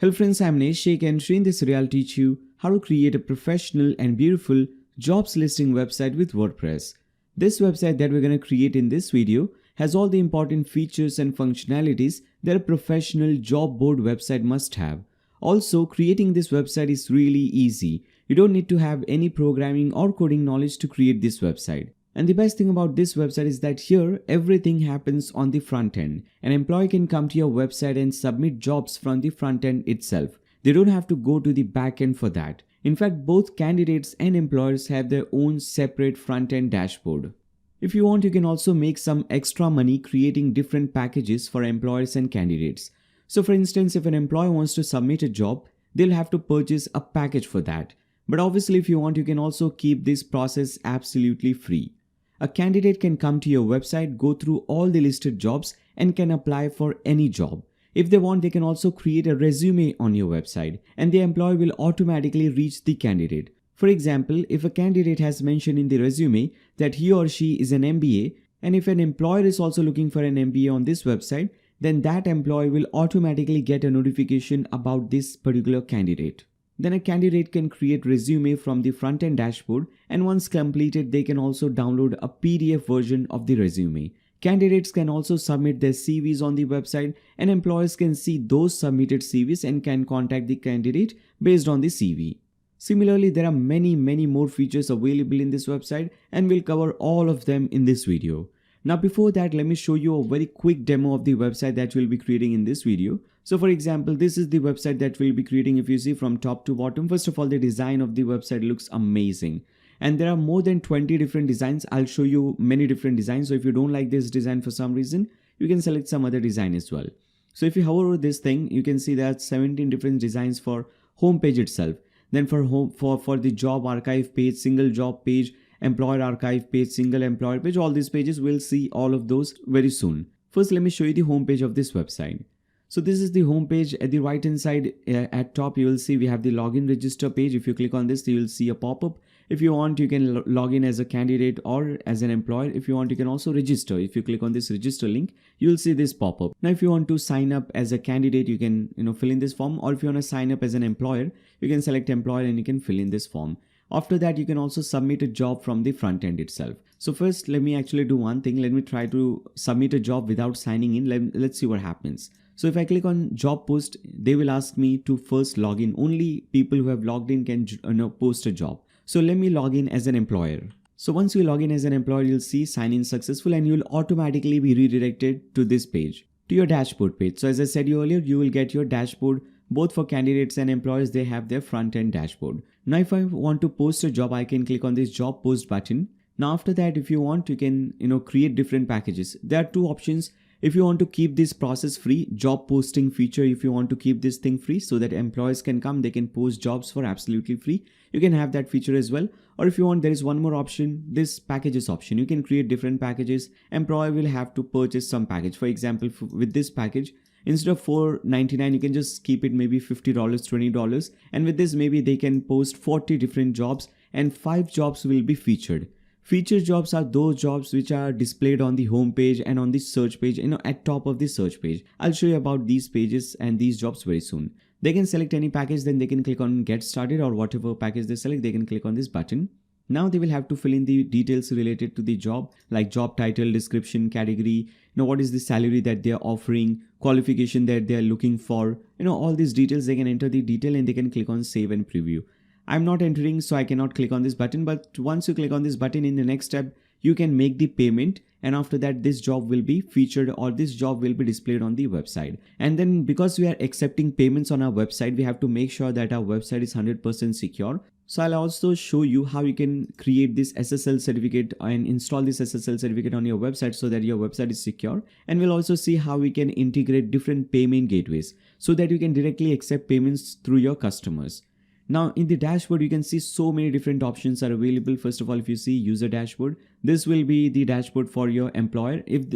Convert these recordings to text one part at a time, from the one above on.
Hello friends, I'm Shaikh, and in this video I'll teach you how to create a professional and beautiful jobs listing website with WordPress. This website that we're going to create in this video has all the important features and functionalities that a professional job board website must have. Also, creating this website is really easy. You don't need to have any programming or coding knowledge to create this website. And the best thing about this website is that here everything happens on the front end. An employee can come to your website and submit jobs from the front end itself. They don't have to go to the back end for that. In fact, both candidates and employers have their own separate front end dashboard. If you want, you can also make some extra money creating different packages for employers and candidates. So for instance, if an employee wants to submit a job, they'll have to purchase a package for that. But obviously, if you want, you can also keep this process absolutely free. A candidate can come to your website, go through all the listed jobs and can apply for any job. If they want, they can also create a resume on your website and the employee will automatically reach the candidate. For example, if a candidate has mentioned in the resume that he or she is an MBA, and if an employer is also looking for an MBA on this website, then that employee will automatically get a notification about this particular candidate. Then a candidate can create resume from the front-end dashboard, and once completed, they can also download a PDF version of the resume. Candidates can also submit their CVs on the website, and employers can see those submitted CVs and can contact the candidate based on the CV. Similarly, there are many more features available in this website, and we'll cover all of them in this video. Now before that, let me show you a very quick demo of the website that we'll be creating in this video. So for example, this is the website that we'll be creating. If you see from top to bottom, first of all, the design of the website looks amazing. And there are more than 20 different designs. I'll show you many different designs. So if you don't like this design for some reason, you can select some other design as well. So if you hover over this thing, you can see that 17 different designs for homepage itself. Then for the job archive page, single job page, employer archive page, single employer page, all these pages, we'll see all of those very soon. First, let me show you the home page of this website. So this is the home page. At the right hand side at top, you will see we have the login register page. If you click on this, you will see a pop-up. If you want, you can log in as a candidate or as an employer. If you want, you can also register. If you click on this register link, you will see this pop-up. Now, if you want to sign up as a candidate, you can fill in this form, or if you want to sign up as an employer, you can select employer and you can fill in this form. After that, you can also submit a job from the front end itself. So first, let me actually do one thing. Let me try to submit a job without signing in. Let's see what happens. So if I click on job post, they will ask me to first log in. Only people who have logged in can post a job. So let me log in as an employer. So once you log in as an employer, you'll see sign in successful and you'll automatically be redirected to this page, to your dashboard page. So as I said earlier, you will get your dashboard. Both for candidates and employers, they have their front-end dashboard. Now, if I want to post a job, I can click on this job post button. Now, after that, if you want, you can, create different packages. There are two options. If you want to keep this process free, job posting feature, if you want to keep this thing free so that employers can come, they can post jobs for absolutely free. You can have that feature as well. Or if you want, there is one more option, this packages option. You can create different packages. Employer will have to purchase some package. For example, with this package, instead of $4.99, you can just keep it maybe $50, $20. And with this, maybe they can post 40 different jobs and 5 jobs will be featured. Featured jobs are those jobs which are displayed on the home page and on the search page, at top of the search page. I'll show you about these pages and these jobs very soon. They can select any package, then they can click on get started, or whatever package they select, they can click on this button. Now they will have to fill in the details related to the job, like job title, description, category, what is the salary that they are offering, qualification that they are looking for, all these details. They can enter the detail and they can click on save and preview. I'm not entering, so I cannot click on this button, but once you click on this button, in the next step, you can make the payment, and after that, this job will be featured or this job will be displayed on the website. And then because we are accepting payments on our website, we have to make sure that our website is 100% secure. So I'll also show you how you can create this SSL certificate and install this SSL certificate on your website so that your website is secure. And we'll also see how we can integrate different payment gateways so that you can directly accept payments through your customers. Now in the dashboard, you can see so many different options are available. First of all, if you see user dashboard, this will be the dashboard for your employer. If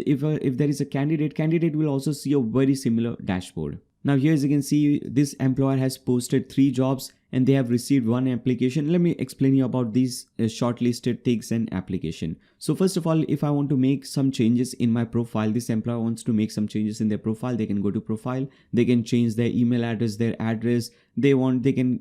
there is a candidate will also see a very similar dashboard. Now here, as you can see, this employer has posted 3 jobs and they have received 1 application. Let me explain you about these shortlisted things and application. So first of all, if I want to make some changes in my profile, this employer wants to make some changes in their profile, they can go to profile, they can change their email address, their address, they can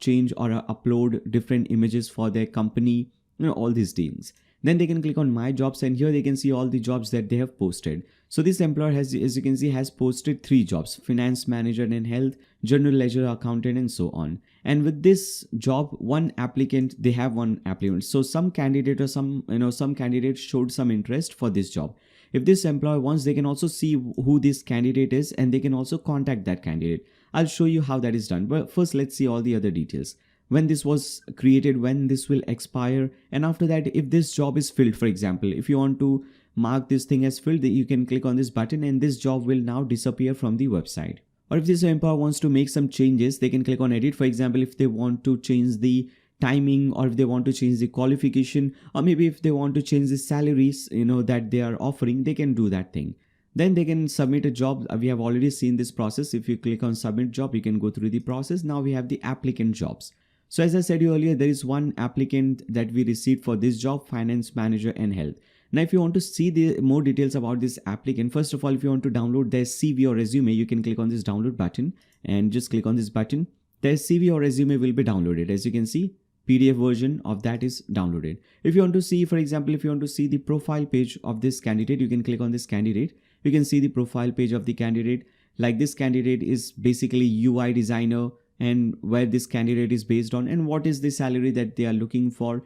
change or upload different images for their company, all these things. Then they can click on my jobs and here they can see all the jobs that they have posted. So this employer has, as you can see, has posted 3 jobs: finance manager and health, general ledger accountant, and so on. And with this job, they have 1 applicant. So some candidate or some candidate showed some interest for this job. If this employer wants, they can also see who this candidate is and they can also contact that candidate. I'll show you how that is done. But first, let's see all the other details. When this was created, when this will expire, and after that, if this job is filled, for example, if you want to mark this thing as filled, you can click on this button and this job will now disappear from the website. Or if this employer wants to make some changes, they can click on edit. For example, if they want to change the timing, or if they want to change the qualification, or maybe if they want to change the salaries that they are offering, they can do that thing. Then they can submit a job. We have already seen this process. If you click on submit job, you can go through the process. Now we have the applicant jobs. So as I said earlier, there is 1 applicant that we received for this job, finance manager and health. Now if you want to see the more details about this applicant, first of all, if you want to download their CV or resume, you can click on this download button and just click on this button. Their CV or resume will be downloaded. As you can see, PDF version of that is downloaded. If you want to see, for example, if you want to see the profile page of this candidate, you can click on this candidate. You can see the profile page of the candidate. Like, this candidate is basically UI designer, and where this candidate is based on, and what is the salary that they are looking for,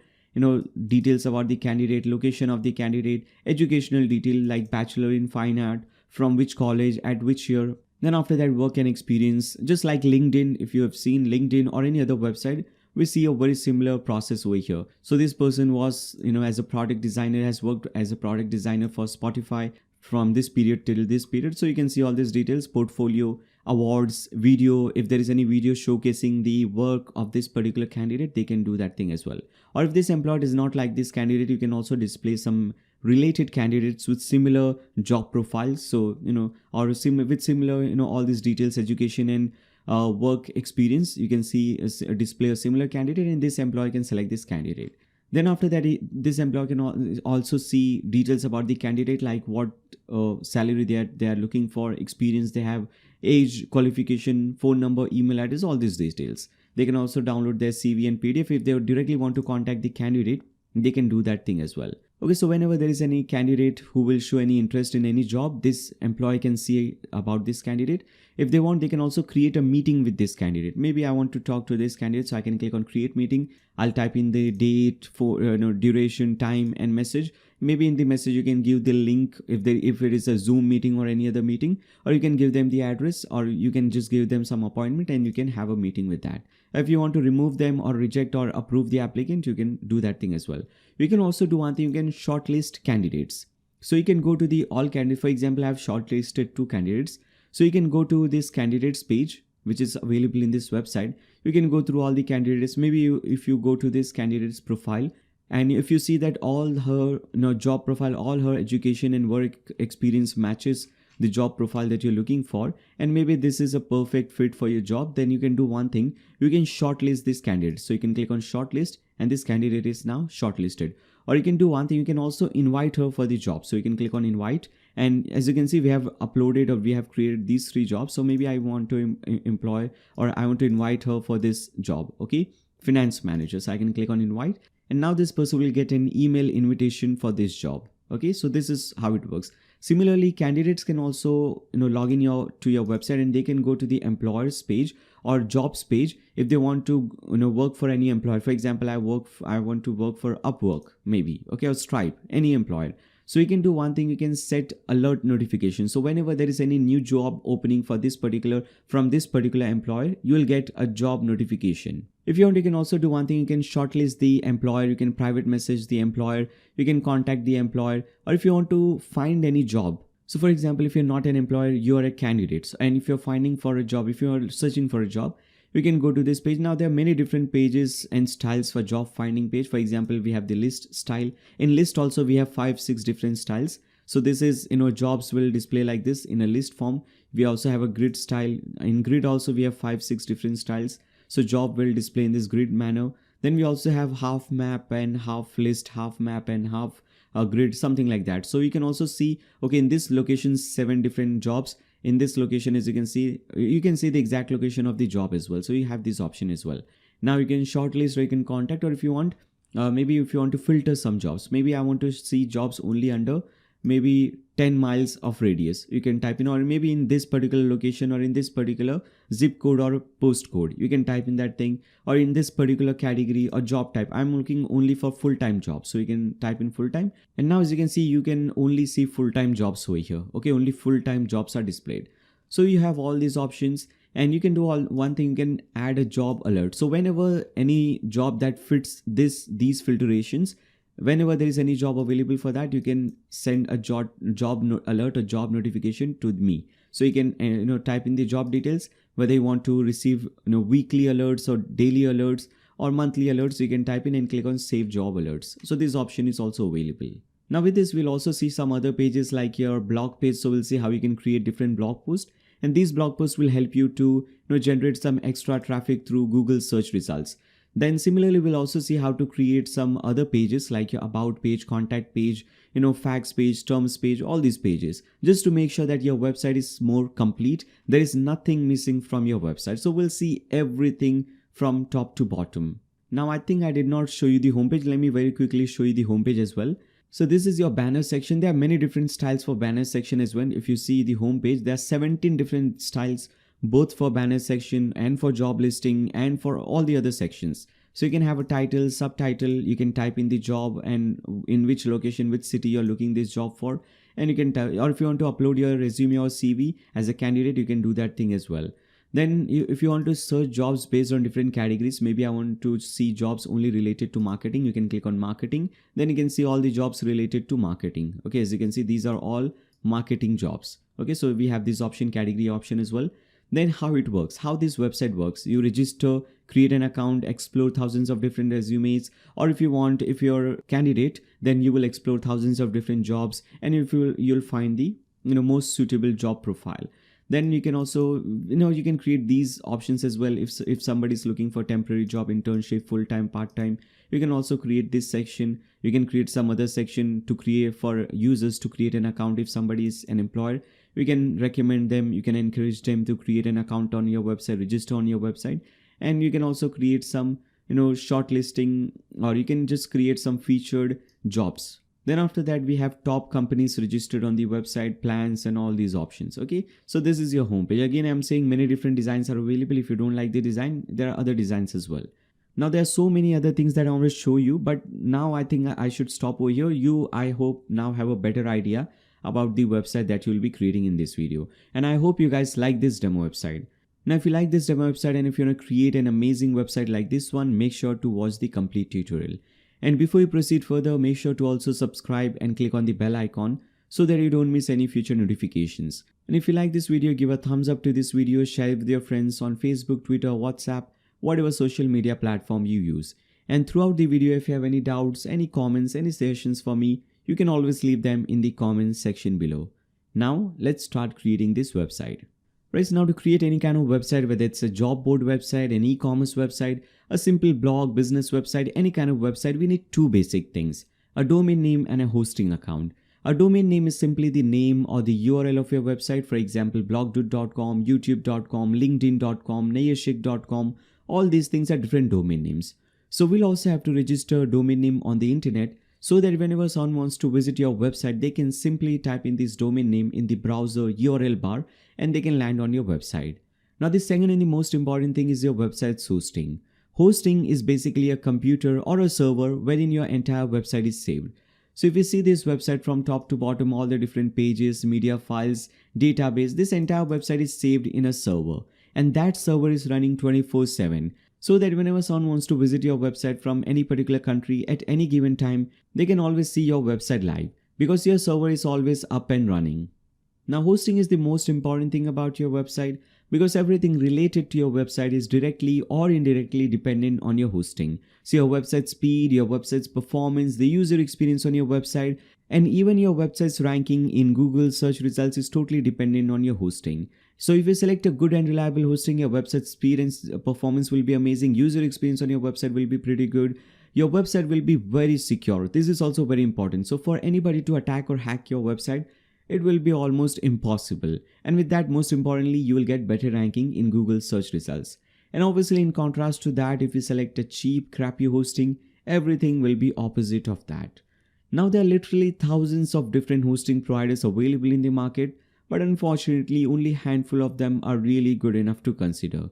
details about the candidate, location of the candidate, educational detail like bachelor in fine art, from which college, at which year. Then after that, work and experience. Just like LinkedIn, if you have seen LinkedIn or any other website, we see a very similar process over here. So this person was, as a product designer, has worked as a product designer for Spotify from this period till this period. So you can see all these details: portfolio, awards, video. If there is any video showcasing the work of this particular candidate, they can do that thing as well. Or if this employer does not like this candidate, you can also display some related candidates with similar job profiles. So or similar all these details, education and work experience. You can see display a similar candidate, and this employer can select this candidate. Then after that, this employer can also see details about the candidate, like what salary they are looking for, experience they have, age, qualification, phone number, email address, all these details. They can also download their CV and PDF. If they directly want to contact the candidate, they can do that thing as well. Okay, so whenever there is any candidate who will show any interest in any job, this employee can see about this candidate. If they want, they can also create a meeting with this candidate. Maybe I want to talk to this candidate, so I can click on create meeting. I'll type in the date, for duration, time, and message. Maybe in the message you can give the link if it is a Zoom meeting or any other meeting, or you can give them the address, or you can just give them some appointment and you can have a meeting with that. If you want to remove them or reject or approve the applicant, you can do that thing as well. You can also do one thing: you can shortlist candidates. So you can go to the all candidates. For example, I have shortlisted 2 candidates. So you can go to this candidates page, which is available in this website. You can go through all the candidates. Maybe if you go to this candidate's profile, and if you see that all her job profile, all her education and work experience matches the job profile that you're looking for, and maybe this is a perfect fit for your job, then you can do one thing: you can shortlist this candidate. So you can click on shortlist, and this candidate is now shortlisted. Or you can do one thing: you can also invite her for the job. So you can click on invite, and as you can see, we have uploaded, or we have created these 3 jobs. So maybe I want to employ, or I want to invite her for this job. Okay, finance manager. So I can click on invite, and now this person will get an email invitation for this job. Okay, so this is how it works. Similarly, candidates can also log in to your website, and they can go to the employers page or jobs page if they want to work for any employer. For example, I want to work for Upwork, maybe, okay, or Stripe, any employer. So you can do one thing: you can set alert notifications. So whenever there is any new job opening from this particular employer, you will get a job notification. If you want, you can also do one thing: you can shortlist the employer, you can private message the employer, you can contact the employer. Or if you want to find any job, so for example, if you're not an employer, you are a candidate, and if you're finding for a job, if you're searching for a job, you can go to this page. Now there are many different pages and styles for job finding page. For example, we have the list style. In list also we have 5-6 different styles. So this is jobs will display like this in a list form. We also have a grid style. In grid also we have 5-6 different styles. So job will display in this grid manner. Then we also have half map and half list, half map and half grid, something like that. So you can also see, okay, in this location 7 different jobs. In this location, as you can see the exact location of the job as well. So you have this option as well. Now you can shortlist or you can contact, or if you want, maybe if you want to filter some jobs, maybe I want to see jobs only under maybe 10 miles of radius, you can type in, or maybe in this particular location or in this particular zip code or postcode, you can type in that thing, or in this particular category or job type, I'm looking only for full-time jobs, so you can type in full-time. And now as you can see, you can only see full-time jobs over here. Okay, only full-time jobs are displayed. So you have all these options, and you can do one thing, you can add a job alert. So whenever any job that fits these filtrations, whenever there is any job available for that, you can send a job alert, a job notification to me. So you can type in the job details, whether you want to receive weekly alerts or daily alerts or monthly alerts. So you can type in and click on save job alerts. So this option is also available. Now with this, we'll also see some other pages like your blog page. So we'll see how you can create different blog posts, and these blog posts will help you to generate some extra traffic through Google search results. Then similarly, we'll also see how to create some other pages like your about page, contact page, facts page, terms page, all these pages, just to make sure that your website is more complete. There is nothing missing from your website. So we'll see everything from top to bottom. Now I think I did not show you the homepage. Let me very quickly show you the homepage as well. So this is your banner section. There are many different styles for banner section as well. If you see the homepage, there are 17 different styles, both for banner section and for job listing and for all the other sections. So you can have a title, subtitle, you can type in the job and in which location, which city you're looking this job for, and you can or if you want to upload your resume or CV as a candidate, you can do that thing as well. Then if you want to search jobs based on different categories, maybe I want to see jobs only related to marketing, you can click on marketing. Then you can see all the jobs related to marketing. Okay, as you can see, these are all marketing jobs. Okay, so we have this option, category option as well. Then how it works, how this website works, you register, create an account, explore thousands of different resumes, or if you're a candidate, then you will explore thousands of different jobs, and if you'll find the most suitable job profile. Then you can also you can create these options as well. If somebody is looking for temporary job, internship, full-time, part-time, you can also create this section. You can create some other section to create for users to create an account. If somebody is an employer, you can recommend them, you can encourage them to create an account on your website, register on your website. And you can also create some shortlisting, or you can just create some featured jobs. Then after that, we have top companies registered on the website, plans, and all these options. Okay, so this is your homepage. Again, I'm saying many different designs are available. If you don't like the design, there are other designs as well. Now there are so many other things that I want to show you, but now I think I should stop over here. I hope now have a better idea about the website that you will be creating in this video, and I hope you guys like this demo website. Now if you like this demo website, and if you want to create an amazing website like this one, make sure to watch the complete tutorial. And before you proceed further, make sure to also subscribe and click on the bell icon so that you don't miss any future notifications. And if you like this video, give a thumbs up to this video, share it with your friends on Facebook, Twitter, WhatsApp, whatever social media platform you use. And throughout the video, if you have any doubts, any comments, any suggestions for me, you can always leave them in the comments section below. Now let's start creating this website. Right, so now to create any kind of website, whether it's a job board website, an e-commerce website, a simple blog, business website, any kind of website, we need two basic things: a domain name and a hosting account. A domain name is simply the name or the URL of your website. For example, blogdude.com, youtube.com, linkedin.com, nayyar.com. All these things are different domain names. So we'll also have to register a domain name on the internet, so that whenever someone wants to visit your website, they can simply type in this domain name in the browser URL bar and they can land on your website. Now the second and the most important thing is your website's hosting. Hosting is basically a computer or a server wherein your entire website is saved. So if you see this website from top to bottom, all the different pages, media files, database, this entire website is saved in a server, and that server is running 24/7. So that whenever someone wants to visit your website from any particular country at any given time, they can always see your website live because your server is always up and running. Now hosting is the most important thing about your website, because everything related to your website is directly or indirectly dependent on your hosting. So your website speed, your website's performance, the user experience on your website, and even your website's ranking in Google search results is totally dependent on your hosting. So if you select a good and reliable hosting, your website speed and performance will be amazing. User experience on your website will be pretty good. Your website will be very secure. This is also very important. So for anybody to attack or hack your website, it will be almost impossible. And with that, most importantly, you will get better ranking in Google search results. And obviously, in contrast to that, if you select a cheap, crappy hosting, everything will be opposite of that. Now there are literally thousands of different hosting providers available in the market, but unfortunately only a handful of them are really good enough to consider.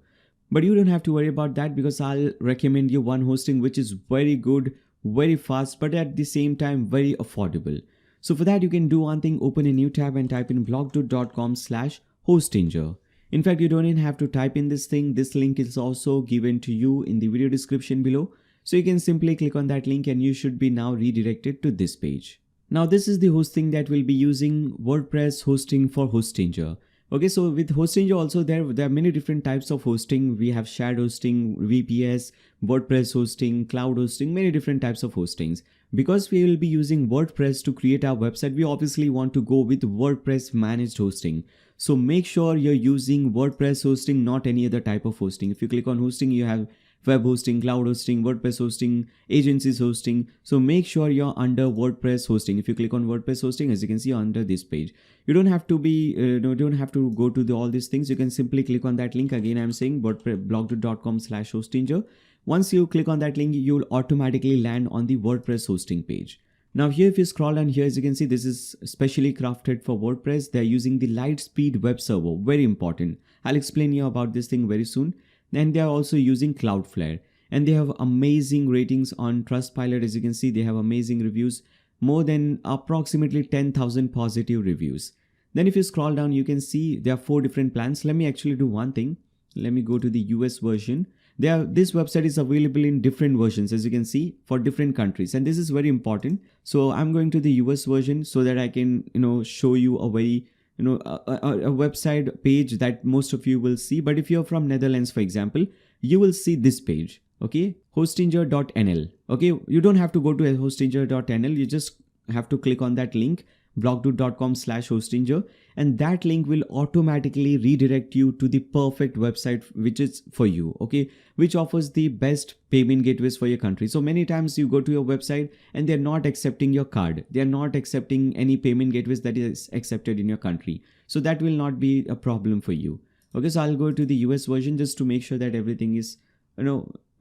But you don't have to worry about that, because I'll recommend you one hosting which is very good, very fast, but at the same time very affordable. So for that, you can do one thing: open a new tab and type in blogdo.com/hostinger. In fact, you don't even have to type in this thing. This link is also given to you in the video description below. So you can simply click on that link and you should be now redirected to this page. Now this is the hosting that will be using WordPress hosting for Hostinger. Okay, so with Hostinger also there are many different types of hosting. We have shared hosting, VPS, WordPress hosting, cloud hosting, many different types of hostings. Because we will be using WordPress to create our website, we obviously want to go with WordPress managed hosting. So make sure you're using WordPress hosting, not any other type of hosting. If you click on hosting, you have web hosting, cloud hosting, WordPress hosting, agencies hosting. So make sure you're under WordPress hosting. If you click on WordPress hosting, as you can see under this page, you don't have to be, don't have to go to all these things. You can simply click on that link. Again, I'm saying blogdo.com/hostinger. Once you click on that link, you will automatically land on the WordPress hosting page. Now here, if you scroll down here, as you can see, this is specially crafted for WordPress. They're using the Lightspeed web server. Very important. I'll explain you about this thing very soon. And they are also using Cloudflare. And they have amazing ratings on Trustpilot. As you can see, they have amazing reviews. More than approximately 10,000 positive reviews. Then if you scroll down, you can see there are 4 different plans. Let me actually do one thing. Let me go to the US version. This website is available in different versions, as you can see, for different countries, and this is very important. So I'm going to the US version so that I can show you a very a website page that most of you will see. But if you're from Netherlands, for example, you will see this page. Okay, hostinger.nl. Okay, you don't have to go to hostinger.nl. You just have to click on that link, blogdo.com/hostinger, and that link will automatically redirect you to the perfect website which is for you, okay, which offers the best payment gateways for your country. So many times you go to your website and they're not accepting your card. They're not accepting any payment gateways that is accepted in your country. So that will not be a problem for you. Okay, so I'll go to the US version just to make sure that everything is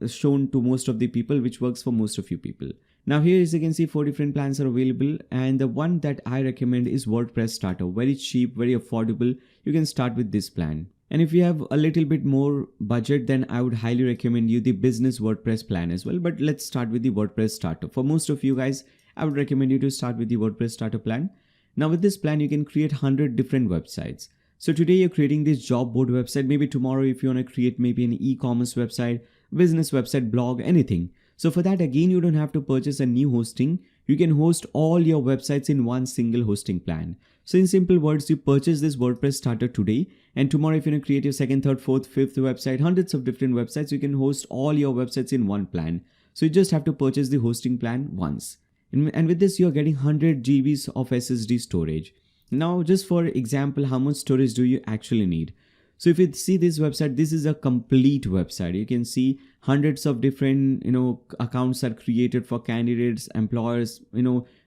shown to most of the people, which works for most of you people. Now here, as you can see, 4 different plans are available, and the one that I recommend is WordPress Starter. Very cheap, very affordable. You can start with this plan. And if you have a little bit more budget, then I would highly recommend you the business WordPress plan as well. But let's start with the WordPress Starter. For most of you guys, I would recommend you to start with the WordPress Starter plan. Now with this plan, you can create 100 different websites. So today you're creating this job board website. Maybe tomorrow, if you want to create maybe an e-commerce website, business website, blog, anything. So for that, again, you don't have to purchase a new hosting. You can host all your websites in one single hosting plan. So in simple words, you purchase this WordPress Starter today, and tomorrow if you want to create your 2nd, 3rd, 4th, 5th website, hundreds of different websites, you can host all your websites in one plan. So you just have to purchase the hosting plan once. And with this, you're getting 100 GBs of SSD storage. Now, just for example, how much storage do you actually need? So if you see this website, this is a complete website. You can see hundreds of different, accounts are created for candidates, employers,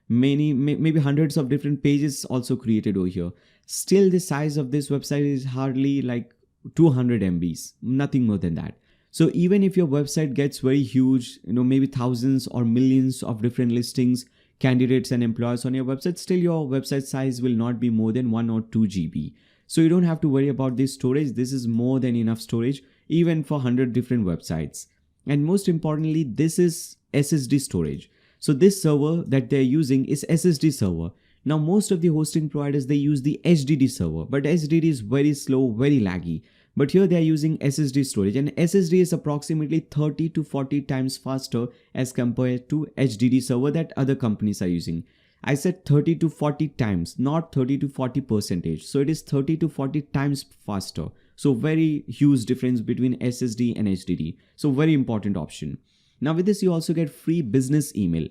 maybe hundreds of different pages also created over here. Still, the size of this website is hardly like 200 MBs, nothing more than that. So even if your website gets very huge, maybe thousands or millions of different listings, candidates and employers on your website, still your website size will not be more than 1 or 2 GB. So you don't have to worry about this storage. This is more than enough storage, even for 100 different websites. And most importantly, this is SSD storage. So this server that they're using is SSD server. Now, most of the hosting providers, they use the HDD server, but HDD is very slow, very laggy. But here they are using SSD storage, and SSD is approximately 30 to 40 times faster as compared to HDD server that other companies are using. I said 30 to 40 times, not 30 to 40%. So it is 30 to 40 times faster. So very huge difference between SSD and HDD. So very important option. Now with this, you also get free business email.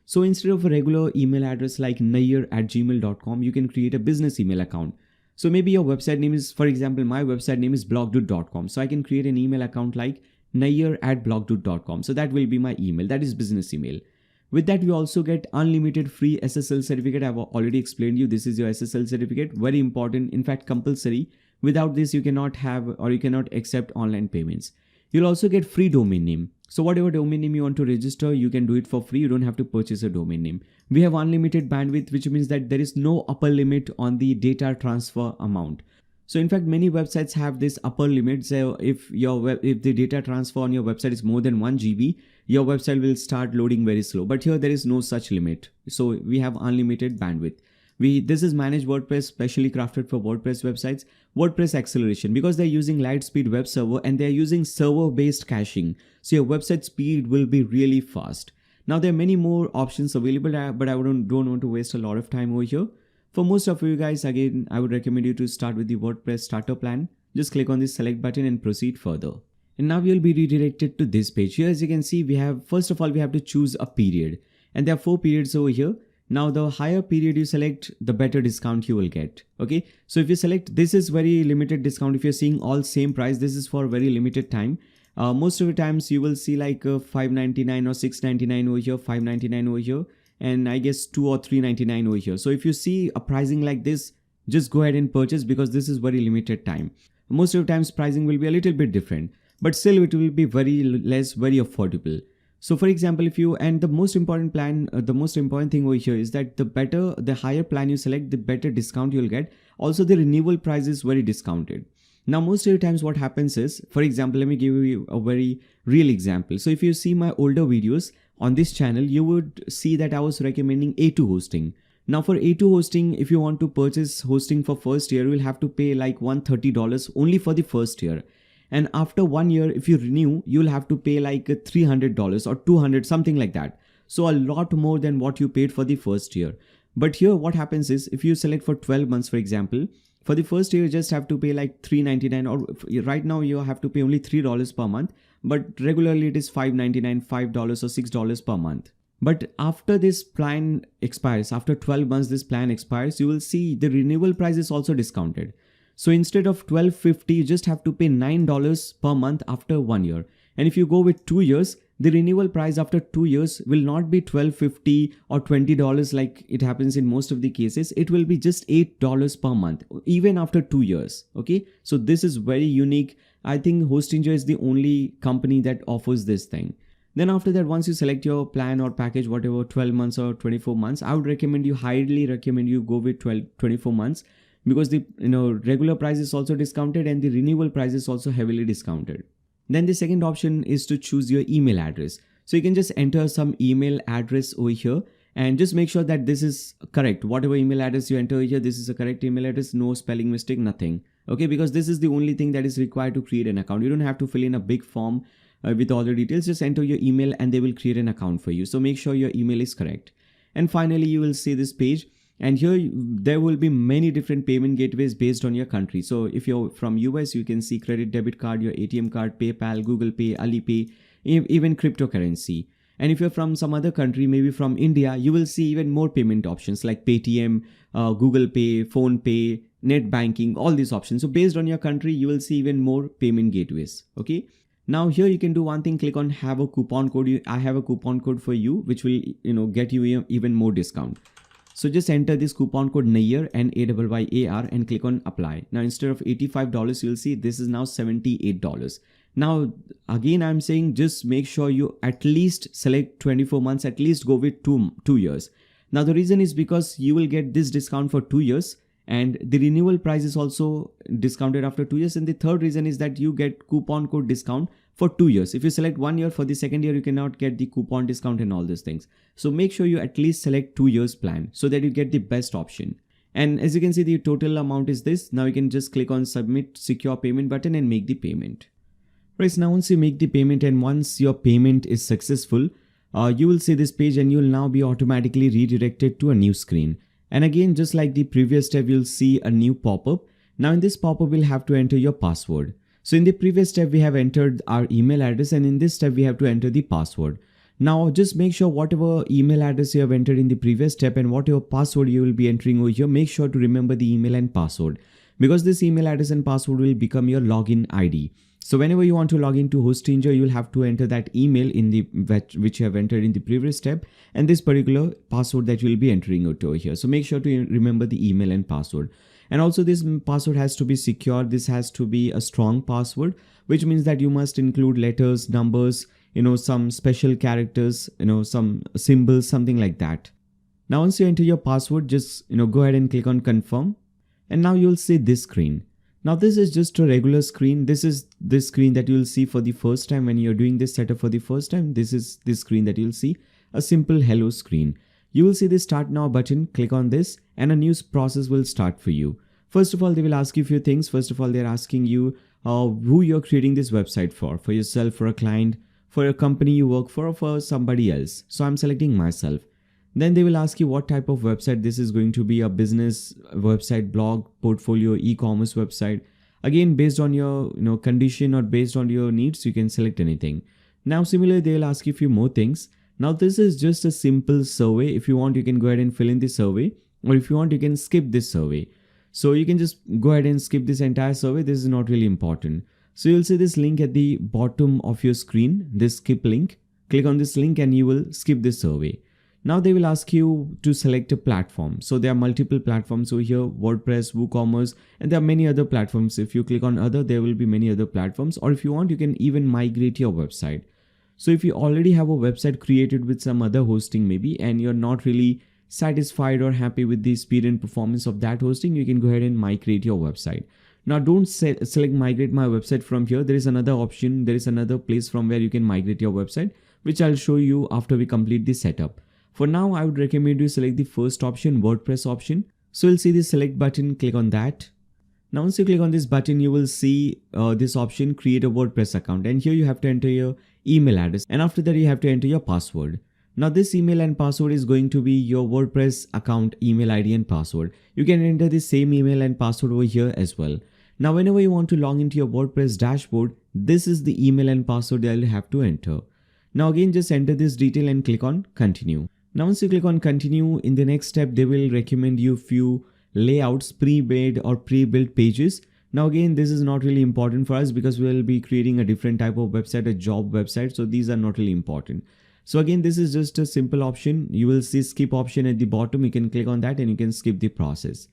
So instead of a regular email address like nayyar@gmail.com, you can create a business email account. So maybe your website name is, for example, my website name is blogdude.com. So I can create an email account like nayyar@blogdude.com. So that will be my email. That is business email. With that, we also get unlimited free SSL certificate. I've already explained you. This is your SSL certificate. Very important. In fact, compulsory. Without this, you cannot have or you cannot accept online payments. You'll also get free domain name. So whatever domain name you want to register, you can do it for free. You don't have to purchase a domain name. We have unlimited bandwidth, which means that there is no upper limit on the data transfer amount. So in fact, many websites have this upper limit. So if the data transfer on your website is more than 1 GB, your website will start loading very slow. But here there is no such limit. So we have unlimited bandwidth. This is managed WordPress, specially crafted for WordPress websites. WordPress acceleration, because they're using Lightspeed web server and they're using server-based caching. So your website speed will be really fast. Now there are many more options available, but I don't want to waste a lot of time over here. For most of you guys, again, I would recommend you to start with the WordPress starter plan. Just click on the select button and proceed further. And now you'll be redirected to this page. Here, as you can see, first of all, we have to choose a period. And there are 4 periods over here. Now, the higher period you select, the better discount you will get. Okay. So if you select, this is very limited discount. If you're seeing all same price, this is for very limited time. Most of the times you will see like $5.99 or $6.99 over here, $5.99 over here. And I guess $2 or $3.99 over here. So if you see a pricing like this, just go ahead and purchase because this is very limited time. Most of the times pricing will be a little bit different, but still it will be very less, very affordable. So for example, the most important thing over here is that the higher plan you select, the better discount you'll get. Also the renewal price is very discounted. Now, most of the times what happens is, for example, let me give you a very real example. So if you see my older videos on this channel, you would see that I was recommending A2 hosting. Now for A2 hosting, if you want to purchase hosting for first year, you will have to pay like $130 only for the first year. And after 1 year, if you renew, you'll have to pay like $300 or $200, something like that. So a lot more than what you paid for the first year. But here what happens is, if you select for 12 months, for example, for the first year, you just have to pay like $3.99, or right now you have to pay only $3 per month, but regularly it is $5.99, $5 or $6 per month. But after this plan expires, after 12 months this plan expires, you will see the renewal price is also discounted. So instead of $12.50, you just have to pay $9 per month after 1 year. And if you go with 2 years, the renewal price after 2 years will not be $12.50 or $20 like it happens in most of the cases. It will be just $8 per month, even after 2 years. Okay. So this is very unique. I think Hostingo is the only company that offers this thing. Then after that, once you select your plan or package, whatever, 12 months or 24 months, I would highly recommend you go with 24 months. Because the regular price is also discounted and the renewal price is also heavily discounted. Then the second option is to choose your email address. So you can just enter some email address over here and just make sure that this is correct. Whatever email address you enter here, this is a correct email address, no spelling mistake, nothing. Okay, because this is the only thing that is required to create an account. You don't have to fill in a big form with all the details. Just enter your email and they will create an account for you. So make sure your email is correct. And finally, you will see this page. And here there will be many different payment gateways based on your country. So if you're from US, you can see credit, debit card, your ATM card, PayPal, Google Pay, Alipay, even cryptocurrency. And if you're from some other country, maybe from India, you will see even more payment options like Paytm, Google Pay, Phone Pay, net banking, all these options. So based on your country, you will see even more payment gateways. Okay. Now here you can do one thing, click on have a coupon code. I have a coupon code for you, which will get you even more discount. So just enter this coupon code Nayyar, Nayyar, and click on apply. Now instead of $85, you'll see this is now $78. Now again, I'm saying just make sure you at least select 24 months, at least go with two years. Now the reason is because you will get this discount for 2 years and the renewal price is also discounted after 2 years. And the third reason is that you get coupon code discount for 2 years. If you select 1 year, for the second year, you cannot get the coupon discount and all these things. So make sure you at least select 2 years plan so that you get the best option. And as you can see, the total amount is this. Now you can just click on submit secure payment button and make the payment. Right, so now once you make the payment and once your payment is successful, you will see this page and you will now be automatically redirected to a new screen. And again, just like the previous step, you'll see a new pop-up. Now in this pop-up, we'll have to enter your password. So in the previous step, we have entered our email address, and in this step, we have to enter the password. Now just make sure whatever email address you have entered in the previous step and whatever password you will be entering over here, make sure to remember the email and password. because this email address and password will become your login ID. So whenever you want to log into Hostinger, you'll have to enter that email in the which you have entered in the previous step, and this particular password that you will be entering it over here. So make sure to remember the email and password. And also this password has to be secure. This has to be a strong password, which means that you must include letters, numbers, some special characters, some symbols, something like that. Now once you enter your password, just go ahead and click on confirm, and now you'll see this screen. Now this is just a regular screen. This is this screen that you'll see for the first time when you're doing this setup for the first time. This is this screen that you'll see, a simple hello screen. You will see the start now button. Click on this and a new process will start for you. First of all, they will ask you a few things. First of all, they're asking you who you're creating this website for yourself, for a client, for a company you work for, or for somebody else. So I'm selecting myself. Then they will ask you what type of website this is going to be, a business website, blog, portfolio, e-commerce website. Again, based on your condition or based on your needs, you can select anything. Now similarly, they will ask you a few more things. Now this is just a simple survey. If you want, you can go ahead and fill in the survey, or if you want, you can skip this survey. So you can just go ahead and skip this entire survey. This is not really important. So you'll see this link at the bottom of your screen, this skip link. Click on this link and you will skip this survey. Now they will ask you to select a platform. So there are multiple platforms over here, WordPress, WooCommerce, and there are many other platforms. If you click on other, there will be many other platforms, or if you want, you can even migrate your website. So if you already have a website created with some other hosting maybe, and you're not really satisfied or happy with the speed and performance of that hosting, you can go ahead and migrate your website. Now don't select migrate my website from here. There is another option. There is another place from where you can migrate your website, which I'll show you after we complete the setup. For now, I would recommend you select the first option, WordPress option. So you'll see the select button, click on that. Now once you click on this button, you will see this option, create a WordPress account. And here you have to enter your email address. And after that, you have to enter your password. Now this email and password is going to be your WordPress account email ID and password. You can enter the same email and password over here as well. Now whenever you want to log into your WordPress dashboard, this is the email and password that you'll have to enter. Now again, just enter this detail and click on continue. Now once you click on continue, in the next step, they will recommend you few layouts, pre-made or pre-built pages. Now again, this is not really important for us because we'll be creating a different type of website, a job website. So these are not really important. So again, this is just a simple option. You will see skip option at the bottom. You can click on that and you can skip the process.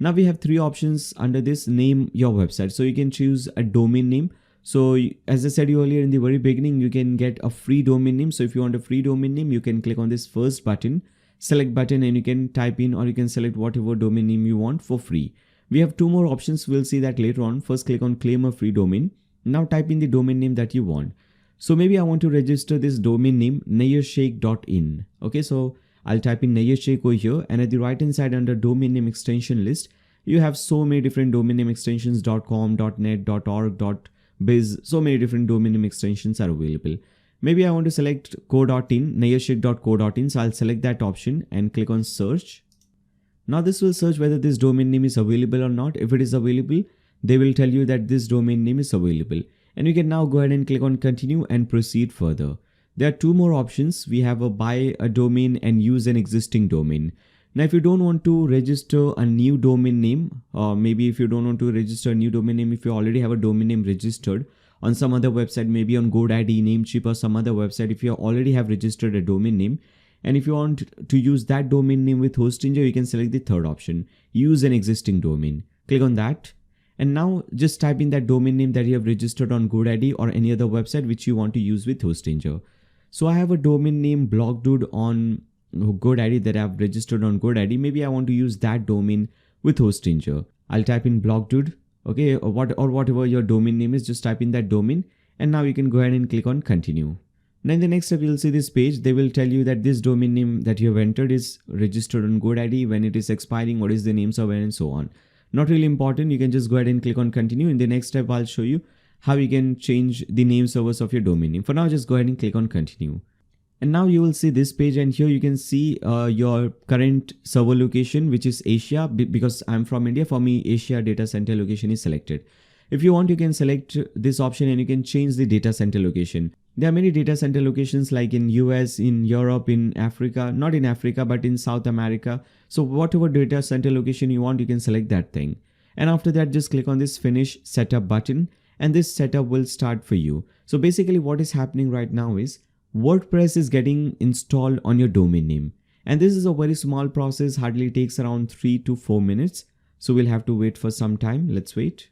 Now we have three options under this, name your website. So you can choose a domain name. So as I said earlier in the very beginning, you can get a free domain name. So if you want a free domain name, you can click on this first button, select button, and you can type in or you can select whatever domain name you want for free. We have two more options. We'll see that later on. First, click on claim a free domain. Now type in the domain name that you want. So maybe I want to register this domain name nayyarshake.in. Okay, so I'll type in Nayyar Shaikh over here, and at the right hand side under domain name extension list, you have so many different domain name extensions, .com, .net, .org, .biz, so many different domain name extensions are available. Maybe I want to select co.in, nayyarshake.co.in. So I'll select that option and click on search. Now this will search whether this domain name is available or not. If it is available, they will tell you that this domain name is available. And you can now go ahead and click on continue and proceed further. There are two more options. We have a buy a domain and use an existing domain. Now, if you don't want to register a new domain name, or maybe if you don't want to register a new domain name, if you already have a domain name registered on some other website, maybe on GoDaddy, Namecheap or some other website, if you already have registered a domain name, and if you want to use that domain name with Hostinger, you can select the third option, use an existing domain. Click on that. And now just type in that domain name that you have registered on GoDaddy or any other website which you want to use with Hostinger. So I have a domain name blogdude on GoDaddy that I've registered on GoDaddy. Maybe I want to use that domain with Hostinger. I'll type in blogdude, okay, or whatever your domain name is, just type in that domain, and now you can go ahead and click on continue. Now in the next step, you'll see this page. They will tell you that this domain name that you have entered is registered on GoDaddy, when it is expiring, what is the name server, and so on. Not really important. You can just go ahead and click on continue. In the next step, I'll show you how you can change the name servers of your domain name. For now, just go ahead and click on continue. And now you will see this page, and here you can see your current server location, which is Asia. Because I'm from India, for me, Asia data center location is selected. If you want, you can select this option and you can change the data center location. There are many data center locations like in US, in Europe, in Africa, not in Africa, but in South America. So whatever data center location you want, you can select that thing. And after that, just click on this finish setup button and this setup will start for you. So basically what is happening right now is WordPress is getting installed on your domain name. And this is a very small process, hardly takes around 3 to 4 minutes. So we'll have to wait for some time. Let's wait.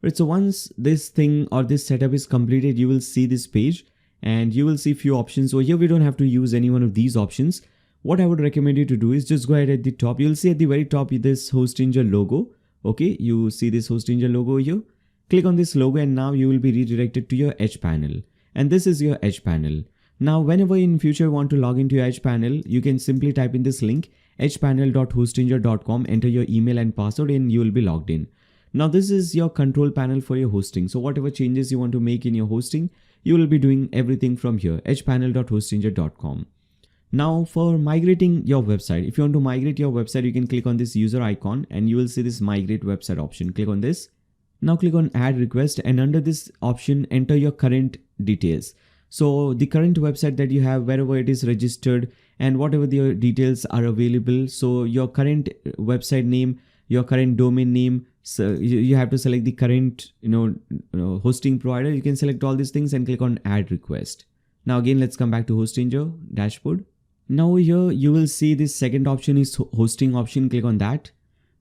Right, so once this thing or this setup is completed, you will see this page and you will see few options. So here we don't have to use any one of these options. What I would recommend you to do is just go ahead at the top. You'll see at the very top this Hostinger logo. Okay, you see this Hostinger logo here. Click on this logo and now you will be redirected to your Edge panel. And this is your Edge panel. Now, whenever in future you want to log into your Edge panel, you can simply type in this link edgepanel.hostinger.com, enter your email and password and you will be logged in. Now this is your control panel for your hosting. So whatever changes you want to make in your hosting, you will be doing everything from here, edgepanel.hostinger.com. Now for migrating your website, if you want to migrate your website, you can click on this user icon and you will see this migrate website option. Click on this. Now click on add request and under this option, enter your current details. So the current website that you have, wherever it is registered and whatever the details are available. So your current website name, your current domain name. So you have to select the current, hosting provider. You can select all these things and click on add request. Now again, let's come back to Hostinger dashboard. Now here you will see this second option is hosting option. Click on that.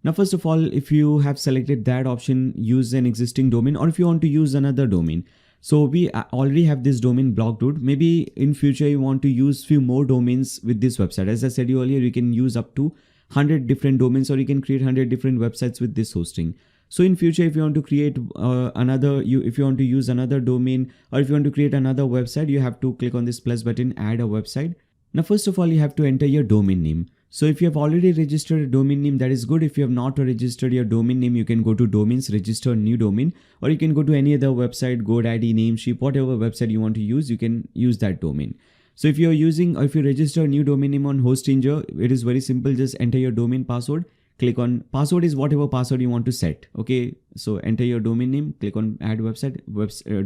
Now, first of all, if you have selected that option, use an existing domain or if you want to use another domain. So we already have this domain blocked out. Maybe in future you want to use few more domains with this website. As I said you earlier, you can use up to 100 different domains or you can create 100 different websites with this hosting. So in future, if you want to create if you want to use another domain or if you want to create another website, you have to click on this plus button, add a website. Now, first of all, you have to enter your domain name. So if you have already registered a domain name, that is good. If you have not registered your domain name, you can go to domains, register a new domain, or you can go to any other website, GoDaddy, Namecheap, whatever website you want to use, you can use that domain. So if you're using or if you register a new domain name on Hostinger, it is very simple. Just enter your domain password. Click on password is whatever password you want to set. Okay. So enter your domain name, click on add website,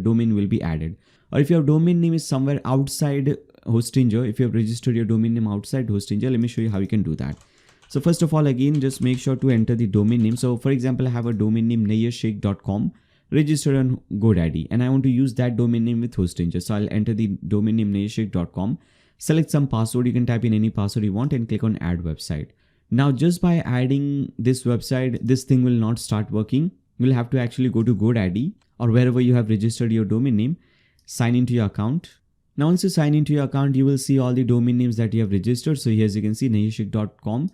domain will be added. Or if your domain name is somewhere outside Hostinger, if you have registered your domain name outside Hostinger, let me show you how you can do that. So first of all, again, just make sure to enter the domain name. So for example, I have a domain name nayyar.com registered on GoDaddy and I want to use that domain name with Hostinger. So I'll enter the domain name nayyar.com, select some password. You can type in any password you want and click on add website. Now, just by adding this website, this thing will not start working. You'll have to actually go to GoDaddy or wherever you have registered your domain name, sign into your account. Now, once you sign into your account, you will see all the domain names that you have registered. So here, as you can see, nayyar.com,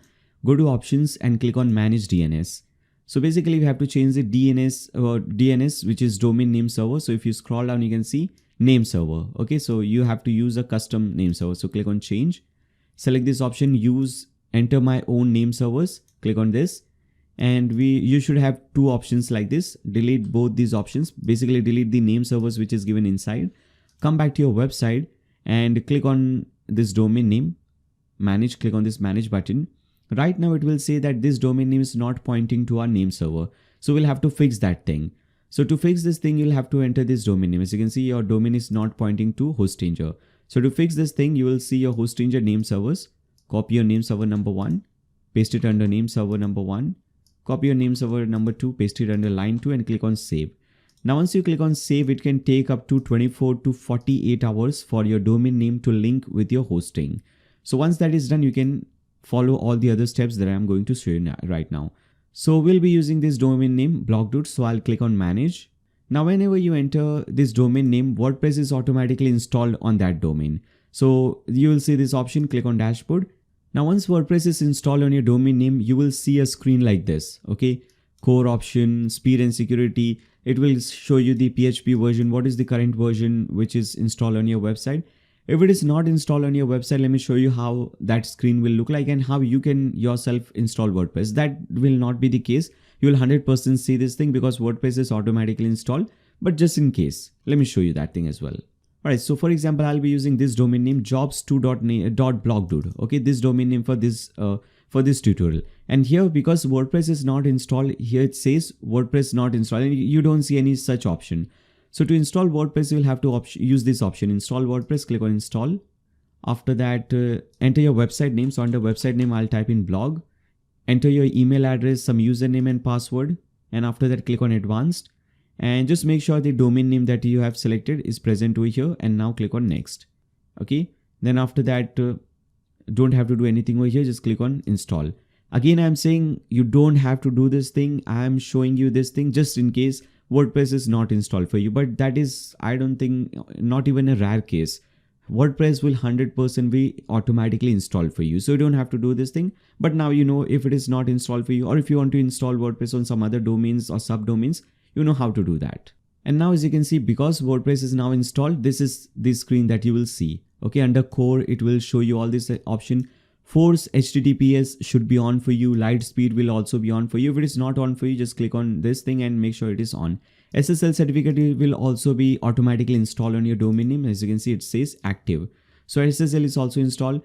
go to options and click on manage DNS. So basically you have to change the DNS, which is domain name server. So if you scroll down, you can see name server. Okay. So you have to use a custom name server. So click on change, select this option, use enter my own name servers. Click on this. And you should have two options like this. Delete both these options. Basically delete the name servers, which is given inside. Come back to your website and click on this domain name, manage, click on this manage button. Right now it will say that this domain name is not pointing to our name server. So we'll have to fix that thing. So to fix this thing, you'll have to enter this domain name. As you can see, your domain is not pointing to Hostinger. So to fix this thing, you will see your Hostinger name servers. Copy your name server number 1, paste it under name server number 1, copy your name server number 2, paste it under line 2 and click on save. Now, once you click on save, it can take up to 24 to 48 hours for your domain name to link with your hosting. So once that is done, you can follow all the other steps that I'm going to show you right now. So we'll be using this domain name blocked. So I'll click on manage. Now, whenever you enter this domain name, WordPress is automatically installed on that domain. So you will see this option, click on dashboard. Now, once WordPress is installed on your domain name, you will see a screen like this. Okay. Core option, speed and security. It will show you the PHP version. What is the current version which is installed on your website? If it is not installed on your website, let me show you how that screen will look like and how you can yourself install WordPress. That will not be the case. You will 100% see this thing because WordPress is automatically installed. But just in case, let me show you that thing as well. Alright, so for example, I'll be using this domain name jobs2.blogdude. Okay, this domain name for this tutorial. And here, because WordPress is not installed, here it says WordPress not installed and you don't see any such option. So to install WordPress, you'll have to use this option, install WordPress, click on install. After that, enter your website name. So under website name, I'll type in blog. enter your email address, some username and password, and after that click on advanced, and just make sure the domain name that you have selected is present over here, and now click on next. Okay, then after that don't have to do anything over here, just click on install. Again, I'm saying you don't have to do this thing. I'm showing you this thing just in case WordPress is not installed for you, but that is, I don't think, not even a rare case. WordPress will 100% be automatically installed for you, so you don't have to do this thing. But now you know if it is not installed for you, or if you want to install WordPress on some other domains or subdomains, you know how to do that. And now as you can see, because WordPress is now installed, this is the screen that you will see. Okay, under core, it will show you all this option. Force HTTPS should be on for you. Light speed will also be on for you. If it is not on for you, just click on this thing and make sure it is on. SSL certificate will also be automatically installed on your domain name. As you can see, it says active. So SSL is also installed.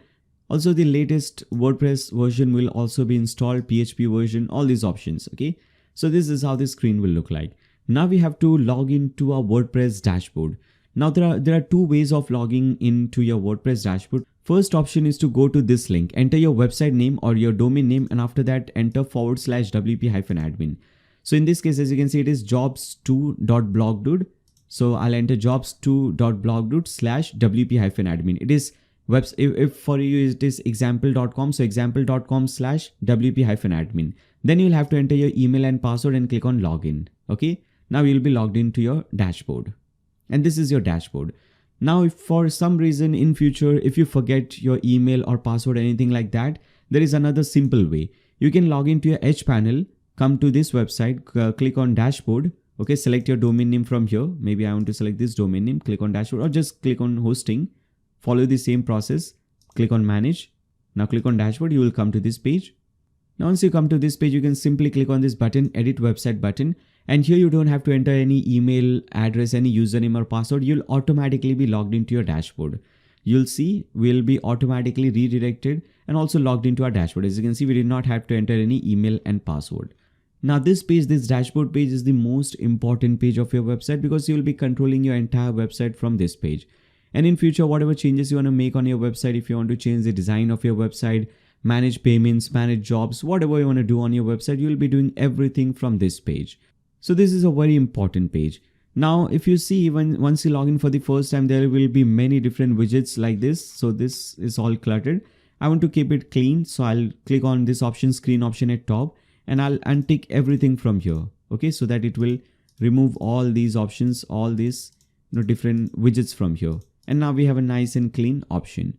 Also, the latest WordPress version will also be installed, PHP version, all these options. Okay, so this is how the screen will look like. Now we have to log into our WordPress dashboard. Now there are two ways of logging into your WordPress dashboard. First option is to go to this link, enter your website name or your domain name, and after that enter /wp-admin. So in this case, as you can see, it is jobs2.blogdude. So I'll enter jobs2.blogdude/wp-admin. It is if for you it is example.com, so example.com/wp-admin. Then you'll have to enter your email and password and click on login. Okay, now you'll be logged into your dashboard, and this is your dashboard. Now if for some reason in future, if you forget your email or password, anything like that, there is another simple way. You can log into your Edge panel, come to this website, click on dashboard. Okay, select your domain name from here. Maybe I want to select this domain name, click on dashboard, or just click on hosting. Follow the same process, click on manage. Now click on dashboard, you will come to this page. Now once you come to this page, you can simply click on this button, edit website button. And here you don't have to enter any email address, any username or password. You'll automatically be logged into your dashboard. You'll see we'll be automatically redirected and also logged into our dashboard. As you can see, we did not have to enter any email and password. Now this page, this dashboard page, is the most important page of your website because you'll be controlling your entire website from this page. And in future, whatever changes you want to make on your website, if you want to change the design of your website, manage payments, manage jobs, whatever you want to do on your website, you'll be doing everything from this page. So this is a very important page. Now, if you see, once you log in for the first time, there will be many different widgets like this. So this is all cluttered. I want to keep it clean. So I'll click on this option, screen option at top, and I'll untick everything from here. Okay, so that it will remove all these options, all these different widgets from here. And now we have a nice and clean option.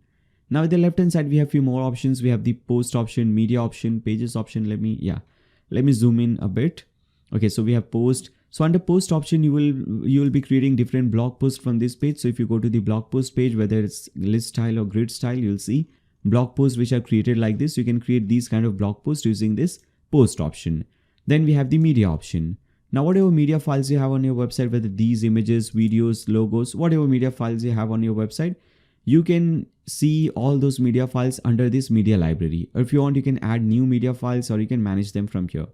Now at the left hand side, we have few more options. We have the post option, media option, pages option. Let me zoom in a bit. Okay, so we have post. So under post option, you will be creating different blog posts from this page. So if you go to the blog post page, whether it's list style or grid style, you'll see blog posts which are created like this. You can create these kind of blog posts using this post option. Then we have the media option. Now whatever media files you have on your website, whether these images, videos, logos, whatever media files you have on your website, you can see all those media files under this media library. Or if you want, you can add new media files or you can manage them from here.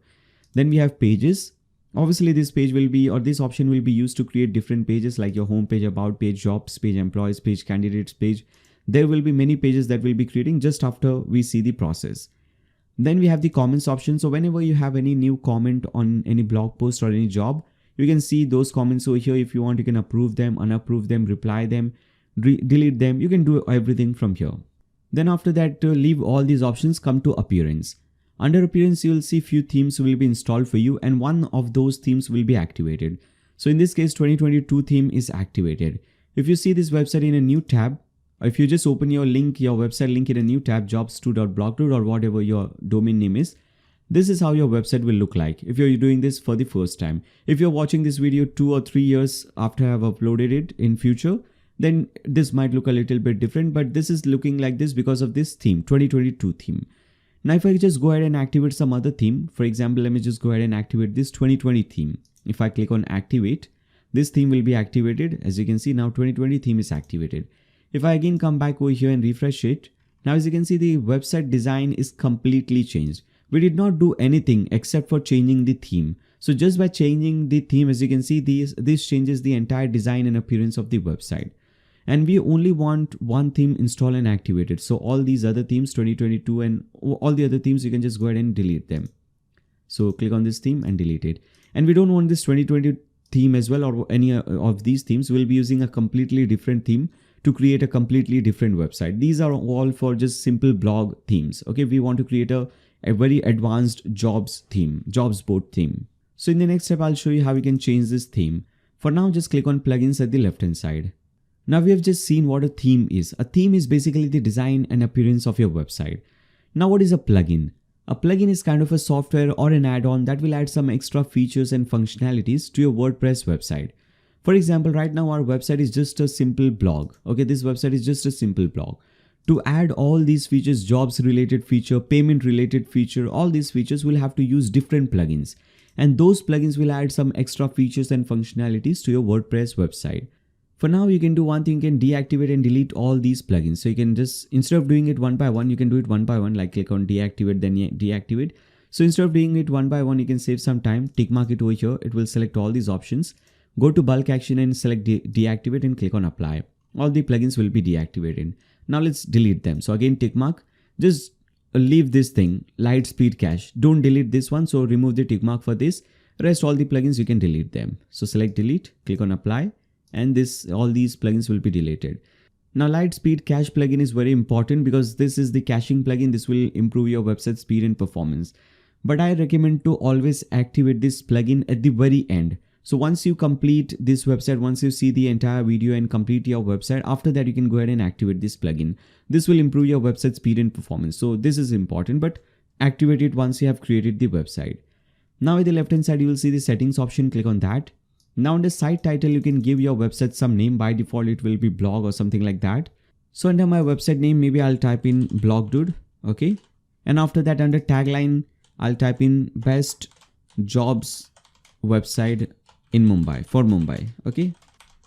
Then we have pages. Obviously this page will be, or this option will be used to create different pages like your home page, about page, jobs page, employees page, candidates page. There will be many pages that we'll be creating just after we see the process. Then we have the comments option. So whenever you have any new comment on any blog post or any job, you can see those comments over here. If you want, you can approve them, unapprove them, reply them, delete them. You can do everything from here. Then after that, leave all these options, come to appearance. Under appearance, you will see few themes will be installed for you and one of those themes will be activated. So in this case, 2022 theme is activated. If you see this website in a new tab, or if you just open your website link in a new tab, jobs2.blogdude or whatever your domain name is, this is how your website will look like if you're doing this for the first time. If you're watching this video 2 or 3 years after I have uploaded it in future, then this might look a little bit different, but this is looking like this because of this theme, 2022 theme. Now, if I just go ahead and activate some other theme, for example, let me just go ahead and activate this 2020 theme. If I click on activate, this theme will be activated. As you can see, now 2020 theme is activated. If I again come back over here and refresh it, now as you can see, the website design is completely changed. We did not do anything except for changing the theme. So just by changing the theme, as you can see, this changes the entire design and appearance of the website. and we only want one theme installed and activated. So all these other themes 2022 and all the other themes, you can just go ahead and delete them. So click on this theme and delete it. And we don't want this 2020 theme as well, or any of these themes. We'll be using a completely different theme to create a completely different website. These are all for just simple blog themes. Okay, we want to create a very advanced jobs board theme. So in the next step, I'll show you how you can change this theme. For now, just click on plugins at the left hand side. Now we have just seen what a theme is. A theme is basically the design and appearance of your website. Now what is a plugin? A plugin is kind of a software or an add-on that will add some extra features and functionalities to your WordPress website. For example, right now our website is just a simple blog. Okay, this website is just a simple blog. To add all these features, jobs related feature, payment related feature, all these features, will have to use different plugins. And those plugins will add some extra features and functionalities to your WordPress website. For now, you can do one thing, you can deactivate and delete all these plugins. So you can just, instead of doing it one by one, you can do it one by one, like click on deactivate, then deactivate. So instead of doing it one by one, you can save some time, tick mark it over here. It will select all these options. Go to bulk action and select deactivate and click on apply. All the plugins will be deactivated. Now let's delete them. So again, tick mark, just leave this thing, light speed cache. Don't delete this one. So remove the tick mark for this. Rest all the plugins, you can delete them. So select delete, click on apply, and all these plugins will be deleted. Now light speed cache plugin is very important because this is the caching plugin. This will improve your website speed and performance. But I recommend to always activate this plugin at the very end. So once you complete this website, once you see the entire video and complete your website, after that you can go ahead and activate this plugin. This will improve your website speed and performance. So this is important, but activate it once you have created the website. Now at the left hand side, you will see the settings option. Click on that. Now under site title, you can give your website some name. By default, it will be blog or something like that. So under my website name, maybe I'll type in blog dude. Okay. And after that, under tagline, I'll type in best jobs website in Mumbai, for Mumbai. Okay.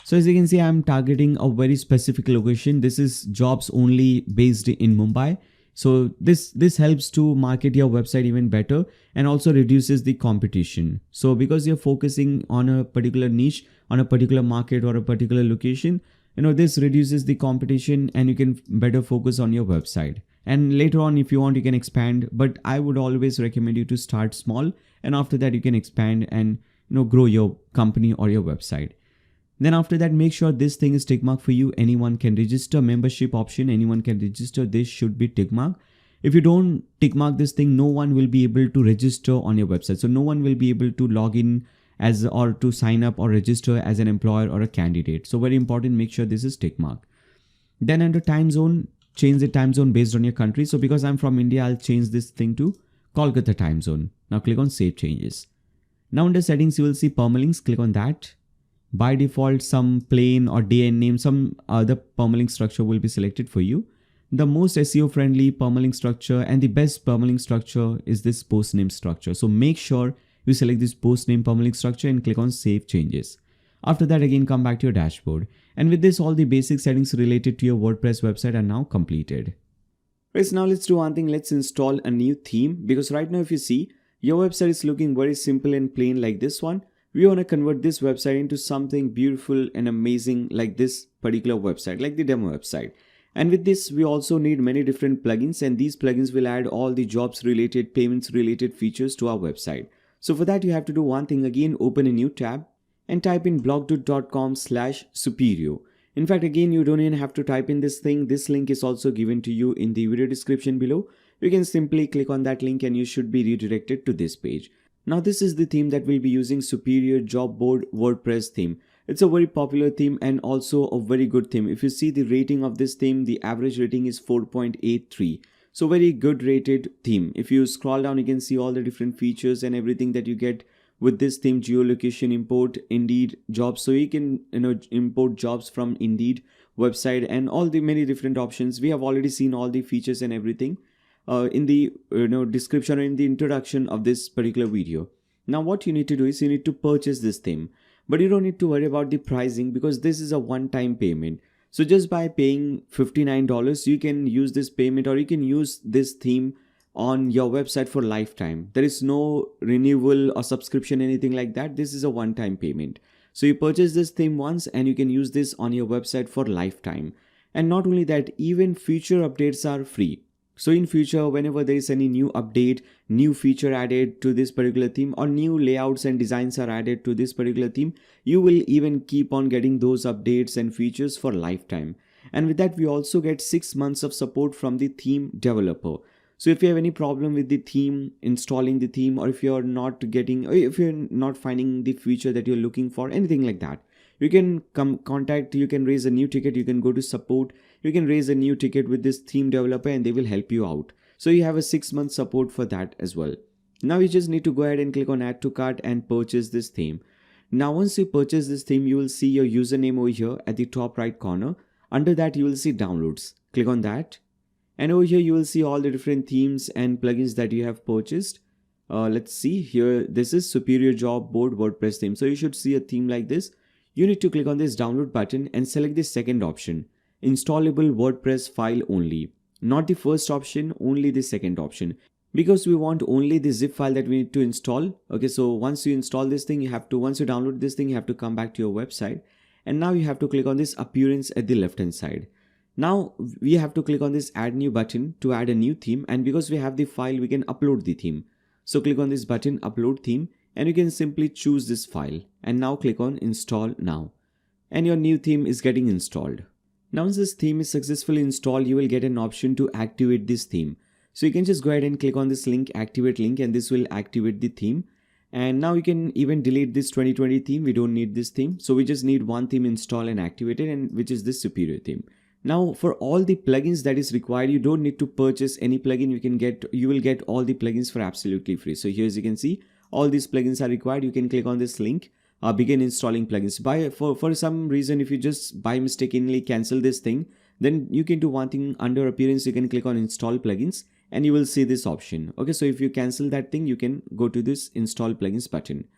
So as you can see, I'm targeting a very specific location. This is jobs only based in Mumbai. So this helps to market your website even better and also reduces the competition. So because you're focusing on a particular niche, on a particular market or a particular location, this reduces the competition and you can better focus on your website. And later on, if you want, you can expand, but I would always recommend you to start small, and after that you can expand and grow your company or your website. Then after that, make sure this thing is tick mark for you. Anyone can register. Membership option, anyone can register. This should be tick mark. If you don't tick mark this thing, no one will be able to register on your website. So no one will be able to log in or to sign up or register as an employer or a candidate. So very important, make sure this is tick mark. Then under time zone, change the time zone based on your country. So because I'm from India, I'll change this thing to Kolkata time zone. Now click on save changes. Now under settings, you will see permalinks. Click on that. By default, some plain or DN name, some other permalink structure will be selected for you. The most SEO friendly permalink structure and the best permalink structure is this post name structure. So make sure you select this post name permalink structure and click on save changes. After that, again, come back to your dashboard. And with this, all the basic settings related to your WordPress website are now completed. Right, so now let's do one thing. Let's install a new theme, because right now if you see, your website is looking very simple and plain like this one. We want to convert this website into something beautiful and amazing like this particular website, like the demo website. And with this, we also need many different plugins, and these plugins will add all the jobs related, payments related features to our website. So for that, you have to do one thing. Again, open a new tab and type in blogdude.com/Superio. In fact, again, you don't even have to type in this thing. This link is also given to you in the video description below. You can simply click on that link and you should be redirected to this page. Now this is the theme that we'll be using, Superio Job Board WordPress theme. It's a very popular theme and also a very good theme. If you see the rating of this theme, the average rating is 4.83. So very good rated theme. If you scroll down, you can see all the different features and everything that you get with this theme. Geolocation import, Indeed jobs. So you can import jobs from Indeed website and all the many different options. We have already seen all the features and everything in the description or in the introduction of this particular video. Now what you need to do is you need to purchase this theme, but you don't need to worry about the pricing because this is a one-time payment. So just by paying $59, you can use this payment, or you can use this theme on your website for lifetime. There is no renewal or subscription, anything like that. This is a one-time payment. So you purchase this theme once and you can use this on your website for lifetime. And not only that, even future updates are free. So in future, whenever there is any new update, new feature added to this particular theme, or new layouts and designs are added to this particular theme, you will even keep on getting those updates and features for lifetime. And with that, we also get 6 months of support from the theme developer. So if you have any problem with the theme, installing the theme, or if you're not finding the feature that you're looking for, anything like that, you can you can raise a new ticket, you can go to support, you can raise a new ticket with this theme developer and they will help you out. So you have a 6 month support for that as well. Now you just need to go ahead and click on add to cart and purchase this theme. Now once you purchase this theme, you will see your username over here at the top right corner. Under that you will see downloads. Click on that. And over here you will see all the different themes and plugins that you have purchased. Let's see here. This is Superio job board WordPress theme. So you should see a theme like this. You need to click on this download button and select the second option, installable WordPress file only. Not the first option, only the second option. Because we want only the zip file that we need to install. Okay, so once you install this thing, once you download this thing, you have to come back to your website. And now you have to click on this appearance at the left hand side. Now we have to click on this add new button to add a new theme, and because we have the file, we can upload the theme. So click on this button upload theme and you can simply choose this file and now click on install now. And your new theme is getting installed. Now once this theme is successfully installed, you will get an option to activate this theme. So you can just go ahead and click on this link, activate link, and this will activate the theme. And now you can even delete this 2020 theme. We don't need this theme. So we just need one theme installed and activated, and which is this Superio theme. Now for all the plugins that is required, you don't need to purchase any plugin. You will get all the plugins for absolutely free. So here, as you can see, all these plugins are required. You can click on this link, begin installing plugins. For some reason, if you just by mistakenly cancel this thing, then you can do one thing. Under appearance, you can click on install plugins and you will see this option. Okay, so if you cancel that thing, you can go to this install plugins button.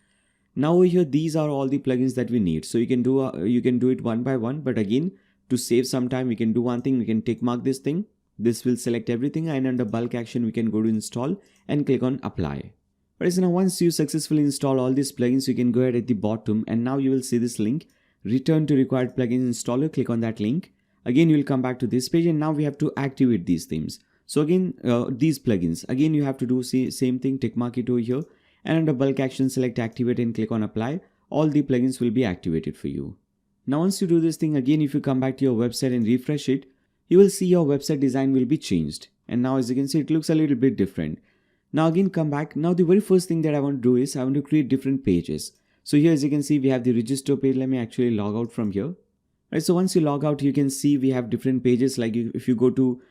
Now over here, these are all the plugins that we need. So you can do it one by one, but again, to save some time, we can do one thing. We can tick mark this thing. This will select everything, and under bulk action, we can go to install and click on apply. Alright, so now once you successfully install all these plugins, you can go ahead at the bottom and now you will see this link, return to required plugins installer. Click on that link. Again, you will come back to this page and now we have to activate these themes. So again, these plugins, again, you have to do same thing, tick mark it over here, and under bulk action, select activate and click on apply. All the plugins will be activated for you. Now once you do this thing, again, if you come back to your website and refresh it, you will see your website design will be changed. And now as you can see, it looks a little bit different. Now again, come back. Now the very first thing that I want to do is I want to create different pages. So here, as you can see, we have the register page. Let me actually log out from here. Right, so once you log out, you can see we have different pages. Like if you go to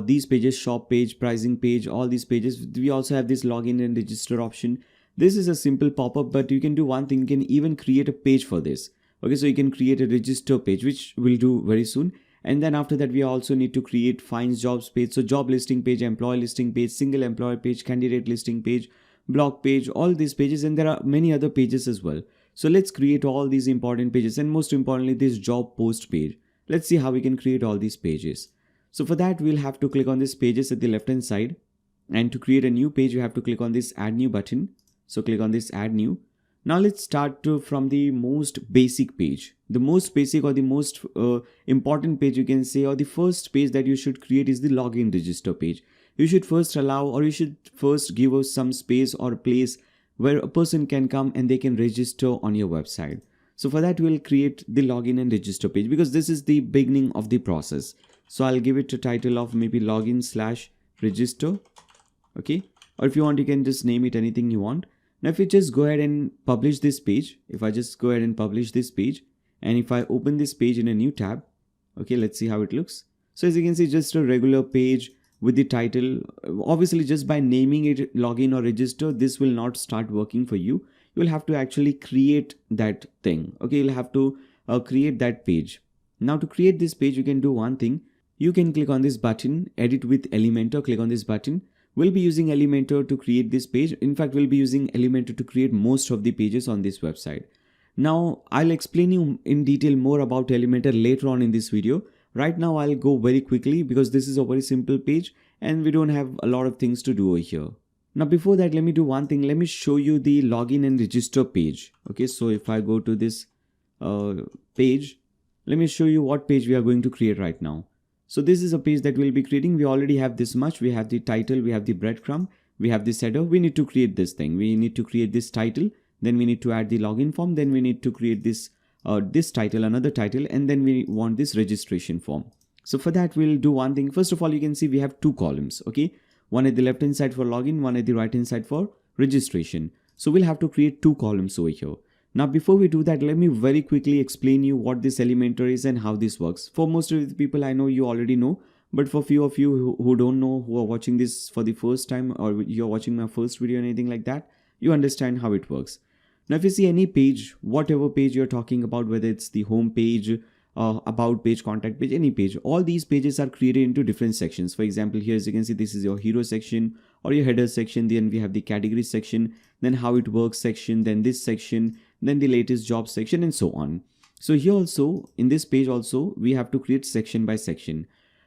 these pages, shop page, pricing page, all these pages, we also have this login and register option. This is a simple pop-up, but you can do one thing. You can even create a page for this. Okay, so you can create a register page, which we'll do very soon. And then after that, we also need to create finds jobs page. So job listing page, employee listing page, single employer page, candidate listing page, blog page, all these pages. And there are many other pages as well. So let's create all these important pages. And most importantly, this job post page. Let's see how we can create all these pages. So for that, we'll have to click on this pages at the left hand side. And to create a new page, you have to click on this add new button. So click on this add new. Now let's start from the most basic page. The most basic or the most important page, you can say, or the first page that you should create is the login register page. You should first allow, or you should first give us some space or place where a person can come and they can register on your website. So for that, we'll create the login and register page because this is the beginning of the process. So I'll give it a title of maybe login/register. Okay. Or if you want, you can just name it anything you want. Now if you just go ahead and publish this page, if I just go ahead and publish this page, and if I open this page in a new tab, okay, let's see how it looks. So as you can see, just a regular page with the title. Obviously, just by naming it login or register, this will not start working for you. You will have to actually create that thing. Okay, you'll have to create that page. Now to create this page, you can do one thing. You can click on this button, edit with Elementor, click on this button. We'll be using Elementor to create this page. In fact, we'll be using Elementor to create most of the pages on this website. Now, I'll explain you in detail more about Elementor later on in this video. Right now, I'll go very quickly because this is a very simple page and we don't have a lot of things to do over here. Now, before that, let me do one thing. Let me show you the login and register page. Okay, so if I go to this page, let me show you what page we are going to create right now. So this is a page that we'll be creating. We already have this much. We have the title, we have the breadcrumb, we have this header. We need to create this thing. We need to create this title. Then we need to add the login form. Then we need to create this title, another title, and then we want this registration form. So for that, we'll do one thing. First of all, you can see we have two columns. Okay, one at the left hand side for login, one at the right hand side for registration. So we'll have to create two columns over here. Now, before we do that, let me very quickly explain you what this Elementor is and how this works. For most of the people, I know you already know, but for few of you who don't know, who are watching this for the first time, or you're watching my first video or anything like that, you understand how it works. Now, if you see any page, whatever page you're talking about, whether it's the home page, about page, contact page, any page, all these pages are created into different sections. For example, here as you can see, this is your hero section or your header section. Then we have the category section, then how it works section, then this section, then the latest job section, and so on. So here also, in this page also, we have to create section by section.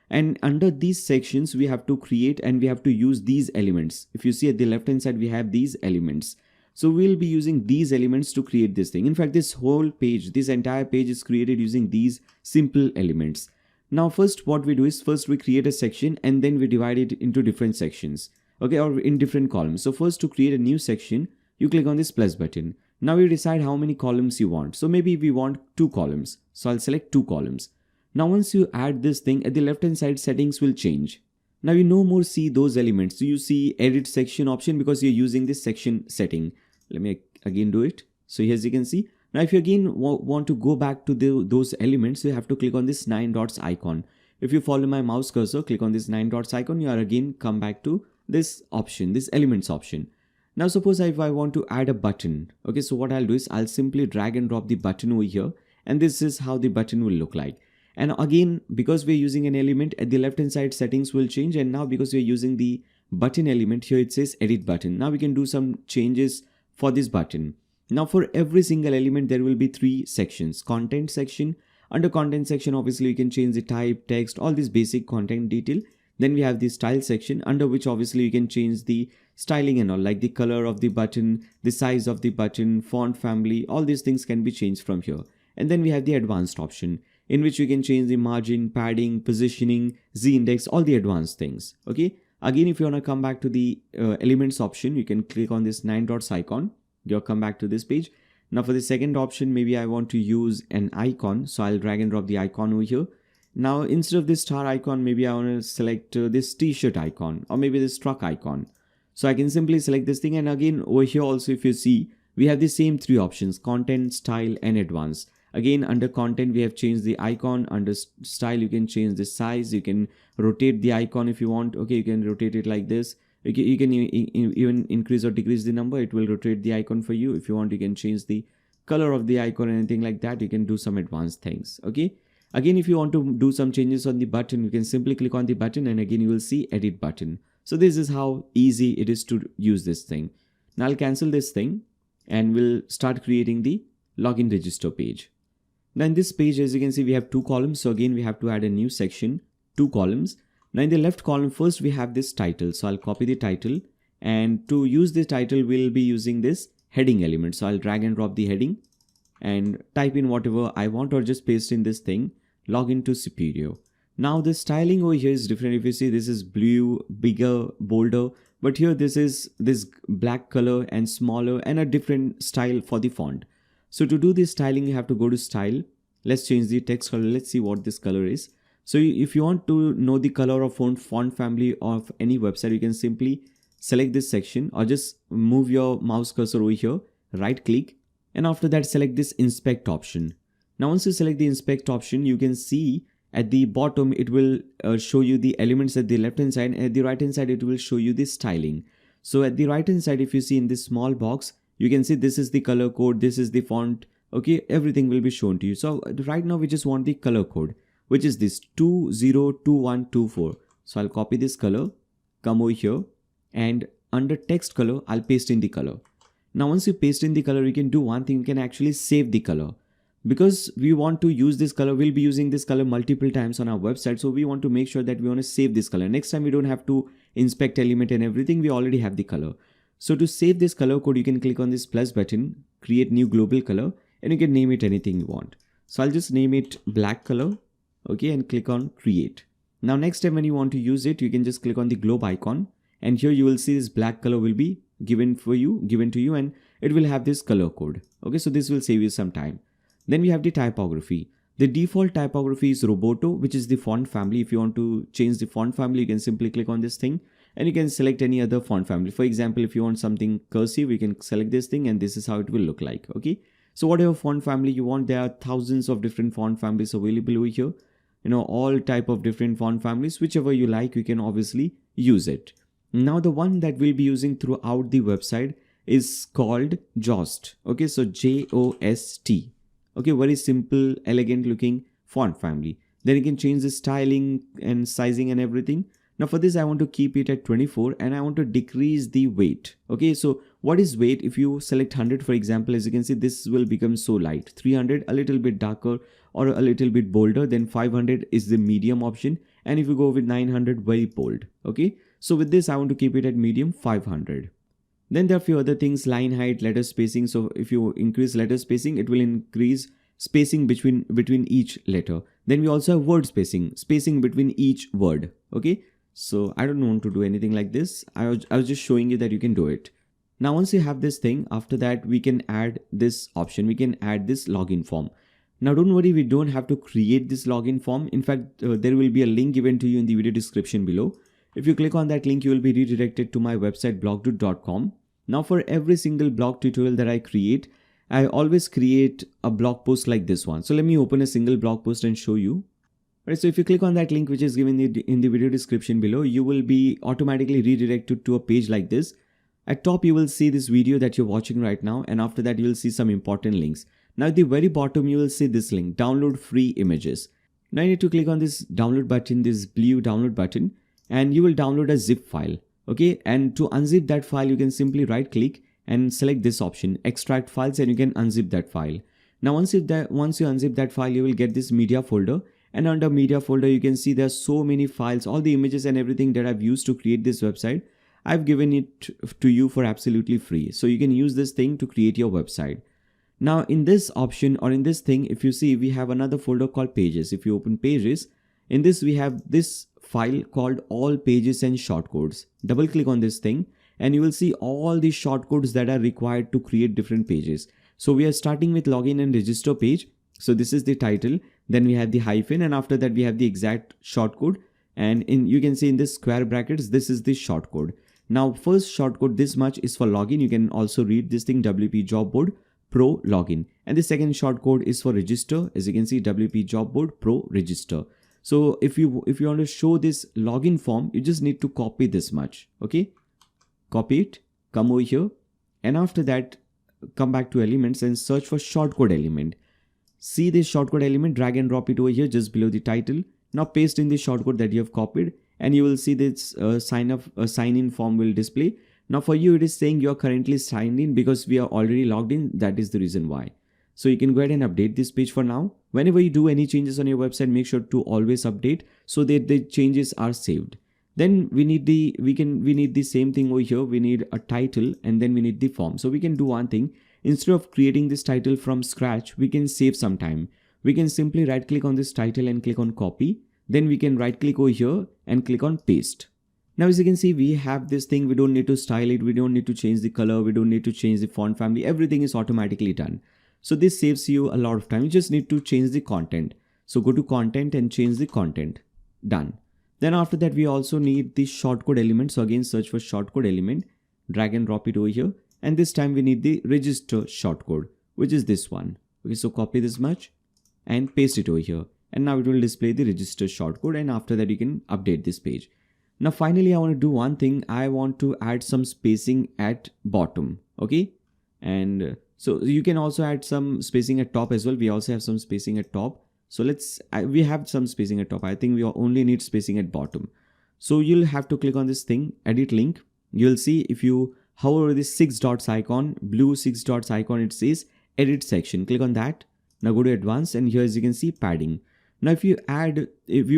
And under these sections, we have to create and we have to use these elements. If you see at the left hand side, we have these elements. So we'll be using these elements to create this thing. In fact, this whole page, this entire page is created using these simple elements. Now, first what we do is first we create a section and then we divide it into different sections. Okay, or in different columns. So first, to create a new section, you click on this plus button. Now you decide how many columns you want. So maybe we want 2 columns. So I'll select 2 columns. Now once you add this thing, at the left hand side settings will change. Now you no more see those elements. So you see edit section option because you're using this section setting. Let me again do it. So here as you can see. Now if you again want to go back to those elements, you have to click on this 9 dots icon. If you follow my mouse cursor, click on this 9 dots icon, you are again come back to this option, this elements option. Now suppose if I want to add a button, okay, so what I'll do is I'll simply drag and drop the button over here, and this is how the button will look like. And again, because we're using an element, at the left hand side settings will change, and now because we're using the button element, here it says edit button. Now we can do some changes for this button. Now for every single element there will be 3 sections. Content section, under content section obviously you can change the type, text, all this basic content detail. Then we have the style section, under which obviously you can change the styling and all, like the color of the button, the size of the button, font family, all these things can be changed from here. And then we have the advanced option, in which you can change the margin, padding, positioning, z-index, all the advanced things. Okay. Again, if you want to come back to the elements option, you can click on this 9 dots icon. You'll come back to this page. Now for the second option, maybe I want to use an icon. So I'll drag and drop the icon over here. Now instead of this star icon, maybe I want to select this t-shirt icon, or maybe this truck icon. So I can simply select this thing, and again over here also if you see, we have the same 3 options: content, style, and advanced. Again, under content we have changed the icon. Under style you can change the size, you can rotate the icon if you want. Okay, you can rotate it like this. You can even increase or decrease the number, it will rotate the icon for you. If you want, you can change the color of the icon, anything like that. You can do some advanced things. Okay. Again, if you want to do some changes on the button, you can simply click on the button, and again you will see edit button. So this is how easy it is to use this thing. Now I'll cancel this thing and we'll start creating the login register page. Now in this page, as you can see, we have 2 columns. So again, we have to add a new section, 2 columns. Now in the left column, first we have this title. So I'll copy the title, and to use the title, we'll be using this heading element. So I'll drag and drop the heading and type in whatever I want, or just paste in this thing, log into Superio. Now the styling over here is different. If you see, this is blue, bigger, bolder, but here this is this black color and smaller, and a different style for the font. So to do this styling, you have to go to style. Let's change the text color. Let's see what this color is. So if you want to know the color of font family of any website, you can simply select this section, or just move your mouse cursor over here, right click, and after that select this inspect option. Now once you select the inspect option, you can see at the bottom it will show you the elements at the left hand side, and at the right hand side it will show you the styling. So at the right hand side, if you see in this small box, you can see this is the color code, this is the font. Okay, everything will be shown to you. So right now we just want the color code, which is this 202124. So I'll copy this color, come over here, and under text color I'll paste in the color. Now once you paste in the color, you can do one thing, you can actually save the color. Because we want to use this color, we'll be using this color multiple times on our website. So we want to make sure that we want to save this color. Next time we don't have to inspect element and everything, we already have the color. So to save this color code, you can click on this plus button, create new global color, and you can name it anything you want. So I'll just name it black color, okay, and click on create. Now next time when you want to use it, you can just click on the globe icon, and here you will see this black color will be given to you, and it will have this color code. Okay, so this will save you some time. Then we have the typography. The default typography is Roboto, which is the font family. If you want to change the font family, you can simply click on this thing and you can select any other font family. For example, if you want something cursive, you can select this thing and this is how it will look like. Okay, so whatever font family you want, there are thousands of different font families available over here. All type of different font families, whichever you like, you can obviously use it. Now the one that we'll be using throughout the website is called Jost. Okay, so Jost. Okay, very simple, elegant looking font family. Then you can change the styling and sizing and everything. Now for this, I want to keep it at 24 and I want to decrease the weight. Okay, so what is weight? If you select 100, for example, as you can see, this will become so light. 300, a little bit darker or a little bit bolder. Then 500 is the medium option. And if you go with 900, very bold. Okay, so with this, I want to keep it at medium 500. Then there are a few other things, line height, letter spacing. So if you increase letter spacing, it will increase spacing between each letter. Then we also have word spacing between each word. Okay, so I don't want to do anything like this. I was just showing you that you can do it. Now once you have this thing, after that we can add this option. We can add this login form. Now don't worry, we don't have to create this login form. In fact, there will be a link given to you in the video description below. If you click on that link, you will be redirected to my website blogdude.com. Now for every single blog tutorial that I create, I always create a blog post like this one. So let me open a single blog post and show you. Right, so if you click on that link which is given in the video description below, you will be automatically redirected to a page like this. At top you will see this video that you're watching right now, and after that you will see some important links. Now at the very bottom you will see this link, download free images. Now you need to click on this download button, this blue download button, and you will download a zip file. Okay, and to unzip that file you can simply right click and select this option, extract files, and you can unzip that file. Now once you unzip that file, you will get this media folder, and under media folder you can see there's so many files, all the images and everything that I've used to create this website. I've given it to you for absolutely free, so you can use this thing to create your website. Now in this option or in this thing, if you see, we have another folder called pages. If you open pages, in this we have this file called all pages and shortcodes. Double click on this thing and you will see all the shortcodes that are required to create different pages. So we are starting with login and register page. So this is the title, then we have the hyphen, and after that we have the exact shortcode, and you can see in this square brackets, this is the shortcode. Now first shortcode, this much is for login. You can also read this thing, WP Job Board Pro Login, and the second shortcode is for register. As you can see, WP Job Board Pro Register. So if you want to show this login form, you just need to copy this much. Okay, copy it, come over here, and after that come back to elements and search for shortcode element. See this shortcode element, drag and drop it over here just below the title. Now paste in the shortcode that you have copied, and you will see this sign in form will display. Now for you it is saying you are currently signed in because we are already logged in. That is the reason why. So you can go ahead and update this page for now. Whenever you do any changes on your website, make sure to always update so that the changes are saved. Then we need the same thing over here. We need a title and then we need the form. So we can do one thing. Instead of creating this title from scratch, we can save some time. We can simply right click on this title and click on copy. Then we can right click over here and click on paste. Now as you can see, we have this thing. We don't need to style it. We don't need to change the color. We don't need to change the font family. Everything is automatically done. So this saves you a lot of time. You just need to change the content. So go to content and change the content. Done. Then after that, we also need the shortcode element. So again, search for shortcode element, drag and drop it over here. And this time we need the register shortcode, which is this one. Okay, so copy this much and paste it over here. And now it will display the register shortcode. And after that, you can update this page. Now, finally, I want to do one thing. I want to add some spacing at bottom. Okay. And so you can also add some spacing at top as well. We also have some spacing at top. So we have some spacing at top. I think we only need spacing at bottom. So you'll have to click on this thing, edit link. You'll see if you hover over this 6 dots icon, blue 6 dots icon, it says edit section. Click on that. Now go to advanced, and here as you can see padding. Now if you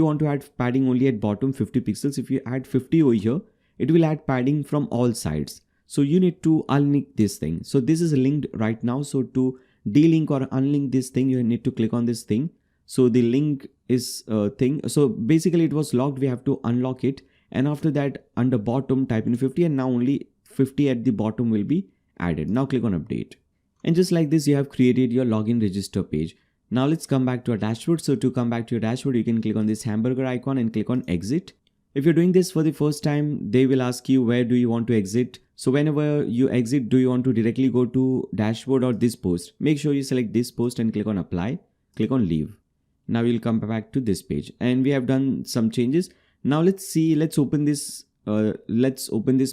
want to add padding only at bottom 50 pixels, if you add 50 over here, it will add padding from all sides. So you need to unlink this thing. So this is linked right now. So to delink or unlink this thing, you need to click on this thing. So the link is thing. So basically it was locked, we have to unlock it, and after that under bottom type in 50, and now only 50 at the bottom will be added. Now click on update, and just like this you have created your login register page. Now let's come back to our dashboard. So to come back to your dashboard, you can click on this hamburger icon and click on exit. If you're doing this for the first time, they will ask you where do you want to exit. So whenever you exit, do you want to directly go to dashboard or this post? Make sure you select this post and click on apply, click on leave. Now we'll come back to this page, and we have done some changes. Now let's open this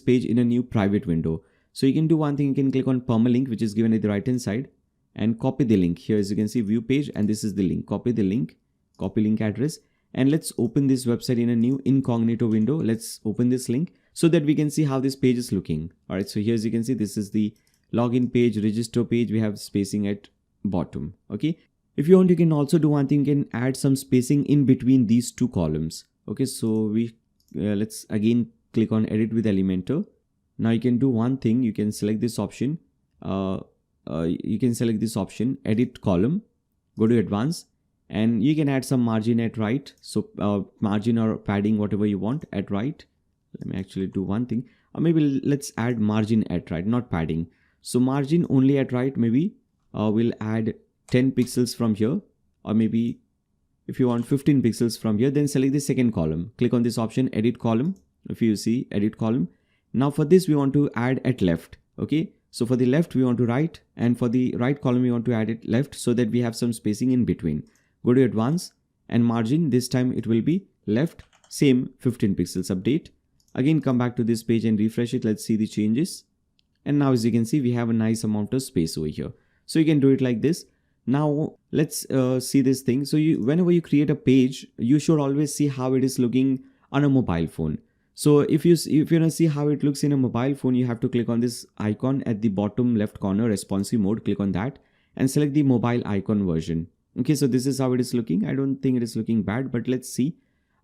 page in a new private window. So you can do one thing, you can click on permalink, which is given at the right hand side, and copy the link. Here as you can see, view page, and this is the link. Copy the link, copy link address, and let's open this website in a new incognito window. Let's open this link so that we can see how this page is looking. Alright, so here as you can see, this is the login page, register page. We have spacing at bottom. Okay, if you want, you can also do one thing, you can add some spacing in between these two columns. Okay, so we let's again click on edit with Elementor. Now you can do one thing, you can select this option, edit column, go to advanced, and you can add some margin at right. So margin or padding, whatever you want at right. Let me actually do one thing, or maybe let's add margin at right, not padding. So margin only at right, maybe we'll add 10 pixels from here, or maybe if you want 15 pixels from here. Then select the second column, click on this option, edit column. If you see edit column, now for this we want to add at left. Okay, so for the left we want to right, and for the right column we want to add it left, so that we have some spacing in between. Go to advanced, and margin, this time it will be left, same 15 pixels. Update, again come back to this page and refresh it. Let's see the changes, and now as you can see, we have a nice amount of space over here. So you can do it like this. Now let's see this thing. So whenever you create a page, you should always see how it is looking on a mobile phone. So if you want to see how it looks in a mobile phone, you have to click on this icon at the bottom left corner, responsive mode. Click on that and select the mobile icon version. Okay, so this is how it is looking. I don't think it is looking bad, but let's see.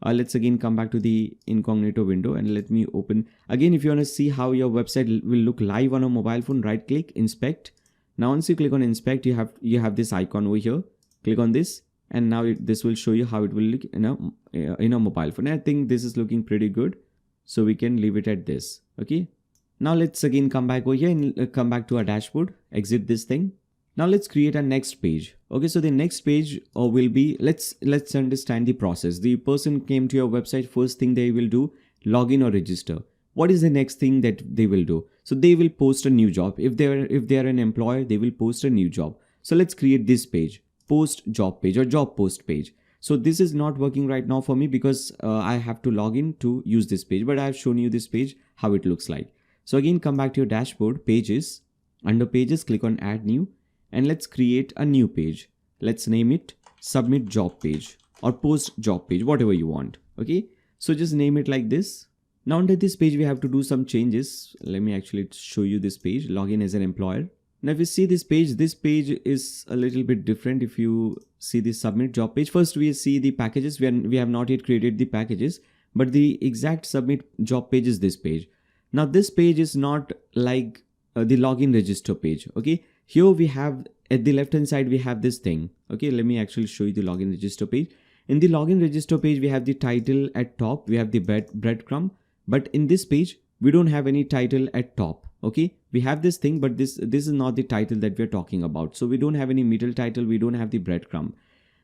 Let's again come back to the incognito window, and let me open again. If you want to see how your website will look live on a mobile phone, right click, inspect. Now once you click on inspect, you have this icon over here. Click on this, and now this will show you how it will look in a mobile phone. I think this is looking pretty good, so we can leave it at this. Okay, now let's again come back over here and come back to our dashboard. Exit this thing. Now let's create a next page. Okay, so the next page will be, let's understand the process. The person came to your website, first thing they will do, login or register. What is the next thing that they will do? So they will post a new job. If they are an employer, they will post a new job. So let's create this page, post job page or job post page. So this is not working right now for me because I have to log in to use this page, but I have shown you this page, how it looks like. So again, come back to your dashboard, pages, under pages, click on add new, and let's create a new page. Let's name it submit job page or post job page, whatever you want. Okay, so just name it like this. Now under this page, we have to do some changes. Let me actually show you this page, login as an employer. Now if you see this page is a little bit different. If you see the submit job page, first we see the packages. We have not yet created the packages, but the exact submit job page is this page. Now this page is not like the login register page. Okay, here we have at the left hand side, we have this thing. Okay, let me actually show you the login register page. In the login register page, we have the title at top, we have the breadcrumb, but in this page, we don't have any title at top. Okay, we have this thing, but this is not the title that we're talking about. So we don't have any middle title, we don't have the breadcrumb.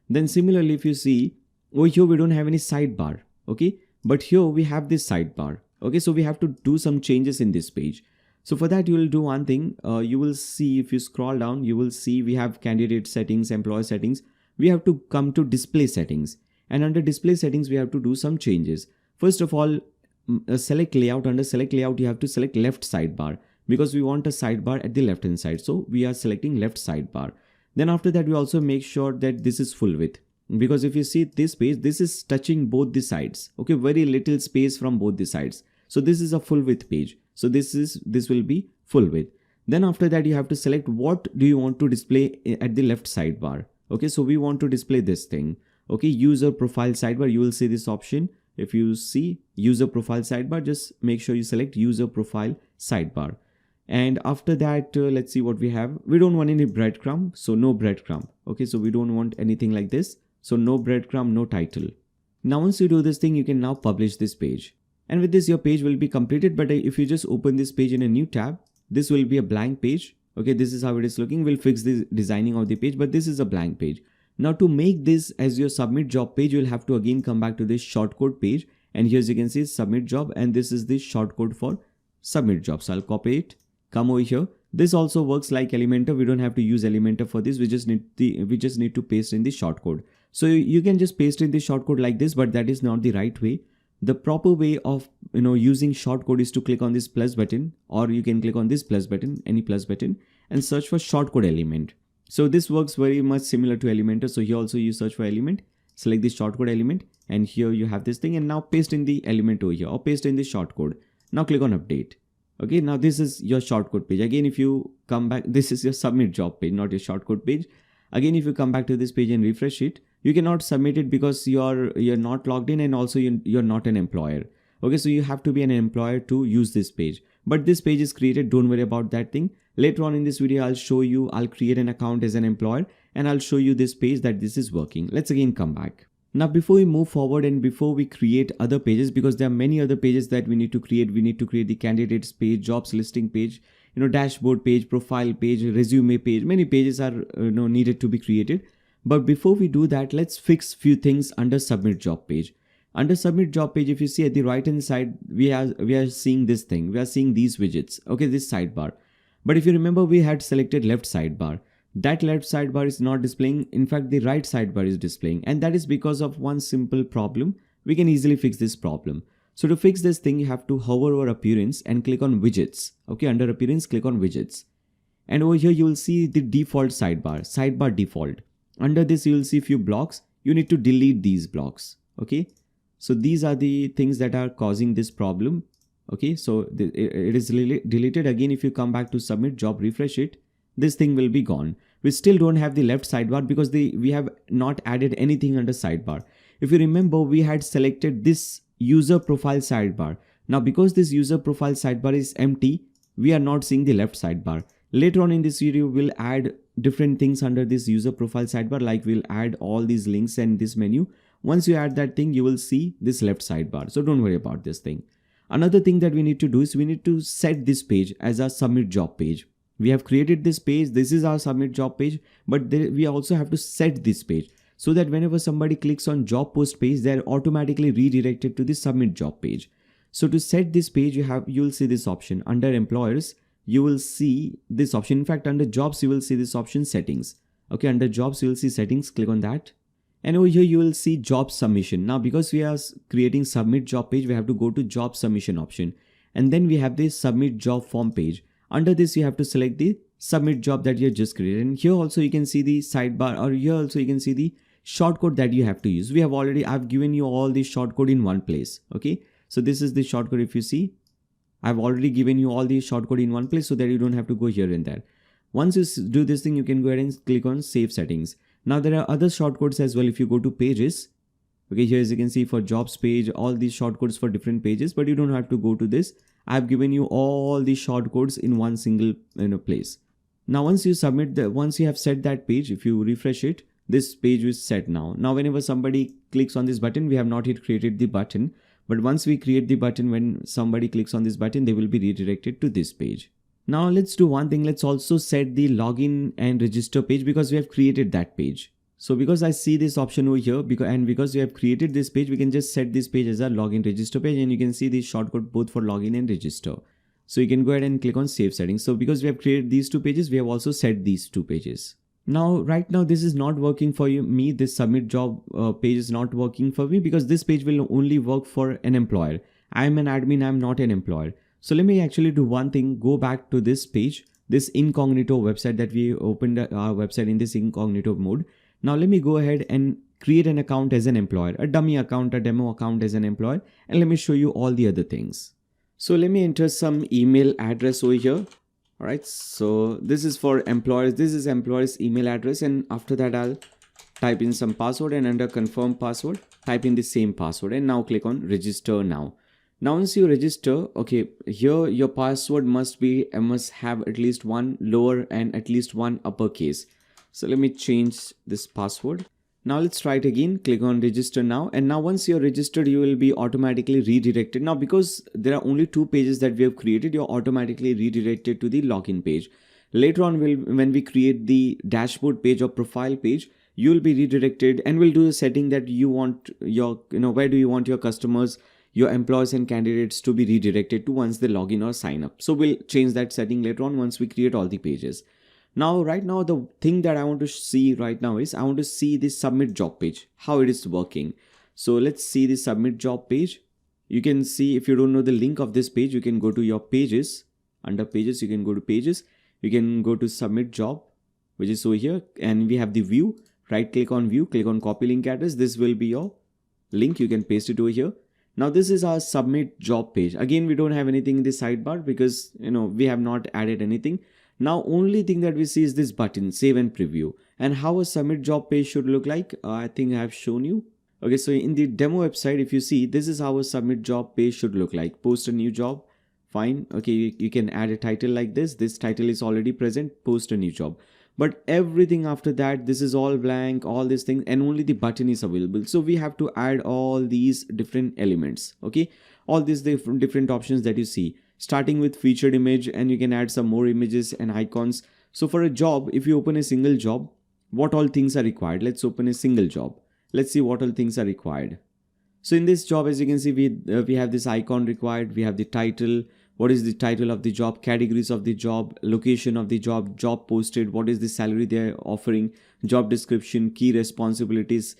Then similarly, if you see over here, we don't have any sidebar. Okay, but here we have this sidebar. Okay, so we have to do some changes in this page. So for that, you will do one thing. You will see, if you scroll down, you will see we have candidate settings, employee settings. We have to come to display settings, and under display settings, we have to do some changes. First of all, select layout. Under select layout, you have to select left sidebar because we want a sidebar at the left hand side. So we are selecting left sidebar. Then after that, we also make sure that this is full width, because if you see this page, this is touching both the sides. Okay, very little space from both the sides. So this is a full width page. So this will be full width. Then after that, you have to select what do you want to display at the left sidebar. Okay, so we want to display this thing. Okay, user profile sidebar, you will see this option. If you see user profile sidebar, just make sure you select user profile sidebar. And after that, let's see what we have. We don't want any breadcrumb, so no breadcrumb. Okay, so we don't want anything like this. So no breadcrumb, no title. Now once you do this thing, you can now publish this page. And with this, your page will be completed. But if you just open this page in a new tab, this will be a blank page. Okay, this is how it is looking. We'll fix the designing of the page, but this is a blank page. Now to make this as your submit job page, you'll have to again come back to this shortcode page. And here as you can see, submit job, and this is the shortcode for submit job. So I'll copy it, come over here. This also works like Elementor. We don't have to use Elementor for this. We just need to paste in the shortcode. So you can just paste in the shortcode like this, but that is not the right way. The proper way of using shortcode is to click on this plus button, or you can click on this plus button, any plus button, and search for shortcode element. So this works very much similar to Elementor. So here also you search for element, select the shortcode element, and here you have this thing, and now paste in the element over here, or paste in the shortcode. Now click on update. Okay, now this is your shortcode page. Again, if you come back, this is your submit job page, not your shortcode page. Again, if you come back to this page and refresh it, you cannot submit it because you're not logged in, and also you're not an employer. Okay, so you have to be an employer to use this page. But this page is created, don't worry about that thing. Later on in this video, I'll create an account as an employer, and I'll show you this page that this is working. Let's again come back. Now before we move forward and before we create other pages, because there are many other pages that we need to create the candidates page, jobs listing page, dashboard page, profile page, resume page. Many pages are needed to be created. But before we do that, let's fix few things under submit job page. Under submit job page, if you see at the right hand side, we are seeing this thing. We are seeing these widgets. Okay, this sidebar. But if you remember, we had selected left sidebar. That left sidebar is not displaying. In fact, the right sidebar is displaying, and that is because of one simple problem. We can easily fix this problem. So to fix this thing, you have to hover over appearance and click on widgets. Okay, under appearance, click on widgets. And over here, you will see the default sidebar default. Under this, you will see few blocks. You need to delete these blocks. Okay, so these are the things that are causing this problem. Okay, so it is deleted. Again, if you come back to submit job, refresh it, this thing will be gone. We still don't have the left sidebar because we have not added anything under sidebar. If you remember, we had selected this user profile sidebar. Now because this user profile sidebar is empty, we are not seeing the left sidebar. Later on in this video, we'll add different things under this user profile sidebar, like we'll add all these links and this menu. Once you add that thing, you will see this left sidebar. So don't worry about this thing. Another thing that we need to do is we need to set this page as a submit job page. We have created this page. This is our submit job page, but we also have to set this page so that whenever somebody clicks on job post page, they're automatically redirected to the submit job page. So to set this page, you'll see this option under employers. You will see this option. In fact, under jobs, you will see this option settings. Okay, under jobs, you will see settings. Click on that. And over here, you will see job submission. Now, because we are creating submit job page, we have to go to job submission option. And then we have this submit job form page. Under this, you have to select the submit job that you just created. And here also you can see the sidebar, or here also you can see the shortcode that you have to use. I've given you all the shortcode in one place. Okay, so this is the shortcode. If you see, I've already given you all the shortcode in one place so that you don't have to go here and there. Once you do this thing, you can go ahead and click on save settings. Now there are other shortcodes as well. If you go to pages, okay, here as you can see for jobs page, all these shortcodes for different pages, but you don't have to go to this. I've given you all the shortcodes in one single place. Now once you have set that page, if you refresh it, this page is set now. Now whenever somebody clicks on this button, we have not yet created the button, but once we create the button, when somebody clicks on this button, they will be redirected to this page. Now let's do one thing. Let's also set the login and register page because we have created that page. So because I see this option over here, because we have created this page, we can just set this page as a login register page, and you can see the shortcode both for login and register. So you can go ahead and click on save settings. So because we have created these two pages, we have also set these two pages. Now, right now, this is not working for me. This submit job page is not working for me because this page will only work for an employer. I'm an admin, I'm not an employer. So let me actually do one thing, go back to this page, this incognito website that we opened our website in this incognito mode. Now let me go ahead and create an account as an employer, a dummy account, a demo account as an employer, and let me show you all the other things. So let me enter some email address over here. All right, so this is for employers. This is employer's email address, and after that I'll type in some password, and under confirm password, type in the same password, and now click on register now. Now once you register, okay, here your password must have at least one lower and at least one uppercase. So let me change this password. Now let's try it again. Click on register now, and now once you're registered, you will be automatically redirected. Now because there are only 2 pages that we have created, you're automatically redirected to the login page. Later on, when we create the dashboard page or profile page, you will be redirected, and we'll do the setting that you want your, where do you want your customers, your employees and candidates to be redirected to once they log in or sign up. So we'll change that setting later on once we create all the pages. Now, right now, the thing that I want to see right now is I want to see this submit job page, how it is working. So let's see the submit job page. You can see, if you don't know the link of this page, you can go to your pages. Under pages, you can go to pages. You can go to submit job, which is over here, and we have the view. Right click on view, click on copy link address. This will be your link. You can paste it over here. Now this is our submit job page. Again, we don't have anything in the sidebar because we have not added anything. Now only thing that we see is this button, save and preview. And how a submit job page should look like, I think I have shown you. Okay, so in the demo website, if you see, this is how a submit job page should look like. Post a new job, fine. Okay, you can add a title like this. This title is already present, post a new job. But everything after that, this is all blank, all these things, and only the button is available. So we have to add all these different elements, okay? All these different options that you see, starting with featured image, and you can add some more images and icons. So for a job, if you open a single job, what all things are required? Let's open a single job. Let's see what all things are required. So in this job, as you can see, we have this icon required. We have the title. What is the title of the job, categories of the job, location of the job, job posted, what is the salary they are offering, job description, key responsibilities,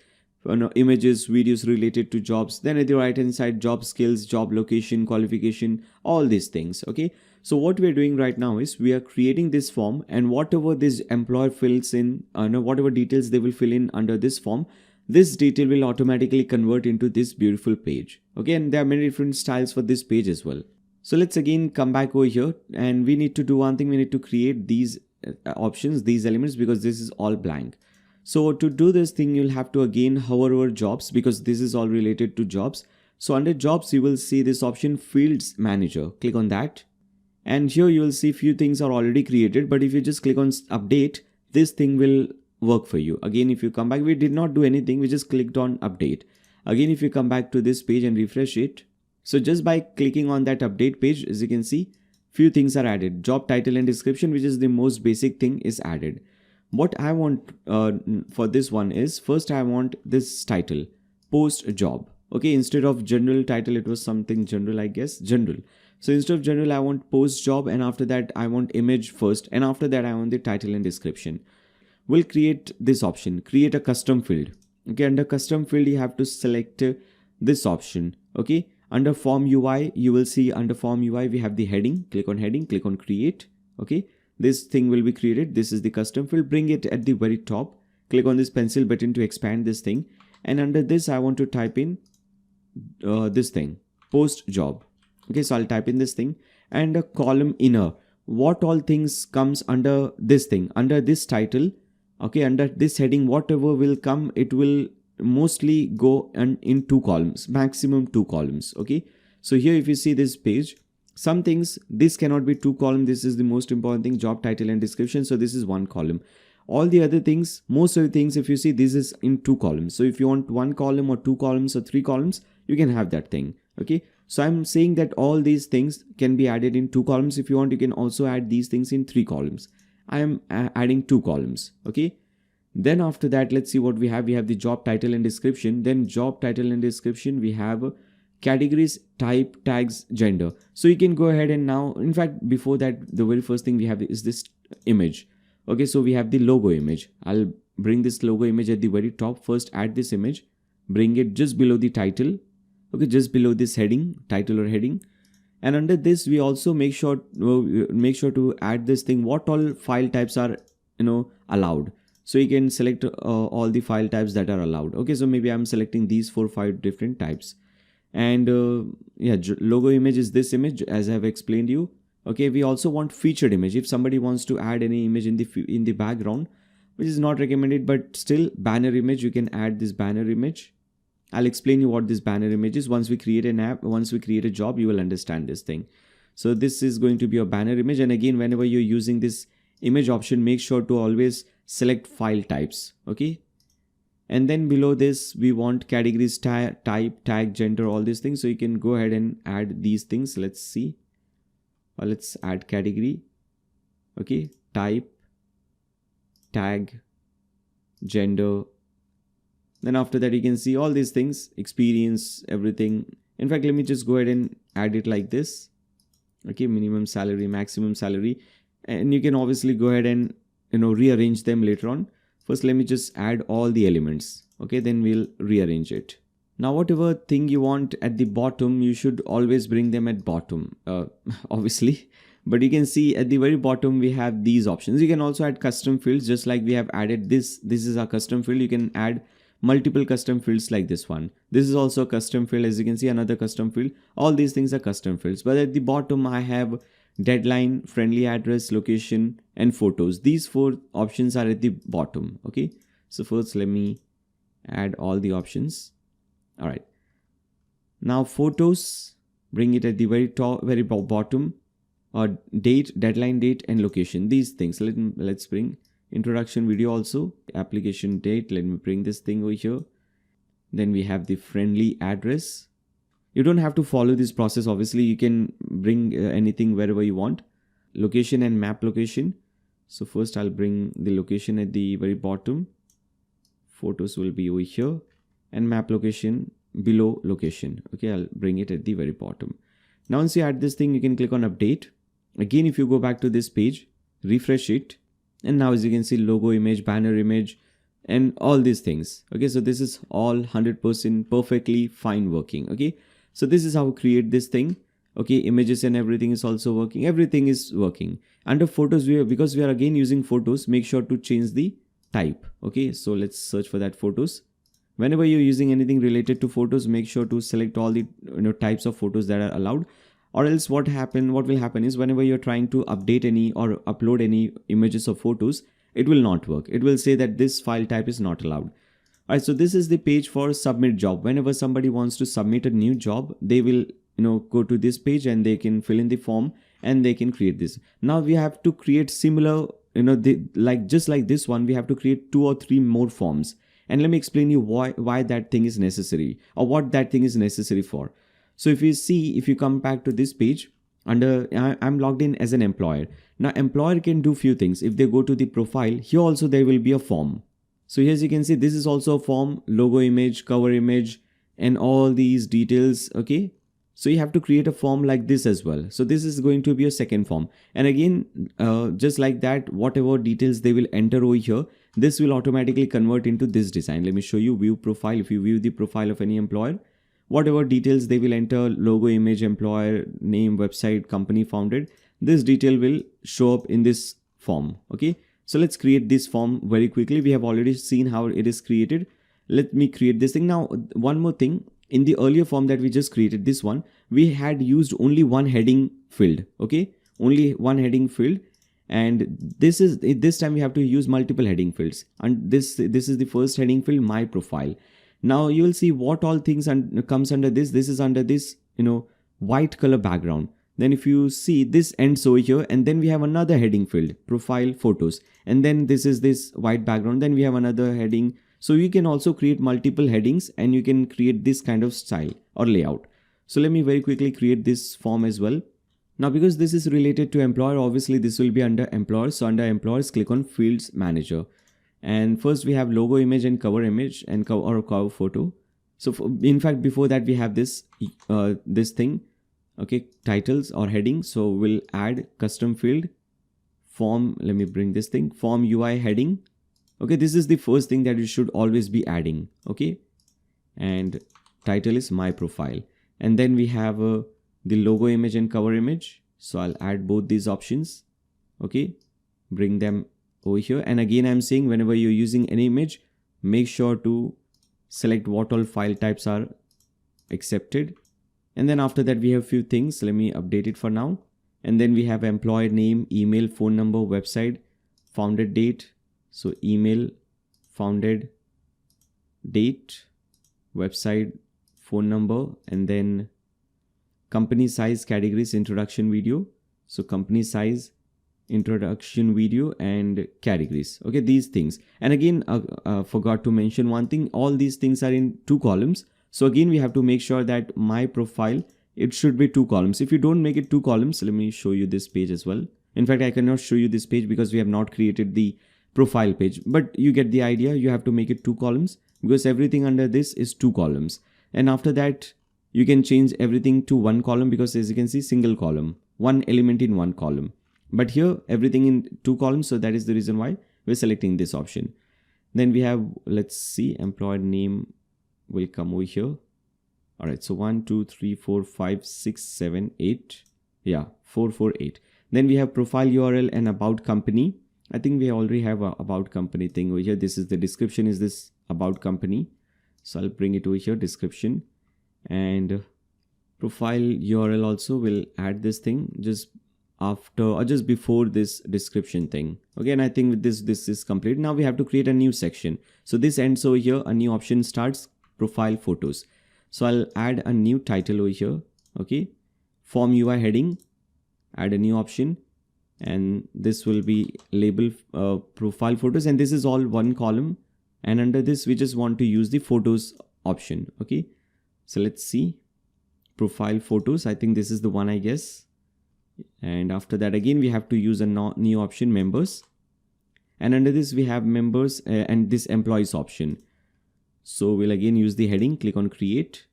images, videos related to jobs. Then at the right hand side, job skills, job location, qualification, all these things. Okay. So what we are doing right now is we are creating this form, and whatever this employer fills in, whatever details they will fill in under this form, this detail will automatically convert into this beautiful page. Okay. And there are many different styles for this page as well. So let's again come back over here, and we need to do one thing. We need to create these options, these elements, because this is all blank. So to do this thing, you'll have to again hover over jobs, because this is all related to jobs. So under jobs, you will see this option fields manager. Click on that. And here you will see few things are already created. But if you just click on update, this thing will work for you. Again, if you come back, we did not do anything. We just clicked on update. Again, if you come back to this page and refresh it, so just by clicking on that update page, as you can see, few things are added. Job title and description, which is the most basic thing, is added. What I want for this one is, first I want this title, post job. Okay, instead of general title, it was something general, I guess, general. So instead of general, I want post job, and after that I want image first, and after that I want the title and description. We'll create this option, create a custom field. Okay, under custom field, you have to select this option. Okay. Under form UI, you will see under form UI, we have the heading. Click on heading, click on create. Okay. This thing will be created. This is the custom field. Bring it at the very top. Click on this pencil button to expand this thing. And under this, I want to type in this thing, post job. Okay. So I'll type in this thing, and a column inner. What all things comes under this thing, under this title. Okay. Under this heading, whatever will come, it will mostly go in 2 columns, maximum 2 columns. Okay, so here if you see this page, some things, this cannot be 2 columns. This is the most important thing, job title and description. So this is 1 column. All the other things, most of the things, if you see, this is in 2 columns. So if you want 1 column or 2 columns or 3 columns, you can have that thing. Okay, so I'm saying that all these things can be added in 2 columns. If you want, you can also add these things in 3 columns. I am adding 2 columns. Okay. Then after that, let's see what we have. We have the job title and description. Then job title and description, we have categories, type, tags, gender. So you can go ahead and now, in fact, before that, the very first thing we have is this image. Okay, so we have the logo image. I'll bring this logo image at the very top. First, add this image, bring it just below the title. Okay, just below this heading, title or heading. And under this, we also make sure to add this thing, what all file types are, allowed. So you can select all the file types that are allowed. Okay, so maybe I'm selecting these 4 or 5 different types. And logo image is this image, as I have explained you. Okay, we also want featured image. If somebody wants to add any image in the background, which is not recommended, but still banner image, you can add this banner image. I'll explain you what this banner image is. Once we create an app, once we create a job, you will understand this thing. So this is going to be a banner image. And again, whenever you're using this image option, make sure to always select file types. Okay. And then below this, we want categories, type, tag, gender, all these things. So you can go ahead and add these things. Let's see. Well, let's add category. Okay. Type, tag, gender. Then after that, you can see all these things, experience, everything. In fact, let me just go ahead and add it like this. Okay. Minimum salary, maximum salary. And you can obviously go ahead and, rearrange them later on. First, let me just add all the elements. Okay, then we'll rearrange it. Now, whatever thing you want at the bottom, you should always bring them at bottom, obviously. But you can see at the very bottom, we have these options. You can also add custom fields, just like we have added this. This is our custom field. You can add multiple custom fields like this one. This is also a custom field. As you can see, another custom field. All these things are custom fields. But at the bottom, I have deadline, friendly address, location, and photos. These 4 options are at the bottom. Okay, so first let me add all the options. All right, now photos, bring it at the very top, very bottom. Date, deadline, date, and location. These things. Let's bring introduction video also. Application date. Let me bring this thing over here. Then we have the friendly address. You don't have to follow this process. Obviously, you can bring anything wherever you want. Location and map location. So first I'll bring the location at the very bottom. Photos will be over here. And map location below location. Okay, I'll bring it at the very bottom. Now once you add this thing, you can click on update. Again, if you go back to this page, refresh it. And now as you can see, logo image, banner image, and all these things. Okay, so this is all 100% perfectly fine working. Okay. So this is how we create this thing. Okay, images and everything is also working. Everything is working. Under photos, because we are again using photos, make sure to change the type. Okay, so let's search for that photos. Whenever you're using anything related to photos, make sure to select all the types of photos that are allowed. Or else what will happen is whenever you're trying to update any or upload any images or photos, it will not work. It will say that this file type is not allowed. Alright, so this is the page for submit job. Whenever somebody wants to submit a new job, they will go to this page and they can fill in the form and they can create this. Now we have to create similar, just like this one, we have to create 2 or 3 more forms. And let me explain you why that thing is necessary or what that thing is necessary for. So if you come back to this page, under I'm logged in as an employer. Now employer can do few things. If they go to the profile, here also there will be a form. So here as you can see, this is also a form, logo image, cover image, and all these details. Okay. So you have to create a form like this as well. So this is going to be a second form. And again, just like that, whatever details they will enter over here, this will automatically convert into this design. Let me show you view profile. If you view the profile of any employer, whatever details they will enter, logo, image, employer, name, website, company founded, this detail will show up in this form. Okay. So let's create this form very quickly. We have already seen how it is created. Let me create this thing. Now, one more thing. In the earlier form that we just created, this one, we had used only one heading field. Okay. Only one heading field. And this time we have to use multiple heading fields. And this is the first heading field, my profile. Now you will see what all things comes under this. This is under this, white color background. Then if you see, this ends over here, and then we have another heading field, profile photos. And then this is this white background. Then we have another heading. So you can also create multiple headings and you can create this kind of style or layout. So let me very quickly create this form as well. Now, because this is related to employer, obviously this will be under employer. So under employers, click on fields manager. And first we have logo image and cover image and cover photo. So in fact, before that we have this thing. Okay, titles or heading. So we'll add custom field form. Let me bring this thing, form UI heading. Okay, this is the first thing that you should always be adding. Okay, and title is my profile. And then we have the logo image and cover image. So I'll add both these options. Okay, bring them over here. And again, I'm saying whenever you're using any image, make sure to select what all file types are accepted. And then after that, we have few things. Let me update it for now. And then we have employer name, email, phone number, website, founded date. So email, founded date, website, phone number, and then company size, categories, introduction video. So company size, introduction video, and categories. Okay, these things. And again, forgot to mention one thing, all these things are in 2 columns. So again, we have to make sure that my profile, it should be 2 columns. If you don't make it 2 columns, let me show you this page as well. In fact, I cannot show you this page because we have not created the profile page, but you get the idea. You have to make it 2 columns because everything under this is 2 columns. And after that, you can change everything to 1 column because as you can see, single column, 1 element in 1 column. But here everything in 2 columns. So that is the reason why we're selecting this option. Then we have, let's see, employer name will come over here. All right. So 1, 2, 3, 4, 5, 6, 7, 8. Yeah, 4, 4, 8. Then we have profile URL and about company. I think we already have a about company thing over here. This is the description, is this about company. So I'll bring it over here, description, and profile URL also will add this thing just after or just before this description thing. Okay, and I think with this is complete. Now we have to create a new section. So this ends over here, a new option starts, profile photos. So I'll add a new title over here. Okay, form UI heading, add a new option, and this will be label profile photos, and this is all 1 column. And under this, we just want to use the photos option. Okay, so let's see, profile photos. I think this is the one, I guess. And after that, again, we have to use a new option, members. And under this, we have members and this employees option. So we'll again use the heading, click on create.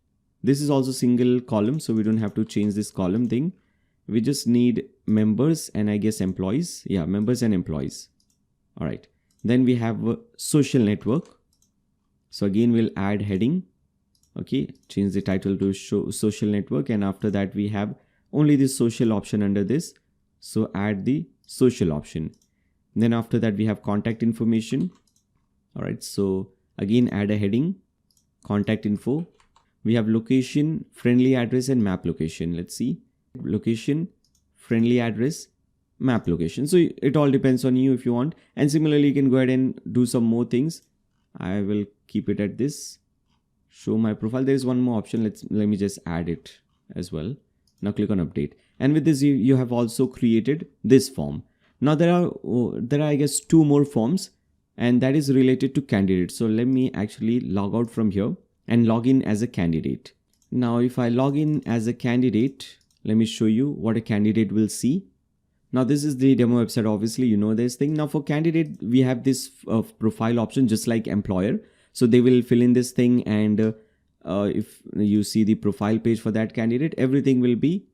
This is also single column, so we don't have to change this column thing. We just need members and I guess employees. Yeah, members and employees. All right. Then we have social network. So again, we'll add heading. Okay, change the title to show social network. And after that, we have only the social option under this. So add the social option. Then after that, we have contact information. All right. So again, add a heading, contact info. We have location, friendly address, and map location. Let's see. Location, friendly address, map location. So it all depends on you if you want. And similarly, you can go ahead and do some more things. I will keep it at this. Show my profile. There is one more option. Let me just add it as well. Now click on update. And with this, you have also created this form. Now there are I guess 2 more forms, and that is related to candidates. So let me actually log out from here and log in as a candidate. Now if I log in as a candidate, let me show you what a candidate will see. Now this is the demo website. Obviously, you know this thing. Now for candidate, we have this profile option just like employer. So they will fill in this thing, and if you see the profile page for that candidate, everything will be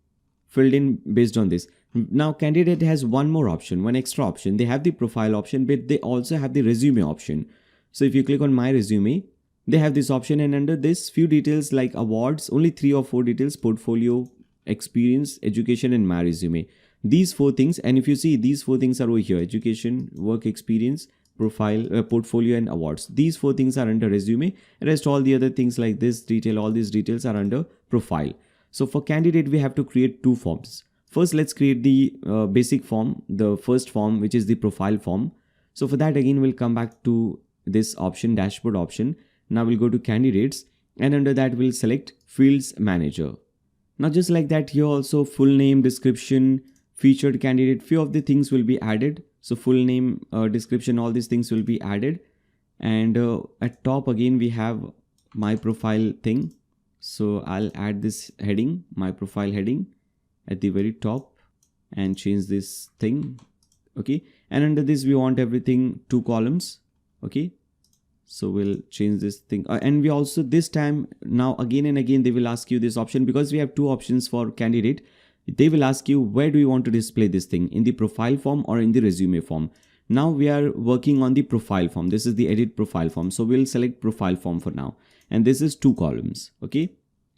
filled in based on this. Now candidate has one more option, one extra option. They have the profile option, but they also have the resume option. So if you click on my resume, they have this option, and under this, few details like awards, only 3 or 4 details: portfolio, experience, education, and my resume. These 4 things, and if you see, these 4 things are over here: education, work experience, profile, portfolio, and awards. These 4 things are under resume. Rest all the other things like this detail, all these details are under profile. So for candidate, we have to create 2 forms. First, let's create the basic form, the first form, which is the profile form. So for that, again, we'll come back to this option, dashboard option. Now we'll go to candidates, and under that, we'll select fields manager. Now just like that, here also full name, description, featured candidate, few of the things will be added. So full name, description, all these things will be added. And at top, again, we have my profile thing. So I'll add this heading, my profile heading at the very top, and change this thing. Okay. And under this, we want everything 2 columns. Okay. So we'll change this thing. And we also, this time, now again and again, they will ask you this option, because we have 2 options for candidate. They will ask you, where do you want to display this thing, in the profile form or in the resume form? Now we are working on the profile form. This is the edit profile form. So we'll select profile form for now. And this is 2 columns. Okay.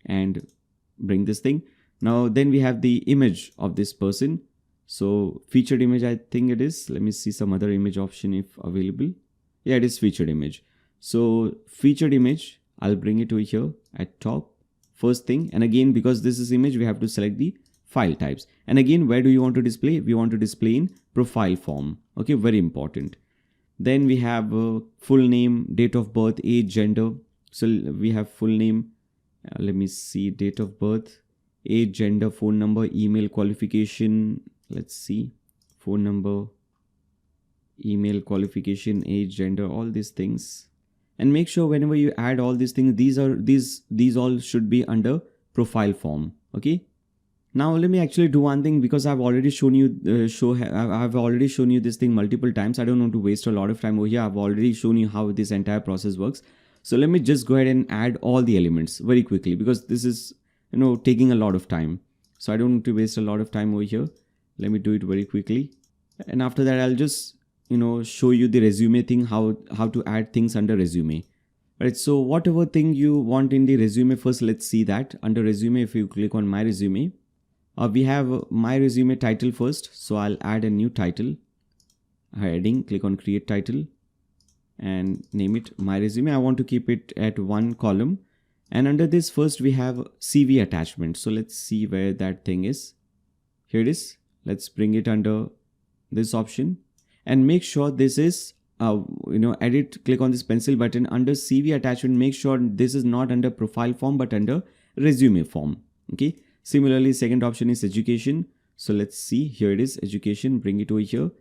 And bring this thing. Now then we have the image of this person. So featured image, I think it is. Let me see some other image option if available. Yeah, it is featured image. So featured image, I'll bring it over here at top. First thing. And again, because this is image, we have to select the file types. And again, where do you want to display? We want to display in profile form. Okay, very important. Then we have full name, date of birth, age, gender. So we have full name, let me see, date of birth, age, gender, phone number, email, qualification. Let's see, phone number, email, qualification, age, gender, all these things. And make sure whenever you add all these things, these all should be under profile form. Okay. Now let me actually do one thing, because I've already shown you I've already shown you this thing multiple times. I don't want to waste a lot of time over here. I've already shown you how this entire process works. So let me just go ahead and add all the elements very quickly, because this is, taking a lot of time. So I don't want to waste a lot of time over here. Let me do it very quickly. And after that, I'll just, show you the resume thing, how to add things under resume. Right, so whatever thing you want in the resume, first let's see that. Under resume, if you click on my resume, we have my resume title first. So I'll add a new title, heading, click on create title and name it my resume. I want to keep it at one column. And under this, first we have CV attachment. So let's see where that thing is. Here it is. Let's bring it under this option and make sure this is edit, click on this pencil button under CV attachment. Make sure this is not under profile form but under resume form. Okay. Similarly, second option is education. So let's see, here it is, education, bring it over here.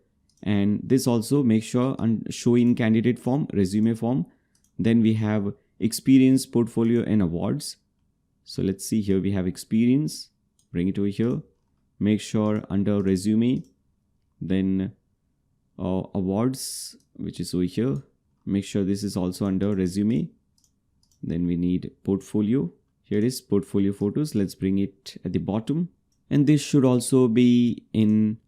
And this also make sure show in candidate form, resume form. Then we have experience, portfolio and awards. So let's see, here we have experience, bring it over here. Make sure under resume, then awards, which is over here. Make sure this is also under resume. Then we need portfolio. Here it is, portfolio photos. Let's bring it at the bottom. And this should also be in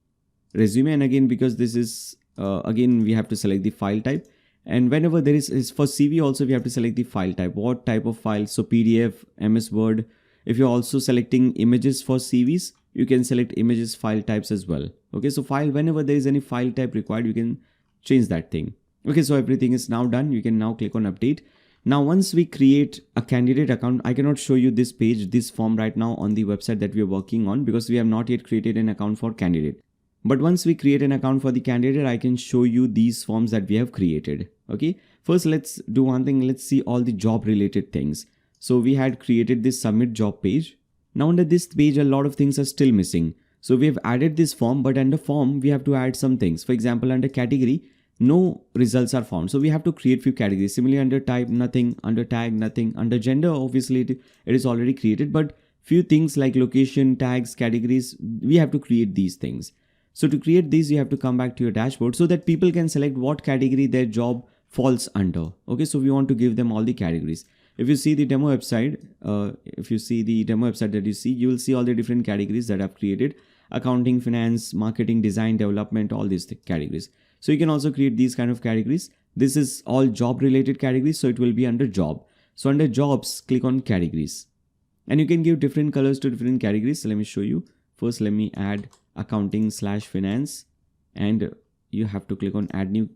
resume. And again, because this is, again, we have to select the file type. And whenever there is for CV also, we have to select the file type. What type of file? So PDF, MS Word. If you're also selecting images for CVs, you can select images file types as well. Okay, so file, whenever there is any file type required, you can change that thing. Okay, so everything is now done. You can now click on update. Now, once we create a candidate account, I cannot show you this page, this form right now on the website that we are working on, because we have not yet created an account for candidate. But once we create an account for the candidate, I can show you these forms that we have created. Okay. First, let's do one thing. Let's see all the job related things. So we had created this submit job page. Now under this page, a lot of things are still missing. So we have added this form, but under form, we have to add some things. For example, under category, no results are found. So we have to create few categories. Similarly, under type, nothing. Under tag, nothing. Under gender, obviously it is already created, but few things like location, tags, categories, we have to create these things. So to create these, you have to come back to your dashboard so that people can select what category their job falls under. Okay, so we want to give them all the categories. If you see the demo website, that you see, you will see all the different categories that I've created: accounting, finance, marketing, design, development, all these categories. So you can also create these kind of categories. This is all job related categories, so it will be under job. So under jobs, click on categories, and you can give different colors to different categories. So let me show you. First, let me add accounting/finance, and you have to click on add new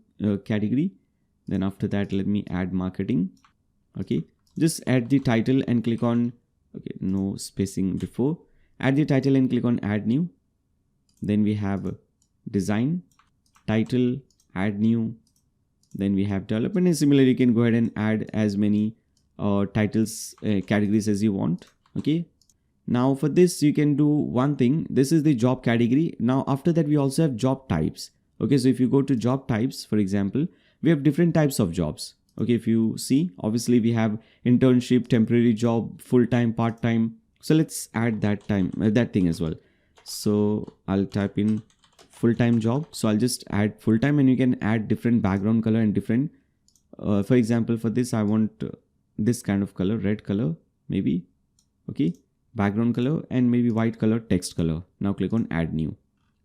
category. Then after that, let me add marketing. Okay, just add the title and click on, okay, no spacing before. Add the title and click on add new. Then we have design, title, add new. Then we have development, and similarly you can go ahead and add as many titles, categories as you want. Okay. Now for this, you can do one thing. This is the job category. Now after that, we also have job types. Okay, so if you go to job types, for example, we have different types of jobs. Okay, if you see, obviously we have internship, temporary job, full-time, part-time. So let's add that thing as well. So I'll type in full-time job. So I'll just add full-time, and you can add different background color and different, for example, for this, I want this kind of color, red color, maybe. Okay, background color, and maybe white color, text color. Now click on add new.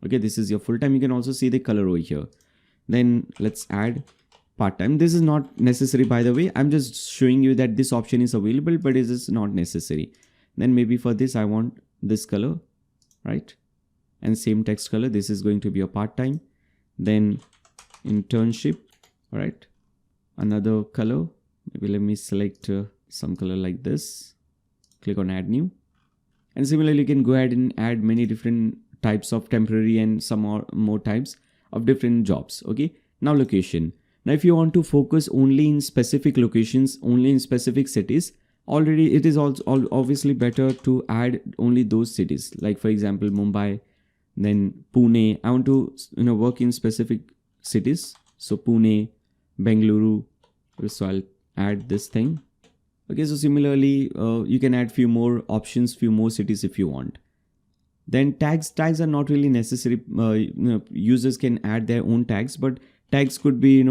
Okay, this is your full-time. You can also see the color over here. Then let's add part-time. This is not necessary, by the way. I'm just showing you that this option is available, but it is not necessary. Then maybe for this, I want this color, right? And same text color. This is going to be a part-time. Then internship, all right? Another color. Maybe let me select some color like this. Click on add new. And similarly, you can go ahead and add many different types of temporary and some more types of different jobs. Okay. Now location. Now, if you want to focus only in specific locations, only in specific cities, already it is also obviously better to add only those cities. Like for example, Mumbai, then Pune. I want to work in specific cities. So Pune, Bengaluru. So I'll add this thing. Okay, so similarly, you can add few more options, few more cities if you want. Then tags are not really necessary. Users can add their own tags, but tags could be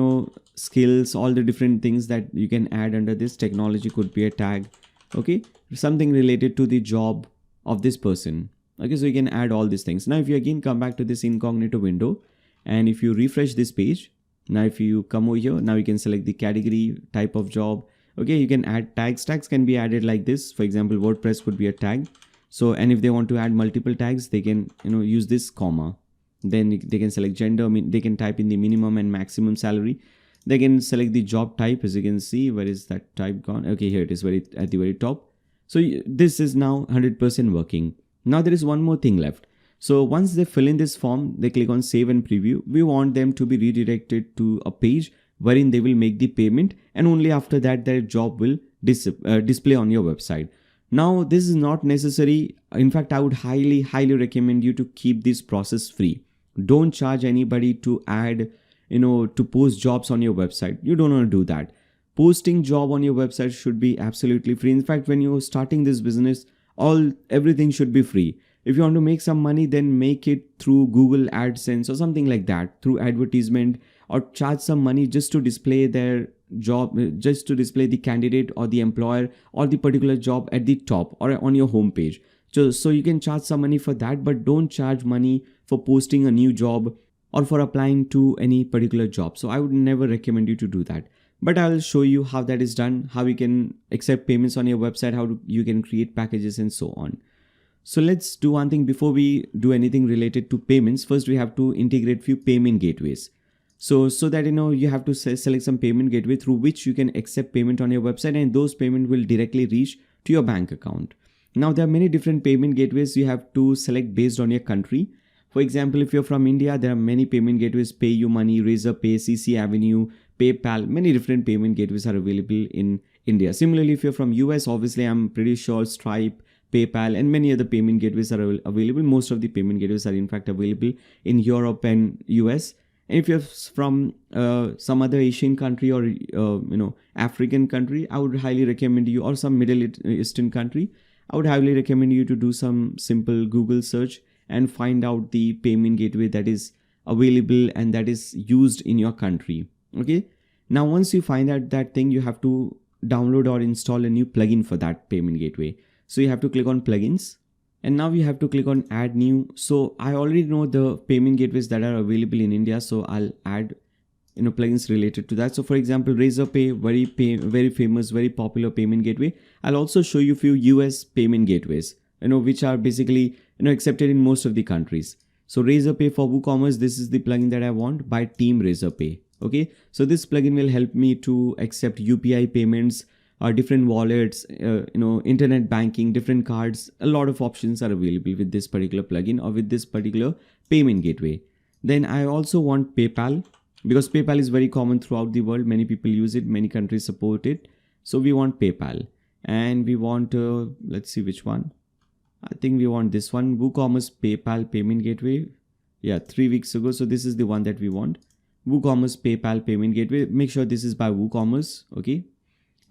skills, all the different things that you can add under this. Technology could be a tag. Okay, something related to the job of this person. Okay, so you can add all these things. Now if you again come back to this incognito window, and if you refresh this page, now if you come over here, now you can select the category, type of job. Okay, you can add tags. Tags can be added like this. For example, WordPress could be a tag. So, and if they want to add multiple tags, they can use this comma. Then they can select gender. They can type in the minimum and maximum salary. They can select the job type. As you can see, where is that type gone? Okay, here it is, at the very top. So this is now 100% working. Now there is one more thing left. So once they fill in this form, they click on save and preview. We want them to be redirected to a page wherein they will make the payment, and only after that their job will display on your website. Now this is not necessary. In fact, I would highly recommend you to keep this process free. Don't charge anybody to add, to post jobs on your website. You don't want to do that. Posting job on your website should be absolutely free. In fact, when you're starting this business, everything should be free. If you want to make some money, then make it through Google AdSense or something like that, through advertisement, or charge some money just to display their job, just to display the candidate or the employer or the particular job at the top or on your home page. So you can charge some money for that, but don't charge money for posting a new job or for applying to any particular job. So I would never recommend you to do that. But I'll show you how that is done, how you can accept payments on your website, how you can create packages and so on. So let's do one thing before we do anything related to payments. First, we have to integrate few payment gateways. So that you have to select some payment gateway through which you can accept payment on your website, and those payment will directly reach to your bank account. Now there are many different payment gateways you have to select based on your country. For example, if you're from India, there are many payment gateways: PayUmoney, Razorpay, CC Avenue, PayPal. Many different payment gateways are available in India. Similarly, if you're from US, obviously I'm pretty sure Stripe, PayPal, and many other payment gateways are available. Most of the payment gateways are in fact available in Europe and US. And if you're from some other Asian country or African country, I would highly recommend you, or some Middle Eastern country, I would highly recommend you to do some simple Google search and find out the payment gateway that is available and that is used in your country. Okay. Now once you find out that thing, you have to download or install a new plugin for that payment gateway. So you have to click on plugins, and now you have to click on add new. So I already know the payment gateways that are available in India, so I'll add plugins related to that. So for example, Razorpay, very famous, very popular payment gateway. I'll also show you few US payment gateways, which are basically accepted in most of the countries. So Razorpay for WooCommerce, this is the plugin that I want, by Team Razorpay. Okay, so this plugin will help me to accept UPI payments, different wallets, internet banking, different cards. A lot of options are available with this particular plugin or with this particular payment gateway. Then I also want PayPal, because PayPal is very common throughout the world. Many people use it, many countries support it. So we want PayPal, and we want let's see which one. I think we want this one, WooCommerce PayPal payment gateway. Yeah, 3 weeks ago. So this is the one that we want, WooCommerce PayPal payment gateway. Make sure this is by WooCommerce. Okay.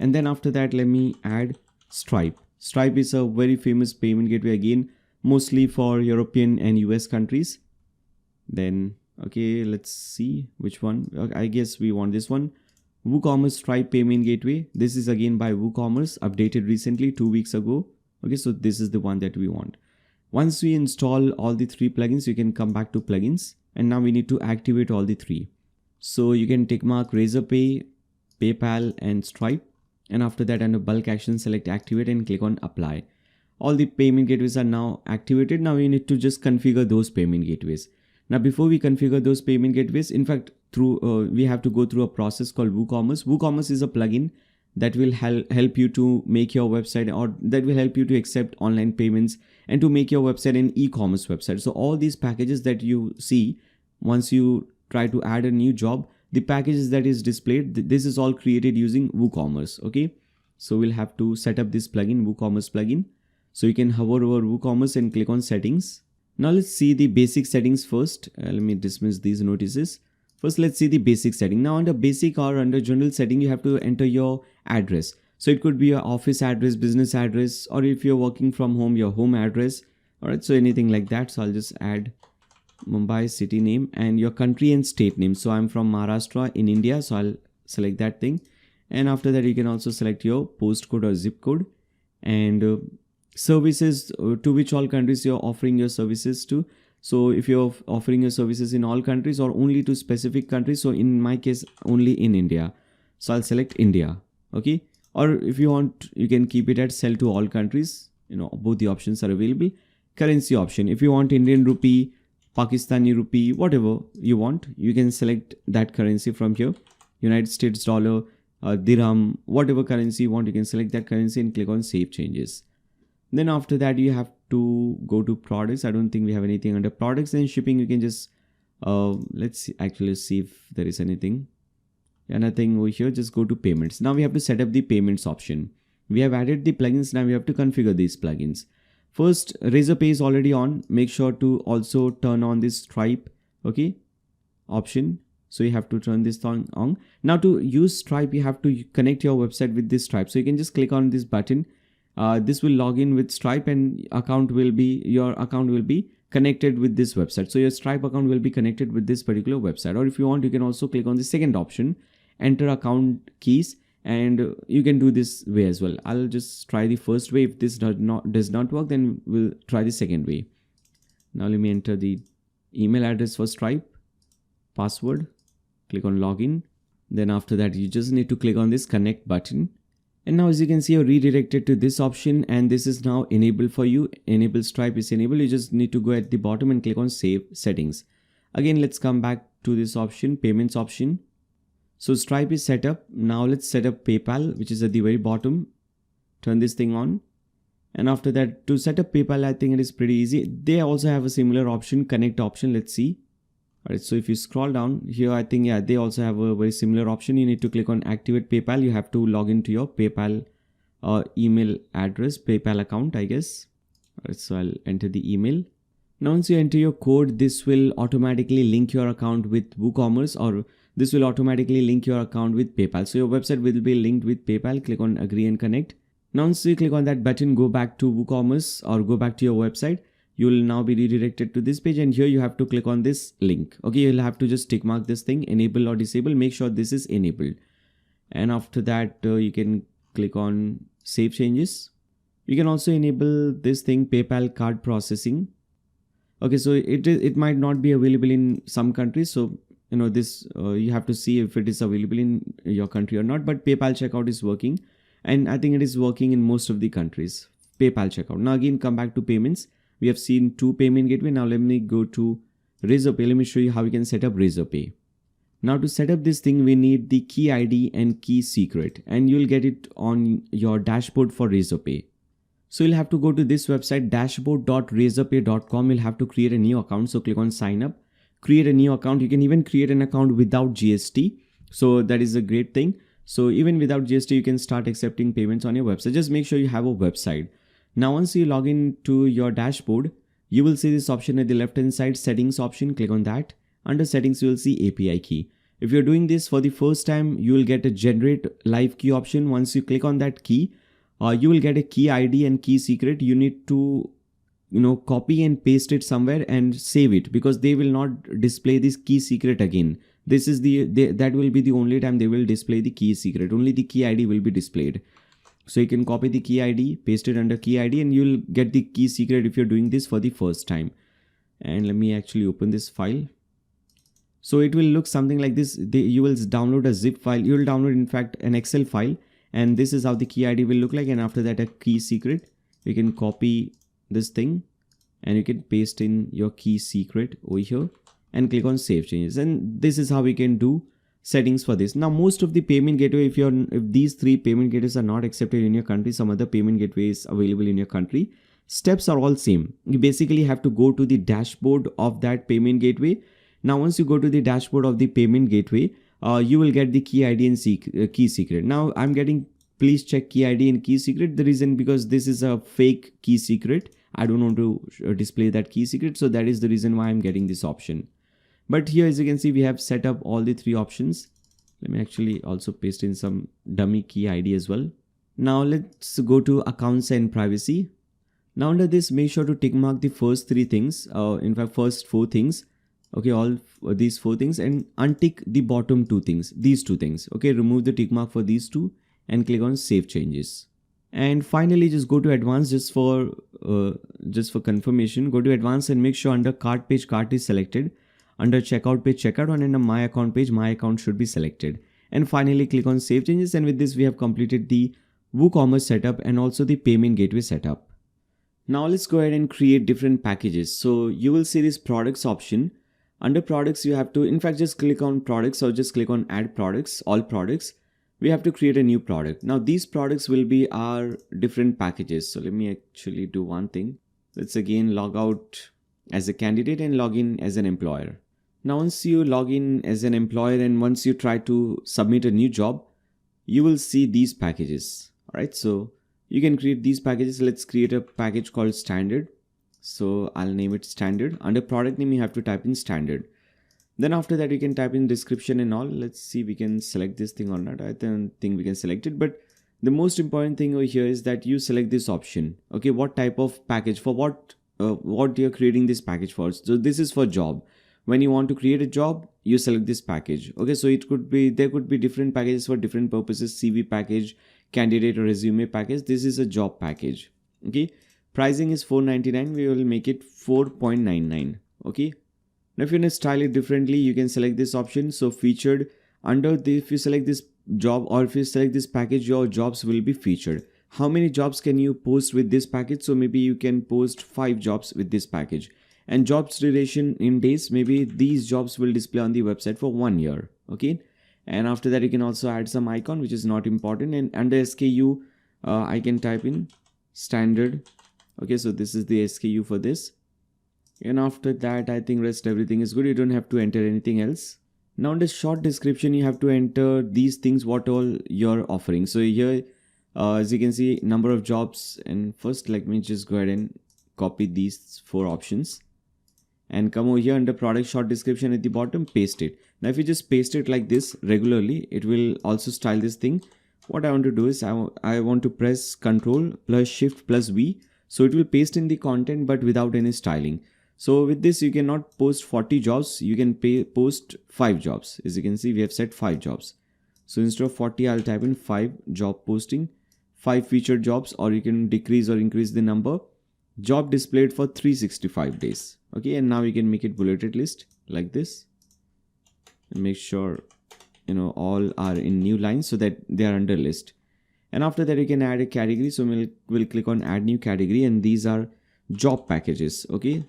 And then after that, let me add Stripe. Stripe is a very famous payment gateway, again, mostly for European and US countries. Then, okay, let's see which one. I guess we want this one, WooCommerce Stripe payment gateway. This is again by WooCommerce, updated recently 2 weeks ago. Okay, so this is the one that we want. Once we install all the 3 plugins, you can come back to plugins, and now we need to activate all the 3. So you can tick mark Razorpay, PayPal, and Stripe. And after that, under bulk action, select activate and click on apply. All the payment gateways are now activated. Now we need to just configure those payment gateways. Now before we configure those payment gateways, in fact, we have to go through a process called WooCommerce. WooCommerce is a plugin that will help you to make your website, or that will help you to accept online payments and to make your website an e-commerce website. So all these packages that you see, once you try to add a new job, the packages that is displayed, this is all created using WooCommerce. Okay, so we'll have to set up this plugin, WooCommerce plugin. So you can hover over WooCommerce and click on settings. Now let's see the basic settings first. Let me dismiss these notices. First, let's see the basic setting. Now under basic or under general setting, you have to enter your address. So it could be your office address, business address, or if you're working from home, your home address. Alright, so anything like that. So I'll just add Mumbai city name and your country and state name. So I'm from Maharashtra in India, so I'll select that thing. And after that, you can also select your postcode or zip code and services to which all countries you're offering your services to. So if you're offering your services in all countries or only to specific countries, so in my case only in India, so I'll select India. Okay, or if you want, you can keep it at sell to all countries. Both the options are available. Currency option, if you want Indian rupee, Pakistani rupee, whatever you want, you can select that currency from here. United States dollar, dirham, whatever currency you want, you can select that currency and click on save changes. Then after that, you have to go to products. I don't think we have anything under products. And shipping, you can just let's actually see if there is anything. Yeah, nothing over here. Just go to payments. Now we have to set up the payments option. We have added the plugins. Now we have to configure these plugins. First, Razorpay is already on. Make sure to also turn on this Stripe, okay, option. So you have to turn this on. Now to use Stripe, you have to connect your website with this Stripe. So you can just click on this button. This will log in with Stripe and your account will be connected with this website. So your Stripe account will be connected with this particular website. Or if you want, you can also click on the second option, enter account keys, and you can do this way as well. I'll just try the first way. If this does not work, then we'll try the second way. Now let me enter the email address for Stripe, password, click on login. Then after that, you just need to click on this connect button. And now as you can see, you're redirected to this option and this is now enabled for you. Enable Stripe is enabled. You just need to go at the bottom and click on save settings. Again, let's come back to this option, payments option. So Stripe is set up. Now let's set up PayPal, which is at the very bottom. Turn this thing on. And after that, to set up PayPal, I think it is pretty easy. They also have a similar option, connect option. Let's see. Alright, so if you scroll down here, I think, yeah, they also have a very similar option. You need to click on activate PayPal. You have to log into your PayPal email address, PayPal account, I guess. Alright, so I'll enter the email. Now once you enter your code, this will automatically link your account with WooCommerce, or this will automatically link your account with PayPal. So your website will be linked with PayPal. Click on agree and connect. Now once you click on that button, go back to WooCommerce or go back to your website. You will now be redirected to this page and here you have to click on this link. Okay, you'll have to just tick mark this thing, enable or disable. Make sure this is enabled. And after that, you can click on save changes. You can also enable this thing, PayPal card processing. Okay, so it might not be available in some countries. So, this you have to see if it is available in your country or not. But PayPal checkout is working. And I think it is working in most of the countries. PayPal checkout. Now again, come back to payments. We have seen two payment gateway. Now let me go to Razorpay. Let me show you how we can set up Razorpay. Now to set up this thing, we need the key ID and key secret, and you'll get it on your dashboard for Razorpay. So you'll have to go to this website, dashboard.razorpay.com. You'll have to create a new account. So click on sign up, create a new account. You can even create an account without GST. So that is a great thing. So even without GST, you can start accepting payments on your website. Just make sure you have a website. Now once you log in to your dashboard, you will see this option at the left hand side, settings option. Click on that. Under settings, you will see API key. If you're doing this for the first time, you will get a generate live key option. Once you click on that key, you will get a key ID and key secret. You need to copy and paste it somewhere and save it, because they will not display this key secret again. This is that will be the only time they will display the key secret. Only the key ID will be displayed. So you can copy the key ID, paste it under key ID, and you'll get the key secret if you're doing this for the first time. And let me actually open this file. So it will look something like this. You will download a zip file. You will download, in fact, an Excel file. And this is how the key ID will look like. And after that, a key secret. You can copy this thing and you can paste in your key secret over here and click on save changes. And this is how we can do settings for this. Now most of the payment gateway, if these three payment gateways are not accepted in your country, some other payment gateway is available in your country, steps are all same. You basically have to go to the dashboard of that payment gateway. Now once you go to the dashboard of the payment gateway, you will get the key ID and key secret. Now I'm getting please check key ID and key secret. The reason because this is a fake key secret. I don't want to display that key secret, so that is the reason why I'm getting this option. But here, as you can see, we have set up all the 3 options. Let me actually also paste in some dummy key ID as well. Now let's go to accounts and privacy. Now under this, make sure to tick mark the first 3 things, in fact first 4 things. Okay, all these 4 things, and untick the bottom 2 things, these 2 things. Okay, remove the tick mark for these 2 and click on save changes. And finally, just go to advanced just for confirmation. Go to advanced and make sure under cart page cart is selected. Under checkout page checkout, and under my account page my account should be selected. And finally click on save changes, and with this we have completed the WooCommerce setup and also the payment gateway setup. Now let's go ahead and create different packages. So you will see this products option. Under products you have to, in fact, just click on products or just click on add products, all products. We have to create a new product. Now these products will be our different packages. So let me actually do one thing. Let's again log out as a candidate and log in as an employer. Now once you log in as an employer and once you try to submit a new job, you will see these packages. Alright, so you can create these packages. Let's create a package called standard. So I'll name it standard. Under product name you have to type in standard. Then after that you can type in description and all. Let's see we can select this thing or not. I don't think we can select it, but the most important thing over here is that you select this option. Okay, what type of package, for what you're creating this package for. So this is for job. When you want to create a job, you select this package. Okay, so there could be different packages for different purposes. CV package, candidate or resume package. This is a job package. Okay, pricing is $4.99. We will make it $4.99. Okay. Now if you want to style it differently, you can select this option. So featured, under the, if you select this job or if you select this package, your jobs will be featured. How many jobs can you post with this package? So maybe you can post 5 jobs with this package. And jobs duration in days, maybe these jobs will display on the website for 1 year. Okay. And after that you can also add some icon, which is not important. And under SKU, I can type in standard. Okay, so this is the SKU for this. And after that, I think rest everything is good. You don't have to enter anything else. Now in the short description, you have to enter these things, what all you're offering. So here, as you can see, number of jobs. And first, let me just go ahead and copy these 4 options and come over here under product short description at the bottom, paste it. Now if you just paste it like this regularly, it will also style this thing. What I want to do is I want to press Ctrl plus Shift plus V. So it will paste in the content but without any styling. So with this, you cannot post 40 jobs. You can post 5 jobs. As you can see, we have set 5 jobs. So instead of 40, I'll type in 5 job posting, 5 featured jobs, or you can decrease or increase the number. Job displayed for 365 days. Okay. And now you can make it bulleted list like this and make sure, all are in new lines so that they are under list. And after that, you can add a category. So we'll click on add new category, and these are job packages. Okay.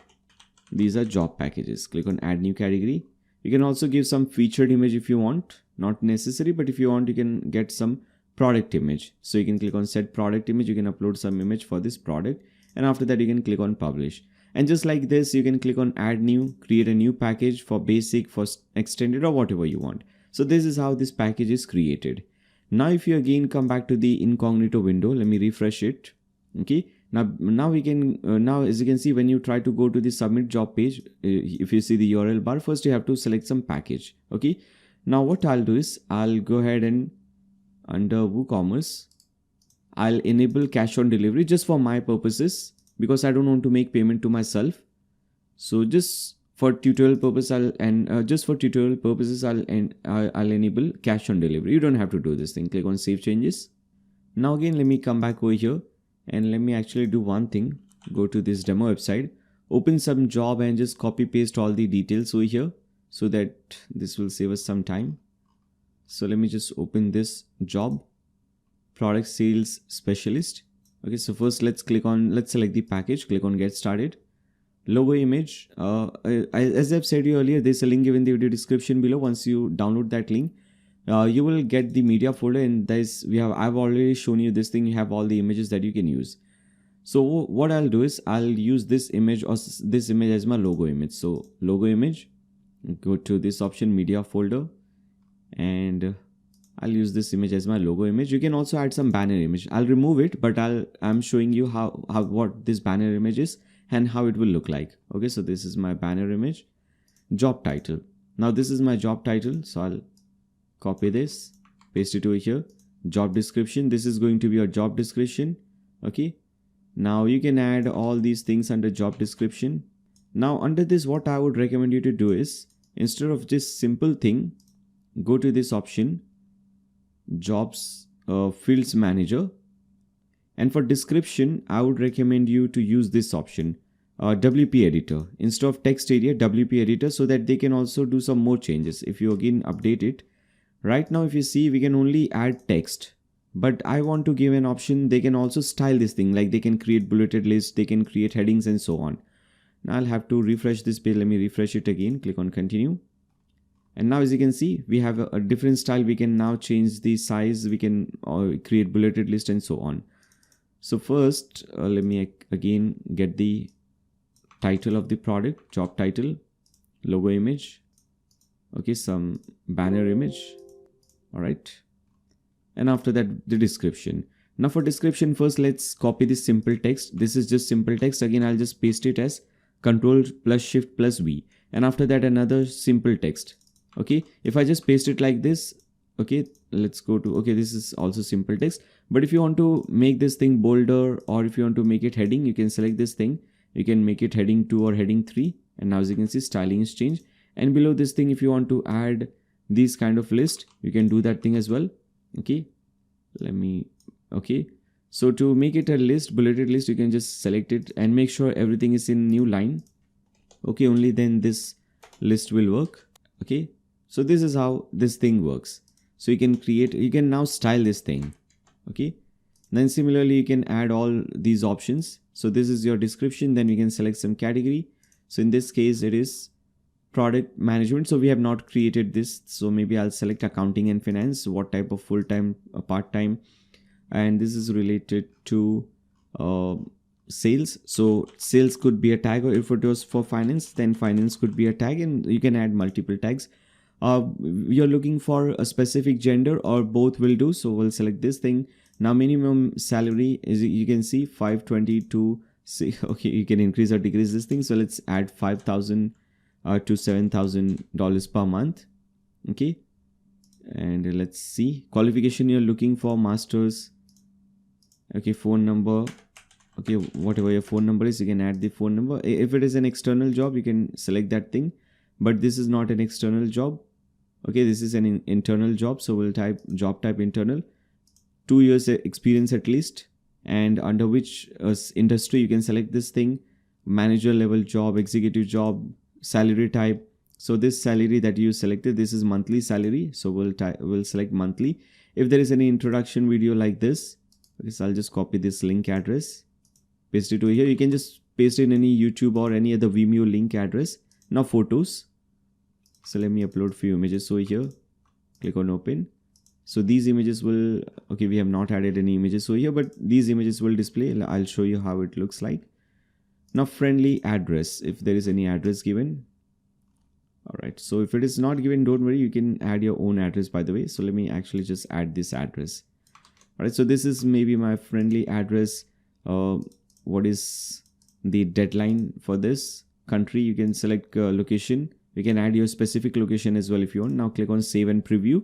These are job packages. Click on add new category. You can also give some featured image if you want, not necessary, but if you want, you can get some product image. So you can click on set product image. You can upload some image for this product. And after that, you can click on publish. And just like this, you can click on add new, create a new package for basic, for extended, or whatever you want. So this is how this package is created. Now, if you again come back to the incognito window, let me refresh it. Okay. Now we can, now as you can see, when you try to go to the submit job page, if you see the URL bar, first you have to select some package. Okay. Now what I'll do is I'll go ahead and under WooCommerce, I'll enable cash on delivery just for my purposes because I don't want to make payment to myself. So just for tutorial purpose, I'll enable cash on delivery. You don't have to do this thing. Click on save changes. Now again, let me come back over here. And let me actually do one thing. Go to this demo website, open some job and just copy paste all the details over here so that this will save us some time. So let me just open this job, product sales specialist. Okay, so first let's select the package, click on get started. Logo image. As I've said you earlier, there's a link given in the video description below. Once you download that link, you will get the media folder, and I've already shown you this thing. You have all the images that you can use. So what I'll do is I'll use this image or this image as my logo image. So logo image, go to this option, media folder, and I'll use this image as my logo image. You can also add some banner image. I'll remove it, but I'm showing you how what this banner image is and how it will look like. Okay, so this is my banner image. Job title. Now this is my job title, so I'll copy this, paste it over here. Job description. This is going to be your job description. Okay. Now you can add all these things under job description. Now under this, what I would recommend you to do is, instead of this simple thing, go to this option, jobs fields manager, and for description I would recommend you to use this option, WP editor, instead of text area, WP editor, so that they can also do some more changes. If you again update it, right now if you see, we can only add text, but I want to give an option they can also style this thing, like they can create bulleted lists, they can create headings and so on. Now I'll have to refresh this page. Let me refresh it again, click on continue. And now as you can see, we have a different style. We can now change the size, we can create bulleted list and so on. So first, let me again get the title of the product, job title, logo image, okay, some banner image, all right. And after that, the description. Now for description, first let's copy this simple text. This is just simple text. Again, I'll just paste it as Ctrl+Shift+V. And after that, another simple text. Okay, if I just paste it like this, okay, let's go to, okay, this is also simple text. But if you want to make this thing bolder, or if you want to make it heading, you can select this thing. You can make it heading 2 or heading 3. And now as you can see, styling is changed. And below this thing, if you want to add these kind of list, you can do that thing as well. Okay, okay. So to make it a list, bulleted list, you can just select it and make sure everything is in new line. Okay, only then this list will work. Okay. So this is how this thing works. So you can create, you can now style this thing. Okay. Then similarly, you can add all these options. So this is your description. Then you can select some category. So in this case, it is product management. So we have not created this. So maybe I'll select accounting and finance, what type of full-time, part-time. And this is related to sales. So sales could be a tag, or if it was for finance, then finance could be a tag, and you can add multiple tags. You're looking for a specific gender, or both will do. So we'll select this thing. Now minimum salary is, you can see, 522. Okay, you can increase or decrease this thing. So let's add $5,000 to $7,000 per month. Okay, and let's see, qualification you're looking for, masters. Okay, phone number. Okay, whatever your phone number is, you can add the phone number. If it is an external job, you can select that thing, but this is not an external job. Okay, this is an internal job. So we'll type job type internal, 2 years experience at least, and under which industry, you can select this thing, manager level job, executive job, salary type. So this salary that you selected, this is monthly salary. So we'll select monthly. If there is any introduction video like this, okay, so I'll just copy this link address, paste it over here. You can just paste in any YouTube or any other Vimeo link address. Now photos. So let me upload few images over here. Click on open. So these images will, okay, we have not added any images over here, but these images will display. I'll show you how it looks like. Now friendly address, if there is any address given. All right, so if it is not given, don't worry, you can add your own address, by the way. So let me actually just add this address. All right, so this is maybe my friendly address. What is the deadline for this? Country, you can select location. You can add your specific location as well if you want. Now click on save and preview.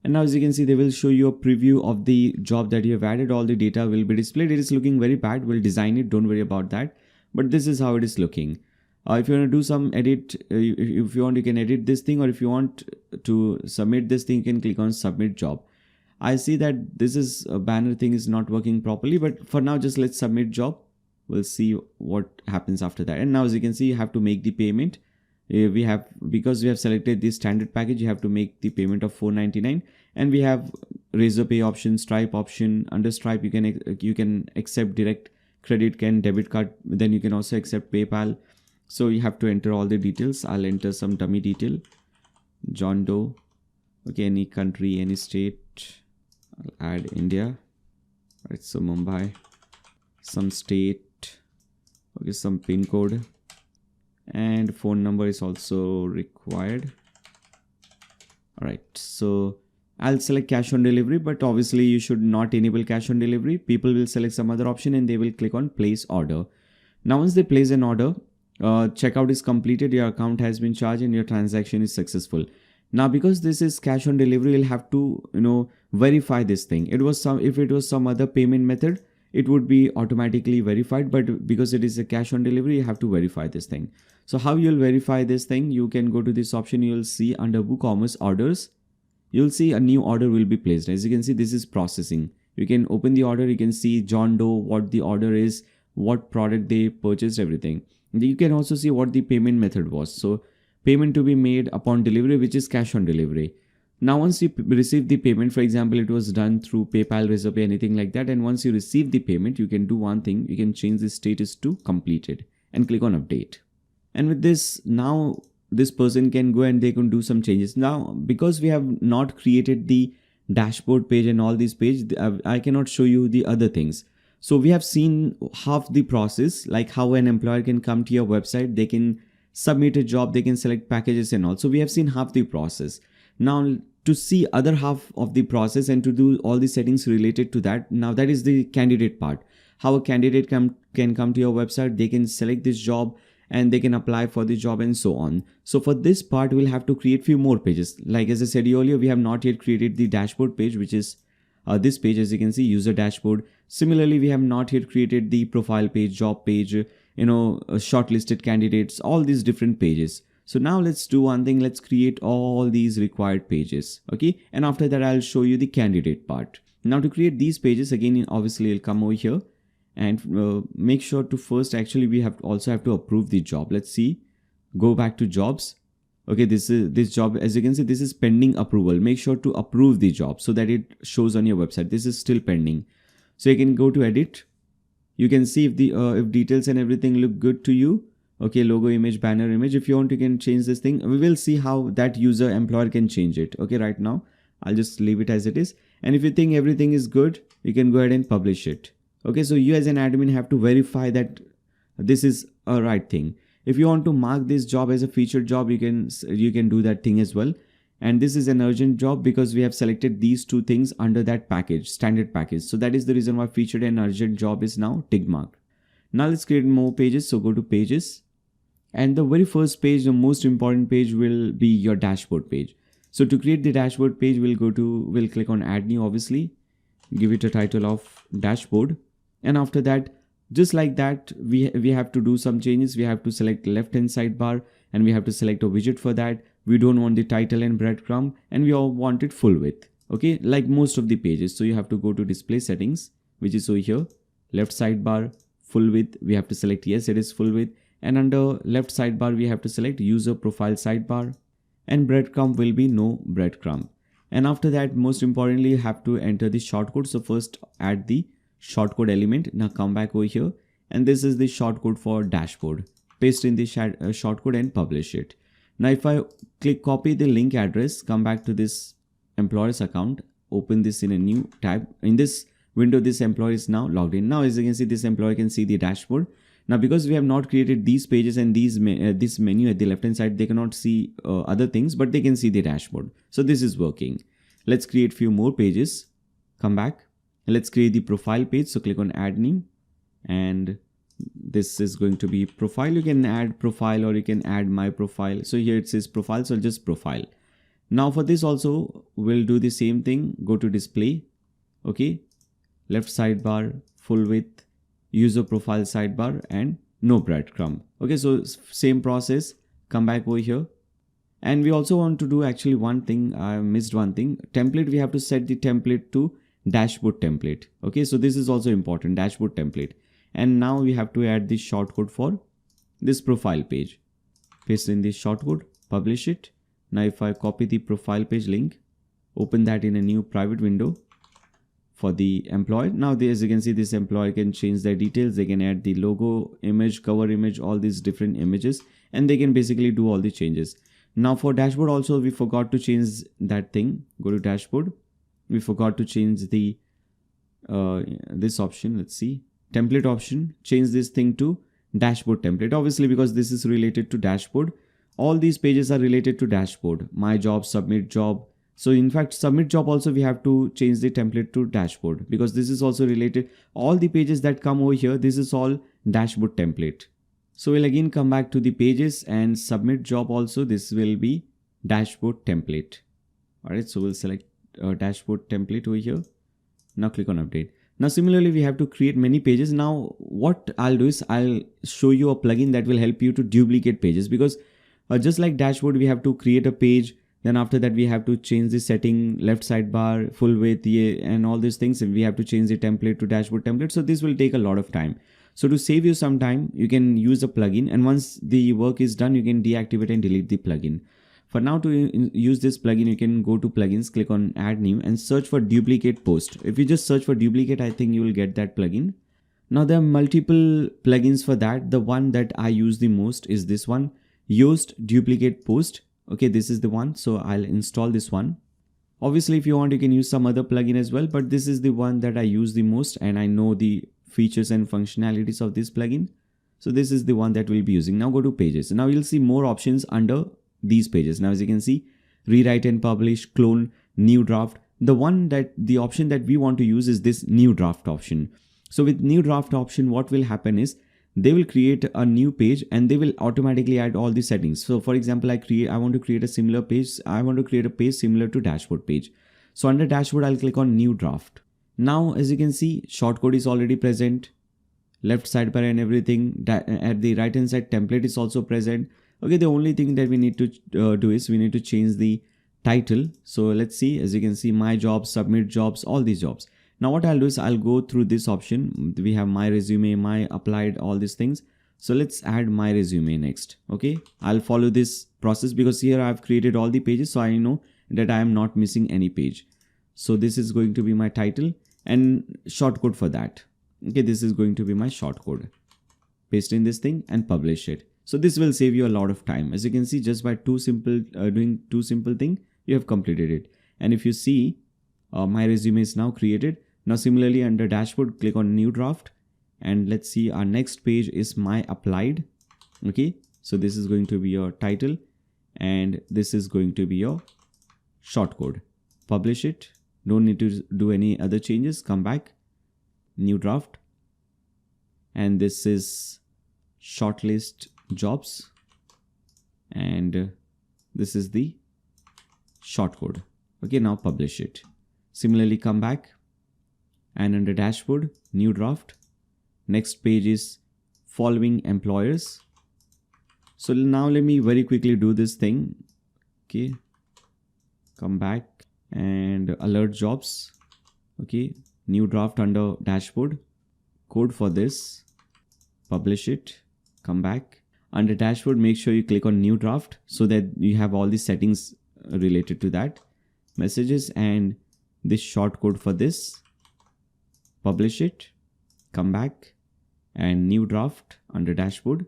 And now as you can see, they will show you a preview of the job that you have added. All the data will be displayed. It is looking very bad. We'll design it. Don't worry about that. But this is how it is looking. If you want to do some edit, if you want, you can edit this thing, or if you want to submit this thing, you can click on submit job. I see that this is a banner thing is not working properly, but for now, just let's submit job. We'll see what happens after that. And now as you can see, you have to make the payment. Because we have selected this standard package, you have to make the payment of $4.99, and we have Razor Pay option, Stripe option. Under Stripe, you can accept direct credit and debit card. Then you can also accept PayPal. So you have to enter all the details. I'll enter some dummy detail. John Doe. Okay, any country, any state. I'll add India. All right, so Mumbai. Some state. Okay, some pin code. And phone number is also required. All right, so I'll select cash on delivery, but obviously you should not enable cash on delivery. People will select some other option and they will click on place order. Now once they place an order, checkout is completed, your account has been charged and your transaction is successful. Now because this is cash on delivery, you'll have to verify this thing. If it was some other payment method, it would be automatically verified, but because it is a cash on delivery, you have to verify this thing. So how you'll verify this thing? You can go to this option. You'll see under WooCommerce orders, you'll see a new order will be placed. As you can see, this is processing. You can open the order. You can see John Doe, what the order is, what product they purchased, everything. You can also see what the payment method was. So payment to be made upon delivery, which is cash on delivery. Now once you receive the payment, for example, it was done through PayPal, Razorpay, anything like that, and once you receive the payment, you can do one thing. You can change the status to completed and click on update. And with this, now this person can go and they can do some changes. Now because we have not created the dashboard page and all these pages, I cannot show you the other things. So we have seen half the process, like how an employer can come to your website, they can submit a job, they can select packages and all. So we have seen half the process. Now to see other half of the process and to do all the settings related to that, now that is the candidate part. How a candidate can come to your website, they can select this job and they can apply for the job and so on. So for this part, we'll have to create few more pages. Like as I said earlier, we have not yet created the dashboard page, which is this page. As you can see, user dashboard. Similarly, we have not yet created the profile page, job page, shortlisted candidates, all these different pages. So now let's do one thing. Let's create all these required pages. Okay. And after that, I'll show you the candidate part. Now to create these pages, again, obviously I'll come over here and make sure to first, actually, we also have to approve the job. Let's see, go back to jobs. Okay, this job, as you can see, this is pending approval. Make sure to approve the job so that it shows on your website. This is still pending. So you can go to edit. You can see if the if details and everything look good to you. Okay, logo image, banner image. If you want, you can change this thing. We will see how that user employer can change it. Okay, right now I'll just leave it as it is. And if you think everything is good, you can go ahead and publish it. Okay, so you as an admin have to verify that this is a right thing. If you want to mark this job as a featured job, you can do that thing as well. And this is an urgent job because we have selected these two things under that package, standard package. So that is the reason why featured and urgent job is now tick marked. Now let's create more pages. So go to pages. And the very first page, the most important page, will be your dashboard page. So to create the dashboard page, we'll click on add new, obviously, give it a title of dashboard. And after that, just like that, we have to do some changes. We have to select left hand sidebar and we have to select a widget for that. We don't want the title and breadcrumb, and we all want it full width. Okay, like most of the pages. So you have to go to display settings, which is over here, left sidebar, full width. We have to select yes, it is full width. And under left sidebar, we have to select user profile sidebar, and breadcrumb will be no breadcrumb. And after that, most importantly, you have to enter the shortcode. So first add the shortcode element. Now come back over here, and this is the shortcode for dashboard. Paste in the shortcode and publish it. Now if I click copy the link address, come back to this employer's account, open this in a new tab. In this window, this employee is now logged in. Now as you can see, this employee can see the dashboard. Now because we have not created these pages and this menu at the left hand side, they cannot see other things, but they can see the dashboard. So this is working. Let's create few more pages. Come back. Let's create the profile page. So click on add new, and this is going to be profile. You can add profile or you can add my profile. So here it says profile, so just profile. Now for this also, we'll do the same thing. Go to display. Okay, left sidebar, full width, user profile sidebar, and no breadcrumb. Okay, so same process. Come back over here. And we also want to do actually one thing. I missed one thing. Template, we have to set the template to dashboard template. Okay, so this is also important, dashboard template. And now we have to add the shortcode for this profile page. Paste in this shortcode, publish it. Now if I copy the profile page link, open that in a new private window for the employee. Now as you can see, this employee can change their details. They can add the logo, image, cover image, all these different images, and they can basically do all the changes. Now for dashboard also, we forgot to change that thing. Go to dashboard. We forgot to change the this option. Let's see, template option. Change this thing to dashboard template, obviously because this is related to dashboard. All these pages are related to dashboard. My job, submit job, So in fact, submit job also we have to change the template to dashboard, because this is also related. All the pages that come over here, this is all dashboard template. So we'll again come back to the pages, and submit job also, this will be dashboard template. Alright, so we'll select dashboard template over here. Now click on update. Now similarly, we have to create many pages. Now what I'll do is I'll show you a plugin that will help you to duplicate pages, because just like dashboard, we have to create a page. Then after that, we have to change the setting, left sidebar, full width, and all these things. And we have to change the template to dashboard template. So this will take a lot of time. So to save you some time, you can use a plugin. And once the work is done, you can deactivate and delete the plugin. For now, to use this plugin, you can go to plugins, click on add new, and search for duplicate post. If you just search for duplicate, I think you will get that plugin. Now there are multiple plugins for that. The one that I use the most is this one, Yoast duplicate post. Okay, this is the one. So I'll install this one. Obviously, if you want, you can use some other plugin as well, but this is the one that I use the most, and I know the features and functionalities of this plugin. So this is the one that we'll be using. Now go to pages. Now you'll see more options under these pages. Now as you can see, rewrite and publish, clone, new draft. The option that we want to use is this new draft option. So with new draft option, what will happen is they will create a new page and they will automatically add all the settings. So for example, I want to create a similar page. I want to create a page similar to dashboard page. So under dashboard, I'll click on new draft. Now, as you can see, shortcode is already present. Left sidebar and everything. At the right hand side, template is also present. Okay, the only thing that we need to do is we need to change the title. So let's see, as you can see, my jobs, submit jobs, all these jobs. Now what I'll do is I'll go through this option. We have my resume, my applied, all these things. So let's add my resume next. Okay, I'll follow this process because here I've created all the pages. So I know that I am not missing any page. So this is going to be my title and shortcode for that. Okay, this is going to be my shortcode. Paste in this thing and publish it. So this will save you a lot of time. As you can see, just by doing two simple things, you have completed it. And if you see, my resume is now created. Now similarly under dashboard, click on new draft, and let's see, our next page is my applied. Okay, so this is going to be your title and this is going to be your shortcode. Publish it. Don't need to do any other changes. Come back, new draft, and this is shortlist jobs, and this is the shortcode. Okay, now publish it. Similarly, come back and under dashboard, new draft. Next page is following employers. So now let me very quickly do this thing. Okay, come back and alert jobs. Okay, new draft under dashboard, code for this, publish it, come back. Under dashboard, make sure you click on new draft so that you have all the settings related to that. Messages and this shortcode for this, publish it, come back and new draft under dashboard.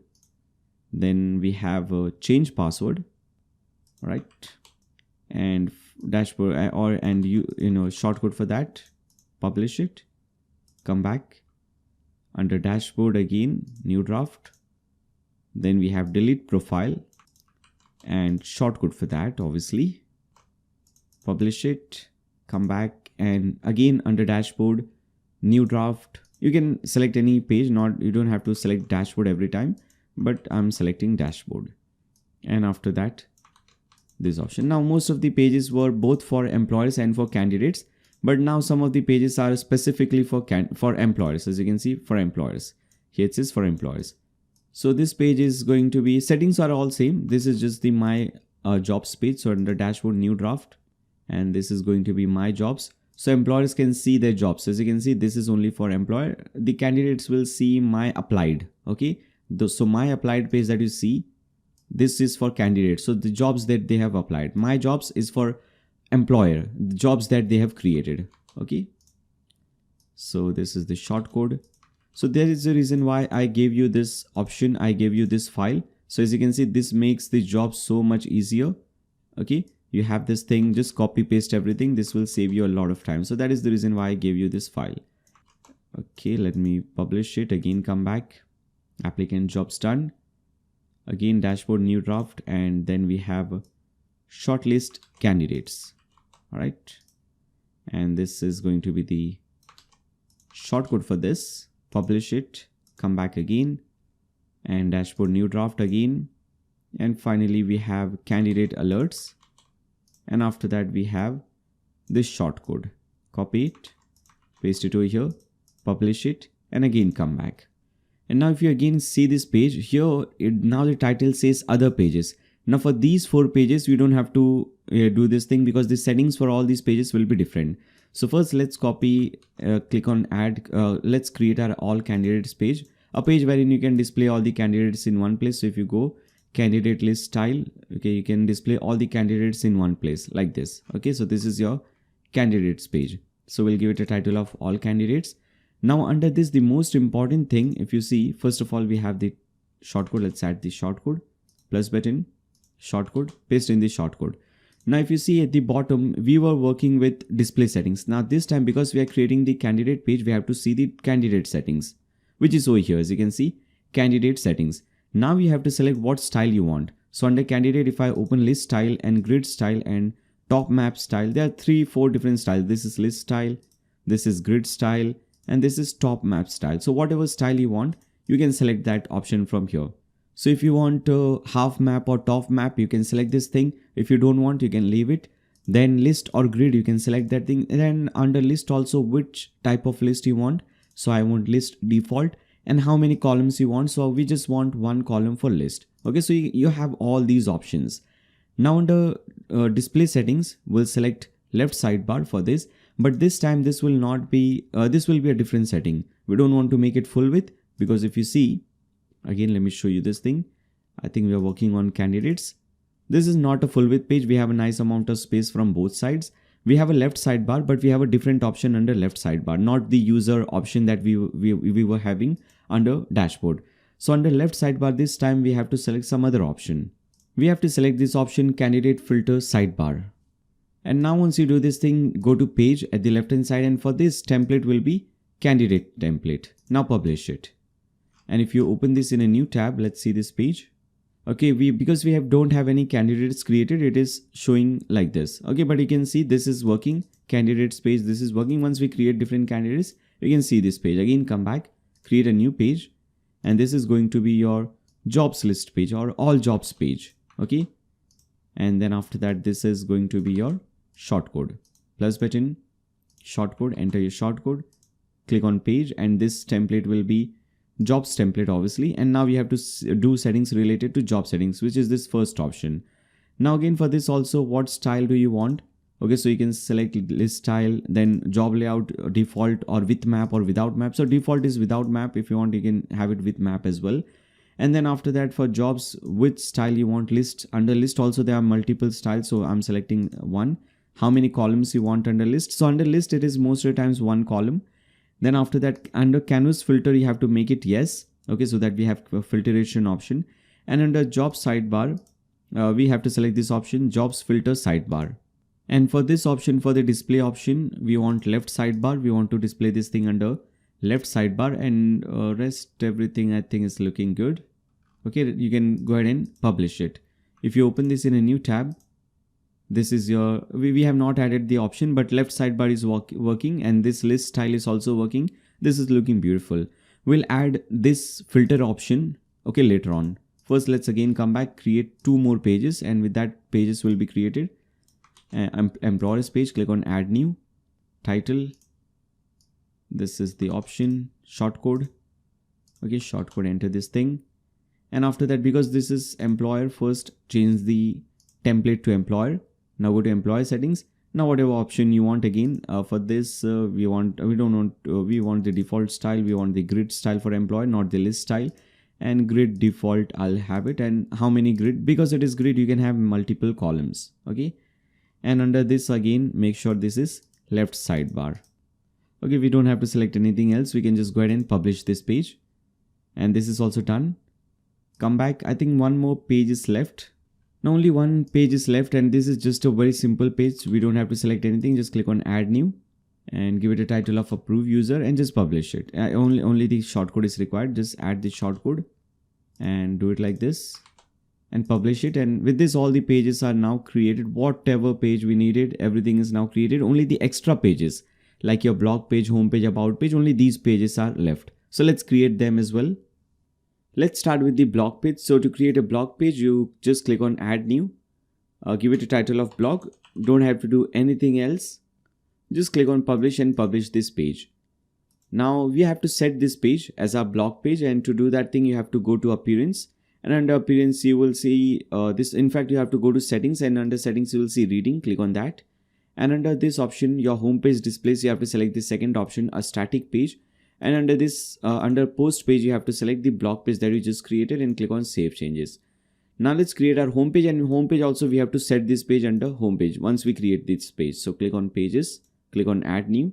Then we have a change password, right? And dashboard and shortcode for that, publish it, come back under dashboard again, new draft. Then we have delete profile and shortcode for that, obviously, publish it, come back, and again under dashboard, new draft. You can select any page, you don't have to select dashboard every time, but I'm selecting dashboard. And after that, this option. Now most of the pages were both for employers and for candidates, but now some of the pages are specifically for employers. As you can see, for employers. Here it says for employers. So this page is going to be, settings are all same. This is just the my jobs page. So under dashboard, new draft, and this is going to be my jobs. So employers can see their jobs. As you can see, this is only for employer. The candidates will see my applied. Okay, so my applied page that you see, this is for candidates. So the jobs that they have applied. My jobs is for employer, the jobs that they have created. Okay, so this is the shortcode. So there is a reason why I gave you this option. I gave you this file. So as you can see, this makes the job so much easier. Okay, you have this thing, just copy paste everything. This will save you a lot of time. So that is the reason why I gave you this file. Okay, let me publish it again. Come back, applicant jobs done. Again, dashboard, new draft, and then we have shortlist candidates. All right, and this is going to be the shortcode for this. Publish it, come back again, and dashboard new draft again, and finally we have candidate alerts, and after that we have this shortcode. Copy it, paste it over here, publish it, and again come back. And now if you again see this page here, now the title says other pages. Now for these 4 pages we don't have to do this thing because the settings for all these pages will be different. So first let's copy, click on add, let's create our all candidates page, a page wherein you can display all the candidates in one place. So if you go candidate list style, okay, you can display all the candidates in one place like this. Okay, so this is your candidates page. So we'll give it a title of all candidates. Now under this, the most important thing, if you see, first of all we have the shortcode. Let's add the shortcode, plus button, shortcode, paste in the shortcode. Now if you see at the bottom, we were working with display settings. Now this time, because we are creating the candidate page, we have to see the candidate settings, which is over here. As you can see, candidate settings. Now we have to select what style you want. So under candidate, if I open list style and grid style and top map style, there are 3-4 different styles. This is list style, this is grid style, and this is top map style. So whatever style you want, you can select that option from here. So if you want half map or top map, you can select this thing. If you don't want, you can leave it. Then list or grid, you can select that thing. And then under list also, which type of list you want. So I want list default, and how many columns you want. So we just want 1 column for list. Okay, so you have all these options. Now under display settings, we'll select left sidebar for this. But this time this will not be, this will be a different setting. We don't want to make it full width, because if you see, again, let me show you this thing. I think we are working on candidates. This is not a full width page. We have a nice amount of space from both sides. We have a left sidebar, but we have a different option under left sidebar, not the user option that we were having under dashboard. So under left sidebar, this time we have to select some other option. We have to select this option, candidate filter sidebar. And now once you do this thing, go to page at the left hand side, and for this template will be candidate template. Now publish it. And if you open this in a new tab, let's see this page. Okay, because we don't have any candidates created, it is showing like this. Okay, but you can see this is working. Candidates page, this is working. Once we create different candidates, you can see this page. Again, come back, create a new page, and this is going to be your jobs list page or all jobs page. Okay, and then after that, this is going to be your shortcode. Plus button, shortcode, enter your shortcode, click on page, and this template will be jobs template obviously. And now we have to do settings related to job settings, which is this first option. Now again, for this also, what style do you want? Okay, so you can select list style, then job layout, default, or with map or without map. So default is without map. If you want, you can have it with map as well. And then after that, for jobs, which style you want. List, under list also there are multiple styles, so I'm selecting one. How many columns you want under list? So under list, it is most of the times 1 column. Then after that, under canvas filter, you have to make it yes. Okay, so that we have a filtration option. And under job sidebar, we have to select this option, jobs filter sidebar. And for this option, for the display option, we want left sidebar. We want to display this thing under left sidebar, and rest everything I think is looking good. Okay, you can go ahead and publish it. If you open this in a new tab, this is your, we have not added the option, but left sidebar is working, and this list style is also working. This is looking beautiful. We'll add this filter option, okay, later on. First, let's again come back, create 2 more pages, and with that, pages will be created. Employers page, click on add new, title. This is the option, shortcode. Okay, shortcode, enter this thing. And after that, because this is employer, first change the template to employer. Now go to employer settings. Now whatever option you want, again for this we want the default style. We want the grid style for employer, not the list style. And grid default, I'll have it. And how many grid? Because it is grid, you can have multiple columns. Okay, and under this again, make sure this is left sidebar. Okay, we don't have to select anything else. We can just go ahead and publish this page. And this is also done. Come back. I think 1 more page is left. Now only 1 page is left, and this is just a very simple page. We don't have to select anything. Just click on add new and give it a title of approve user and just publish it. Only the shortcode is required. Just add the shortcode and do it like this. and publish it. And with this, all the pages are now created. Whatever page we needed, everything is now created. Only the extra pages like your blog page, home page, about page, only these pages are left. So let's create them as well. Let's start with the blog page. So to create a blog page, you just click on add new, give it a title of blog. Don't have to do anything else. Just click on publish and publish this page. Now we have to set this page as our blog page, and to do that thing you have to go to appearance, and under appearance you will see this. In fact, you have to go to settings, and under settings you will see reading. Click on that, and under this option, your home page displays, you have to select the second option, a static page, and under this under post page you have to select the blog page that you just created and click on save changes. Now let's create our home page, and home page also we have to set this page under home page once we create this page. So click on pages, click on add new.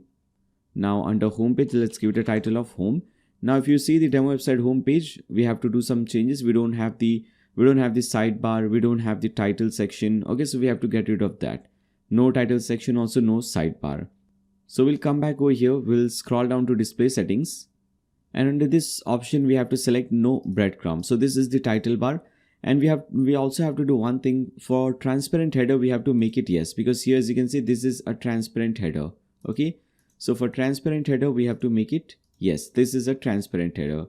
Now under home page, let's give it a title of home. Now if you see the demo website home page, we have to do some changes. We don't have the sidebar, we don't have the title section. Okay, so we have to get rid of that. No title section, also no sidebar. So we'll come back over here, we'll scroll down to display settings, and under this option we have to select no breadcrumb. So this is the title bar, and we also have to do one thing. For transparent header we have to make it yes, because here as you can see this is a transparent header. Okay, so for transparent header we have to make it yes, this is a transparent header,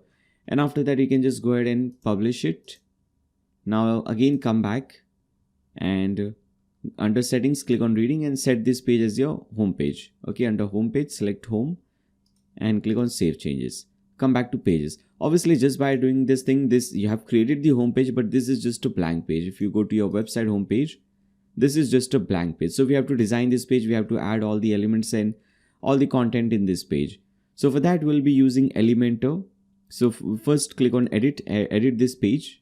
and after that you can just go ahead and publish it. Now again come back, and under settings click on reading and set this page as your home page. Okay, under home page select home and click on save changes. Come back to pages. Obviously just by doing this thing, you have created the home page, but this is just a blank page. If you go to your website home page, this is just a blank page. So we have to design this page, we have to add all the elements and all the content in this page. So for that we'll be using Elementor. So first click on edit this page,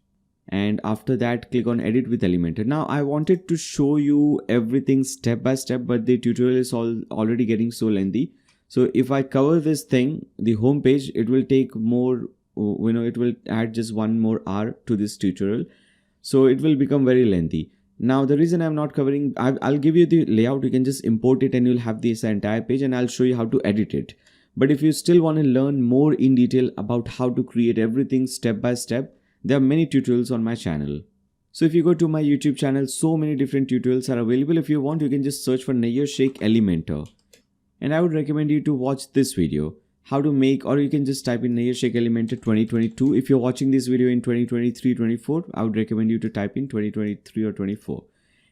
and after that click on edit with Elementor. Now I wanted to show you everything step by step, but the tutorial is already getting so lengthy. So if I cover this thing, the home page, it will take more, it will add just 1 more hour to this tutorial. So it will become very lengthy. Now the reason I'm not covering, I'll give you the layout, you can just import it and you'll have this entire page, and I'll show you how to edit it. But if you still want to learn more in detail about how to create everything step by step, there are many tutorials on my channel. So if you go to my YouTube channel, so many different tutorials are available. If you want, you can just search for Nayyar Shaikh Elementor. And I would recommend you to watch this video, how to make, or you can just type in Nayyar Shaikh Elementor 2022. If you're watching this video in 2023-24, I would recommend you to type in 2023 or 24.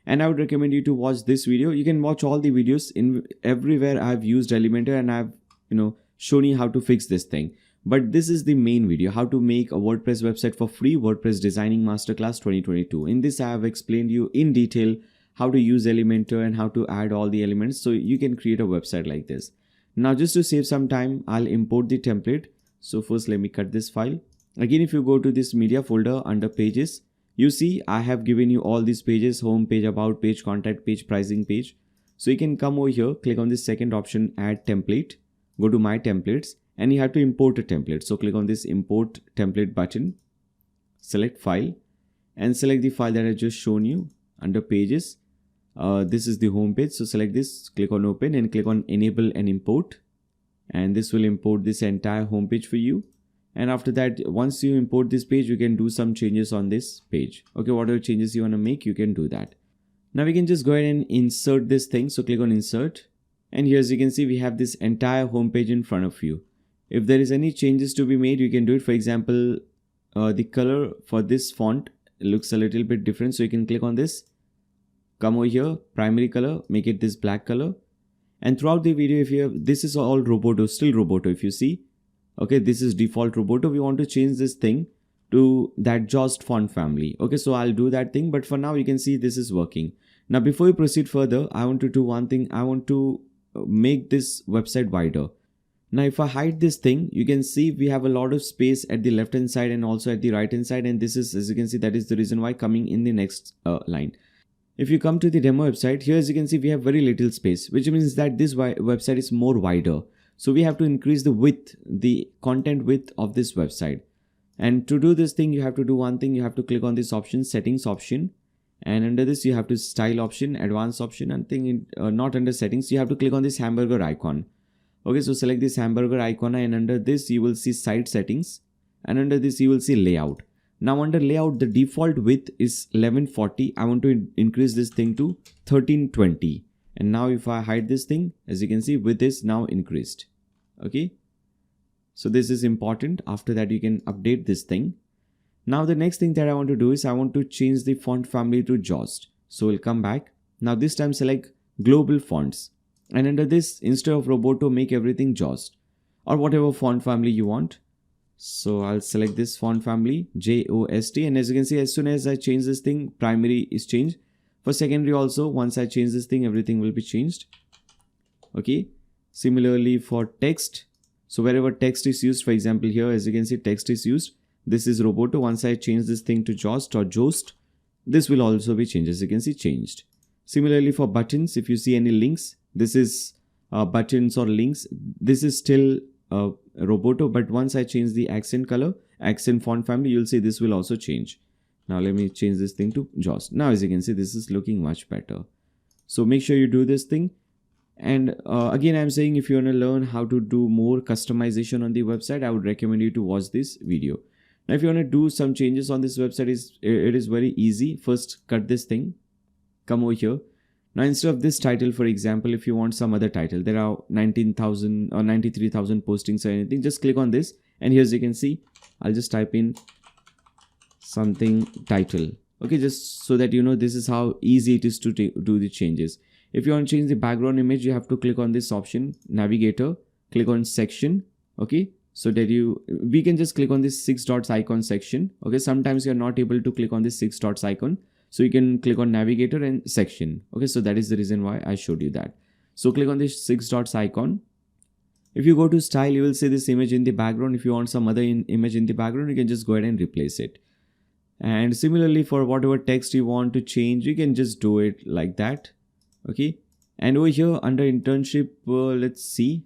And I would recommend you to watch this video. You can watch all the videos in everywhere I've used Elementor, and I've shown you how to fix this thing. But this is the main video, how to make a WordPress website for free, WordPress Designing Masterclass 2022. In this I have explained you in detail how to use Elementor and how to add all the elements so you can create a website like this. Now just to save some time, I'll import the template. So first let me cut this file. Again, if you go to this media folder under pages, you see I have given you all these pages: home page, about page, contact page, pricing page. So you can come over here, click on this second option, add template, go to my templates, and you have to import a template. So click on this import template button, select file, and select the file that I just shown you under pages. This is the home page. So select this, click on open and click on enable and import. And this will import this entire home page for you. And after that, once you import this page, you can do some changes on this page. Okay, whatever changes you want to make, you can do that. Now we can just go ahead and insert this thing. So click on insert. And here as you can see, we have this entire home page in front of you. If there is any changes to be made, you can do it. For example, the color for this font looks a little bit different. So you can click on this, come over here, primary color, make it this black color. And throughout the video, if you have, this is all Roboto, still Roboto if you see. Okay, this is default Roboto. We want to change this thing to that Jost font family. Okay, so I'll do that thing. But for now, you can see this is working. Now, before we proceed further, I want to do one thing. I want to make this website wider. Now, if I hide this thing, you can see we have a lot of space at the left hand side and also at the right hand side. And this is, as you can see, that is the reason why coming in the next line. If you come to the demo website, here as you can see, we have very little space, which means that this website is more wider. So we have to increase the width, the content width of this website. And to do this thing, you have to do one thing. You have to click on this option, settings option. And under this, you have to style option, advanced option, and not under settings. You have to click on this hamburger icon. Okay, so select this hamburger icon, and under this, you will see site settings. And under this, you will see layout. Now under layout, the default width is 1140. I want to increase this thing to 1320. And now if I hide this thing, as you can see, width is now increased. Okay. So this is important. After that, you can update this thing. Now the next thing that I want to do is I want to change the font family to Jost. So we'll come back. Now this time select global fonts. And under this, instead of Roboto, make everything Jost or whatever font family you want. So I'll select this font family, Jost. And as you can see, as soon as I change this thing, primary is changed. For secondary also, once I change this thing, everything will be changed. Okay. Similarly for text. So wherever text is used, for example, here, as you can see, text is used. This is Roboto. Once I change this thing to Jost or Jost, this will also be changed. As you can see, changed. Similarly for buttons, if you see any links, this is buttons or links. This is still Roboto, but once I change the accent color, accent font family, you'll see this will also change. Now let me change this thing to Jost. Now as you can see, this is looking much better. So make sure you do this thing. And again, I'm saying if you want to learn how to do more customization on the website, I would recommend you to watch this video. Now if you want to do some changes on this website, it is very easy. First, cut this thing. Come over here. Now instead of this title, for example, if you want some other title, there are 19,000 or 93,000 postings or anything, just click on this. And here as you can see, I'll just type in something title. Okay, just so that you know this is how easy it is to do the changes. If you want to change the background image, you have to click on this option, navigator, click on section. Okay, so that we can just click on this 6 dots icon section. Okay, sometimes you're not able to click on this 6 dots icon. So you can click on navigator and section. Okay, so that is the reason why I showed you that. So click on this 6 dots icon. If you go to style, you will see this image in the background. If you want some other image in the background, you can just go ahead and replace it. And similarly for whatever text you want to change, you can just do it like that. Okay. And over here under internship, let's see.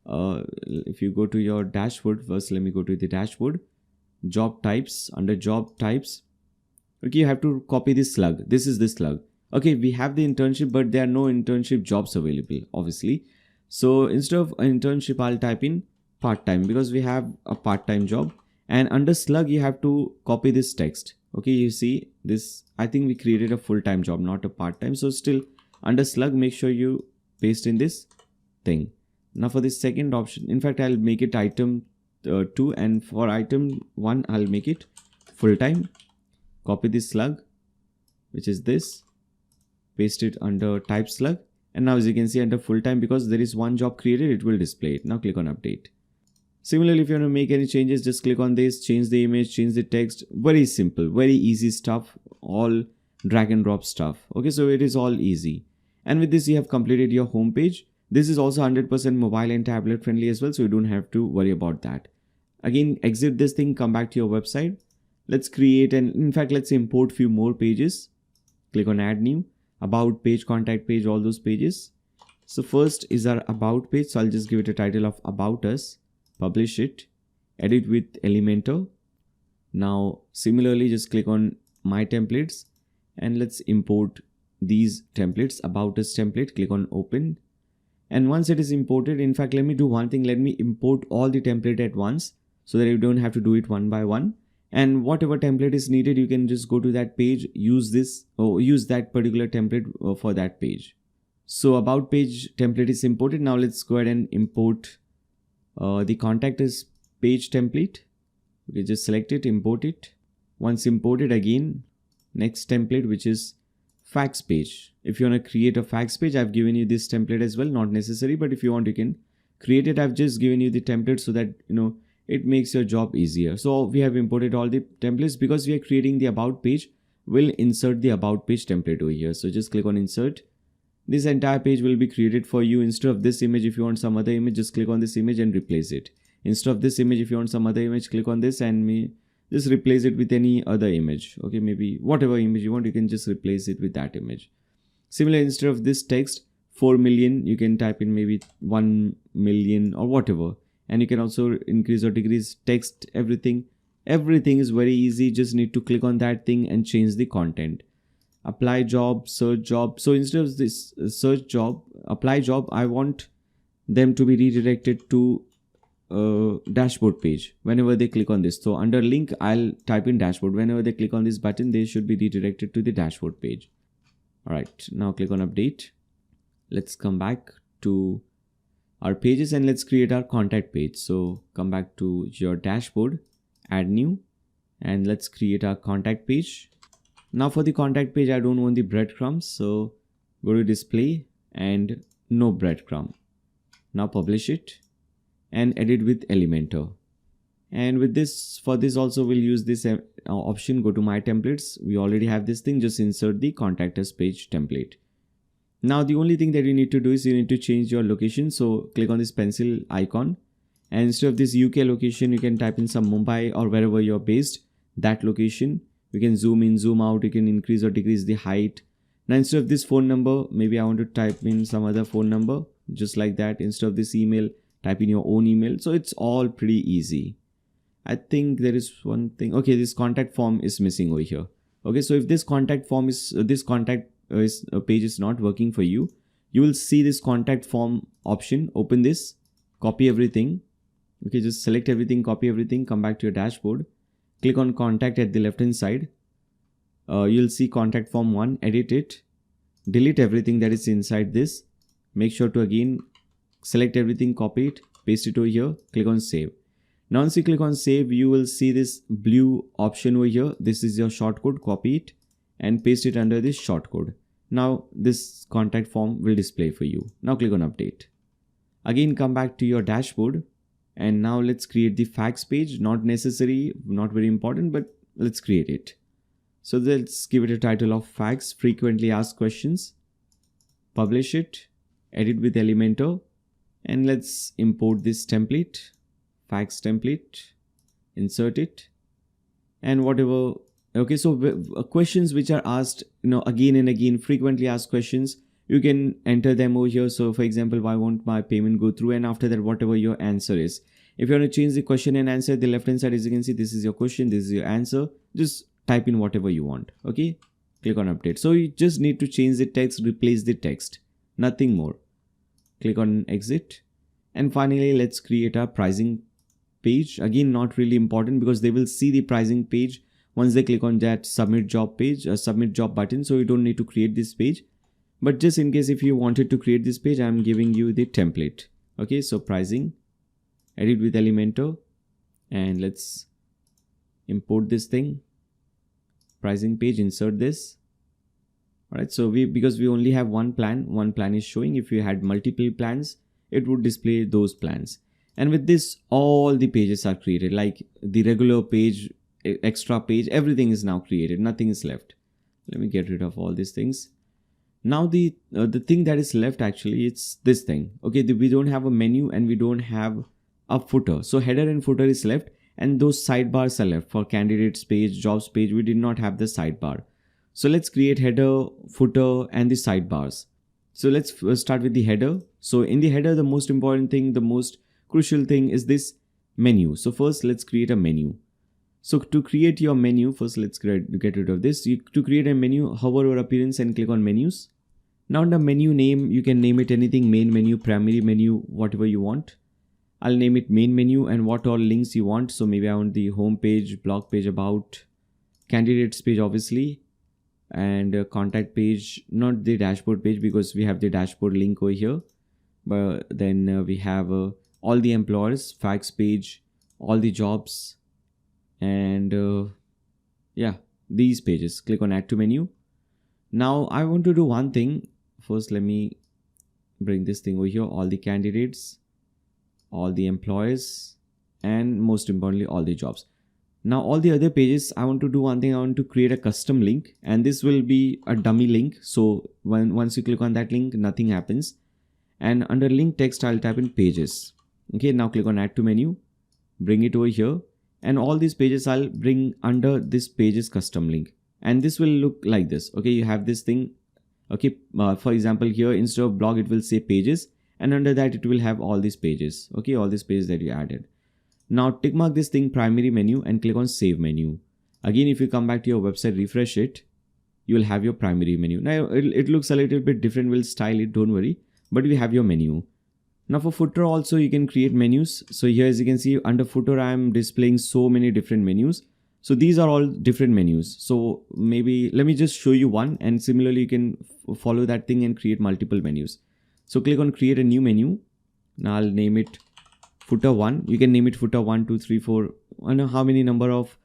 If you go to your dashboard, first let me go to the dashboard. Job types, under job types. Okay, you have to copy this slug. This is the slug. Okay, we have the internship, but there are no internship jobs available, obviously. So instead of internship, I'll type in part-time because we have a part-time job. And under slug, you have to copy this text. Okay, you see this. I think we created a full-time job, not a part-time. So still under slug, make sure you paste in this thing. Now for this second option, in fact, I'll make it item 2, and for item 1, I'll make it full-time. Copy this slug, which is this, paste it under type slug. And now as you can see under full-time, because there is one job created, it will display it. Now click on update. Similarly, if you want to make any changes, just click on this, change the image, change the text. Very simple, very easy stuff, all drag and drop stuff. Okay, so it is all easy. And with this, you have completed your home page. This is also 100% mobile and tablet friendly as well, so you don't have to worry about that. Again, exit this thing, come back to your website. Let's create and in fact, let's import few more pages. Click on add new, about page, contact page, all those pages. So first is our about page. So I'll just give it a title of about us, publish it, edit with Elementor. Now, similarly, just click on my templates and let's import these templates, about us template, click on open. And once it is imported, in fact, let me do one thing. Let me import all the template at once so that you don't have to do it one by one. And whatever template is needed, you can just go to that page, use this or use that particular template for that page. So about page template is imported. Now let's go ahead and import the contact us page template. Okay, just select it, import it. Once imported, again, next template, which is fax page. If you want to create a fax page, I've given you this template as well, not necessary, but if you want, you can create it. I've just given you the template so that, it makes your job easier. So we have imported all the templates. Because we are creating the about page, we'll insert the about page template over here. So just click on insert. This entire page will be created for you. Instead of this image, if you want some other image, just click on this image and replace it. Instead of this image, if you want some other image, click on this and just replace it with any other image. Okay, maybe whatever image you want, you can just replace it with that image. Similarly, instead of this text, 4 million, you can type in maybe 1 million or whatever. And you can also increase or decrease text, everything. Everything is very easy. Just need to click on that thing and change the content. Apply job, search job. So instead of this search job, apply job, I want them to be redirected to dashboard page whenever they click on this. So under link, I'll type in dashboard. Whenever they click on this button, they should be redirected to the dashboard page. All right, now click on update. Let's come back to our pages and let's create our contact page. So come back to your dashboard, add new, and let's create our contact page. Now for the contact page, I don't want the breadcrumbs. So go to display and no breadcrumb. Now publish it and edit with Elementor. And with this, for this also we'll use this option, go to my templates. We already have this thing, just insert the contact us page template. Now the only thing that you need to do is you need to change your location. So click on this pencil icon and instead of this UK location, you can type in some Mumbai or wherever you're based, that location. You can zoom in, zoom out, you can increase or decrease the height. Now instead of this phone number, maybe I want to type in some other phone number, just like that. Instead of this email, type in your own email. So it's all pretty easy. I think there is one thing. Okay, this contact form is missing over here. Okay, so if this contact form is, page is not working for you, you will see this contact form option. Open this, copy everything. Okay, just select everything, copy everything, come back to your dashboard. Click on contact at the left hand side. You'll see contact form 1, edit it, delete everything that is inside this. Make sure to again select everything, copy it, paste it over here, click on save. Now once you click on save, you will see this blue option over here. This is your shortcode, copy it and paste it under this shortcode. Now this contact form will display for you. Now click on update. Again come back to your dashboard and now let's create the facts page. Not necessary, not very important, but let's create it. So let's give it a title of facts, frequently asked questions. Publish it, edit with Elementor, and let's import this template, facts template, insert it, and whatever. Okay, so questions which are asked, again and again, frequently asked questions, you can enter them over here. So for example, why won't my payment go through? And after that, whatever your answer is. If you want to change the question and answer, the left hand side, as you can see, this is your question, this is your answer. Just type in whatever you want. Okay, click on update. So you just need to change the text, replace the text, nothing more. Click on exit. And finally, let's create a pricing page. Again, not really important because they will see the pricing page once they click on that submit job page, submit job button. So you don't need to create this page, but just in case if you wanted to create this page, I'm giving you the template. Okay, so pricing, edit with Elementor, and let's import this thing, pricing page, insert this. All right, so because we only have one plan is showing. If you had multiple plans, it would display those plans. And with this, all the pages are created, like the regular page, extra page, everything is now created, nothing is left. Let me get rid of all these things. Now the thing that is left, actually, it's this thing. Okay, we don't have a menu and we don't have a footer. So header and footer is left, and those sidebars are left. For candidates page, jobs page, we did not have the sidebar. So let's create header, footer, and the sidebars. So let's start with the header. So in the header, the most important thing, the most crucial thing is this menu. So first let's create a menu. So to create your menu, first let's get rid of this. To create a menu, hover over appearance and click on menus. Now under menu name, you can name it anything, main menu, primary menu, whatever you want. I'll name it main menu, and what all links you want. So maybe I want the home page, blog page, about, candidates page obviously, and contact page, not the dashboard page because we have the dashboard link over here. But then we have all the employers, facts page, all the jobs, and yeah, these pages. Click on add to menu. Now I want to do one thing. First, let me bring this thing over here, all the candidates, all the employers, and most importantly, all the jobs. Now all the other pages, I want to do one thing. I want to create a custom link, and this will be a dummy link. So once you click on that link, nothing happens. And under link text, I'll type in pages. Okay, now click on add to menu, bring it over here, and all these pages I'll bring under this pages custom link. And this will look like this. Okay, you have this thing. Okay, for example, here instead of blog, it will say pages, and under that it will have all these pages. Okay, all these pages that you added. Now tick mark this thing primary menu and click on save menu. Again, if you come back to your website, refresh it, you will have your primary menu. Now it looks a little bit different. We'll style it, don't worry, but we have your menu. Now for footer also you can create menus. So here as you can see under footer I am displaying so many different menus. So these are all different menus. So maybe let me just show you one, and similarly you can follow that thing and create multiple menus. So click on create a new menu. Now I'll name it footer 1. You can name it footer 1, 2, 3, 4. I don't know how many number of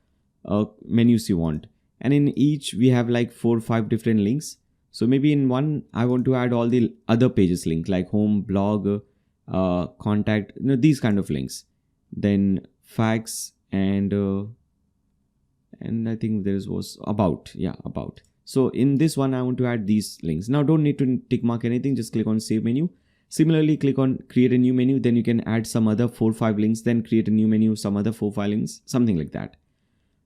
menus you want. And in each we have like 4 or 5 different links. So maybe in one I want to add all the other pages link like home, blog, contact, these kind of links. Then facts and I think there was about, about. So in this one I want to add these links. Now don't need to tick mark anything, just click on save menu. Similarly click on create a new menu, then you can add some other 4 or 5 links, then create a new menu, some other 4 or 5 links, something like that.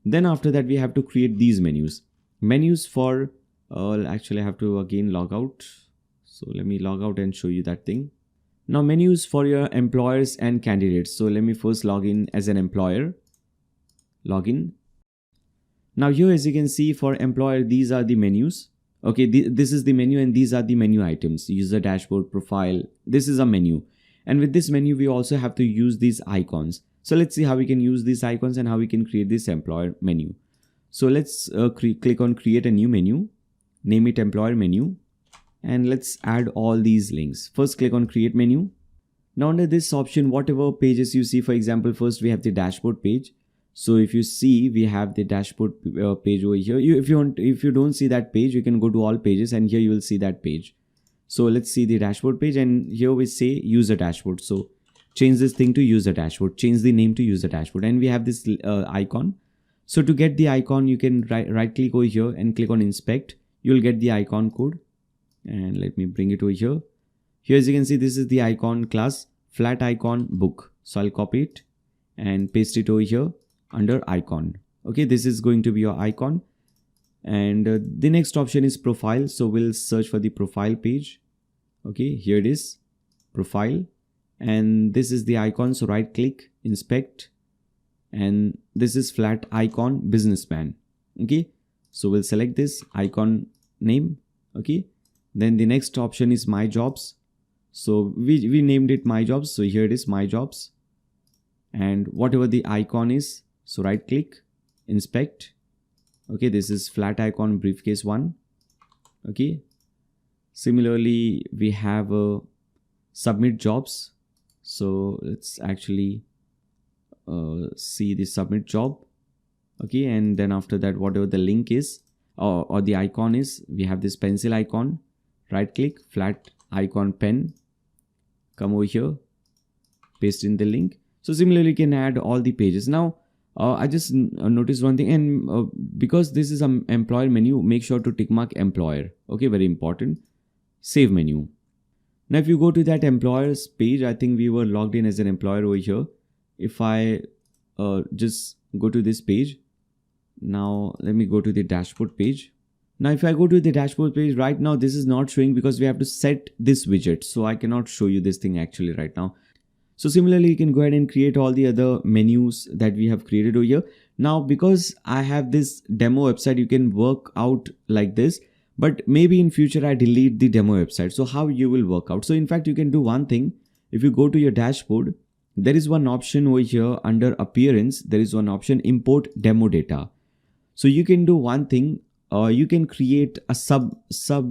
Then after that we have to create these menus for actually I have to again log out. So let me log out and show you that thing. Now menus for your employers and candidates. So let me first log in as an employer. Login. Now here as you can see for employer, these are the menus. Okay, this is the menu and these are the menu items. User dashboard, profile. This is a menu. And with this menu we also have to use these icons. So let's see how we can use these icons and how we can create this employer menu. So let's click on create a new menu. Name it employer menu. And let's add all these links. First click on create menu. Now under this option, whatever pages you see, for example, first we have the dashboard page. So if you see, we have the dashboard page over here. If you don't see that page, you can go to all pages and here you will see that page. So let's see the dashboard page, and here we say user dashboard. So change this thing to user dashboard, change the name to user dashboard, and we have this icon. So to get the icon, you can right click over here and click on inspect. You'll get the icon code, and let me bring it over here. Here as you can see, this is the icon class, flat icon book. So I'll copy it and paste it over here under icon. Okay, this is going to be your icon. And the next option is profile. So we'll search for the profile page. Okay, here it is, profile, and this is the icon. So right click, inspect, and this is flat icon businessman. Okay, so we'll select this icon name. Okay, then the next option is my jobs. So we named it my jobs. So here it is, my jobs, and whatever the icon is, so right click, inspect. Okay, this is flat icon briefcase 1. Okay, similarly we have a submit jobs. So let's actually see the submit job. Okay, and then after that, whatever the link is or the icon is, we have this pencil icon. Right click, flat icon pen, come over here, paste in the link. So similarly you can add all the pages. Now I just noticed one thing, and because this is an employer menu, make sure to tick mark employer. Okay, very important. Save menu. Now if you go to that employers page, I think we were logged in as an employer over here. If I just go to this page, now let me go to the dashboard page. Now if I go to the dashboard page right now, this is not showing because we have to set this widget. So I cannot show you this thing actually right now. So similarly, you can go ahead and create all the other menus that we have created over here. Now, because I have this demo website, you can work out like this, but maybe in future I delete the demo website. So how you will work out? So in fact, you can do one thing. If you go to your dashboard, there is one option over here under appearance. There is one option, import demo data. So you can do one thing. You can create a sub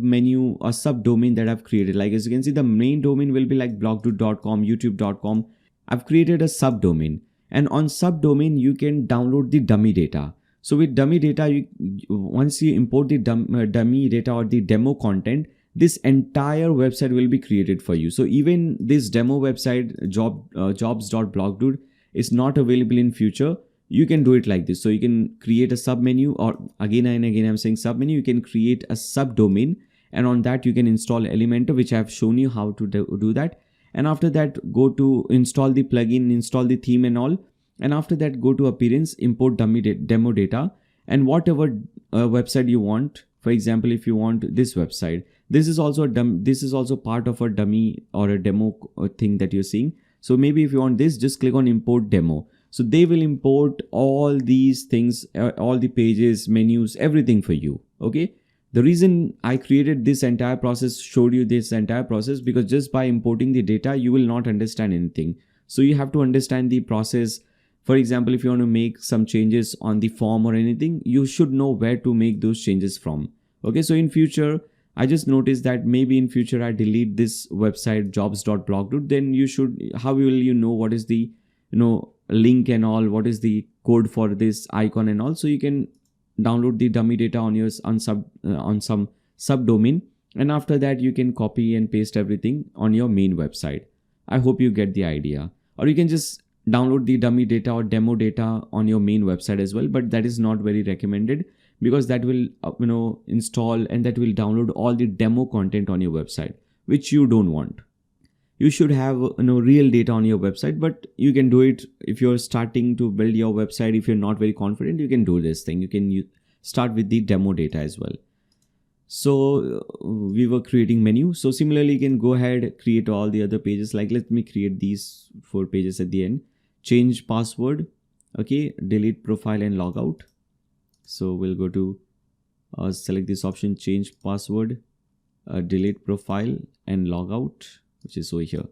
menu or subdomain that I've created. Like as you can see, the main domain will be like blogdude.com, youtube.com. I've created a subdomain, and on subdomain you can download the dummy data. So with dummy data, once you import the dummy data or the demo content, this entire website will be created for you. So even this demo website jobs.blogdude is not available in future. You can do it like this. So you can create a submenu, or again and again I'm saying submenu. You can create a subdomain, and on that you can install Elementor, which I have shown you how to do that. And after that, go to install the plugin, install the theme and all. And after that, go to appearance, import demo data, and whatever website you want. For example, if you want this website, this is also part of a dummy or a demo thing that you're seeing. So maybe if you want this, just click on import demo. So they will import all these things, all the pages, menus, everything for you. Okay. The reason I created this entire process, showed you this entire process, because just by importing the data, you will not understand anything. So you have to understand the process. For example, if you want to make some changes on the form or anything, you should know where to make those changes from. Okay, so in future, I just noticed that maybe in future I delete this website jobs.blog, then you should, how will you know what is the, link and all, what is the code for this icon and all. So you can download the dummy data on your on some subdomain, and after that you can copy and paste everything on your main website. I hope you get the idea. Or you can just download the dummy data or demo data on your main website as well, but that is not very recommended, because that will install and that will download all the demo content on your website, which you don't want. You should have real data on your website, but you can do it if you're starting to build your website. If you're not very confident, you can do this thing. You can start with the demo data as well. So we were creating menu. So similarly, you can go ahead, create all the other pages. Like let me create these 4 pages at the end. Change password. Okay, delete profile and log out. So we'll go to select this option, change password, delete profile and log out, which is over here.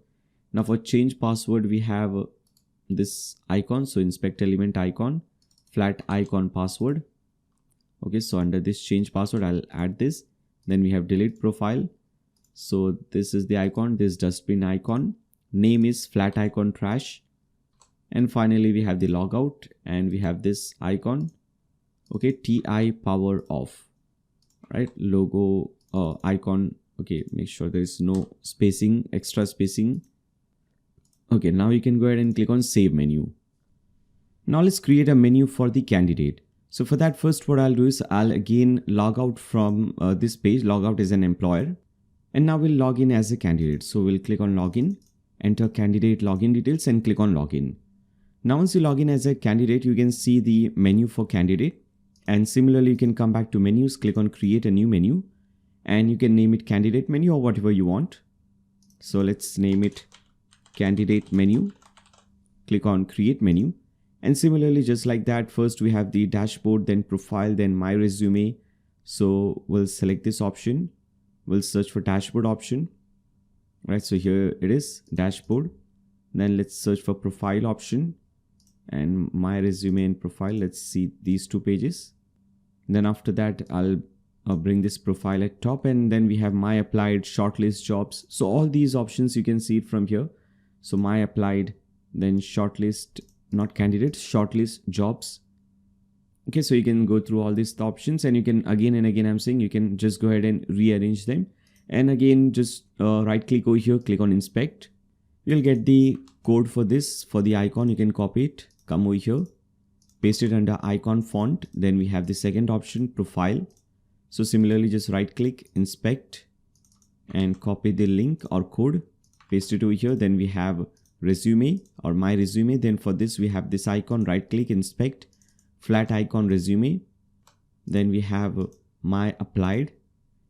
Now for change password, we have this icon. So inspect element icon, flat icon password. Okay, so under this change password, I'll add this. Then we have delete profile. So this is the icon, this dustbin icon. Name is flat icon trash. And finally, we have the logout and we have this icon. Okay, TI power off, right? Logo icon. Okay, make sure there is no spacing, extra spacing. Okay, now you can go ahead and click on save menu. Now let's create a menu for the candidate. So for that, first what I'll do is I'll again log out from this page. Log out as an employer, and now we'll log in as a candidate. So we'll click on login, enter candidate login details and click on login. Now once you log in as a candidate, you can see the menu for candidate. And similarly, you can come back to menus, click on create a new menu, and you can name it candidate menu or whatever you want. So let's name it candidate menu. Click on create menu. And similarly, just like that, first we have the dashboard, then profile, then my resume. So we'll select this option. We'll search for dashboard option. Right, so here it is, dashboard. Then let's search for profile option and my resume and profile. Let's see these 2 pages. Then after that, I'll bring this profile at top, and then we have my applied, shortlist jobs. So all these options you can see it from here. So my applied, then shortlist, not candidates, shortlist jobs. Okay, so you can go through all these options, and you can again and again, I'm saying you can just go ahead and rearrange them. And again, just right click over here, click on inspect. You'll get the code for this, for the icon. You can copy it, come over here, paste it under icon font. Then we have the second option, profile. So similarly, just right click, inspect, and copy the link or code, paste it over here. Then we have resume or my resume. Then for this, we have this icon, right click, inspect, flat icon resume. Then we have my applied.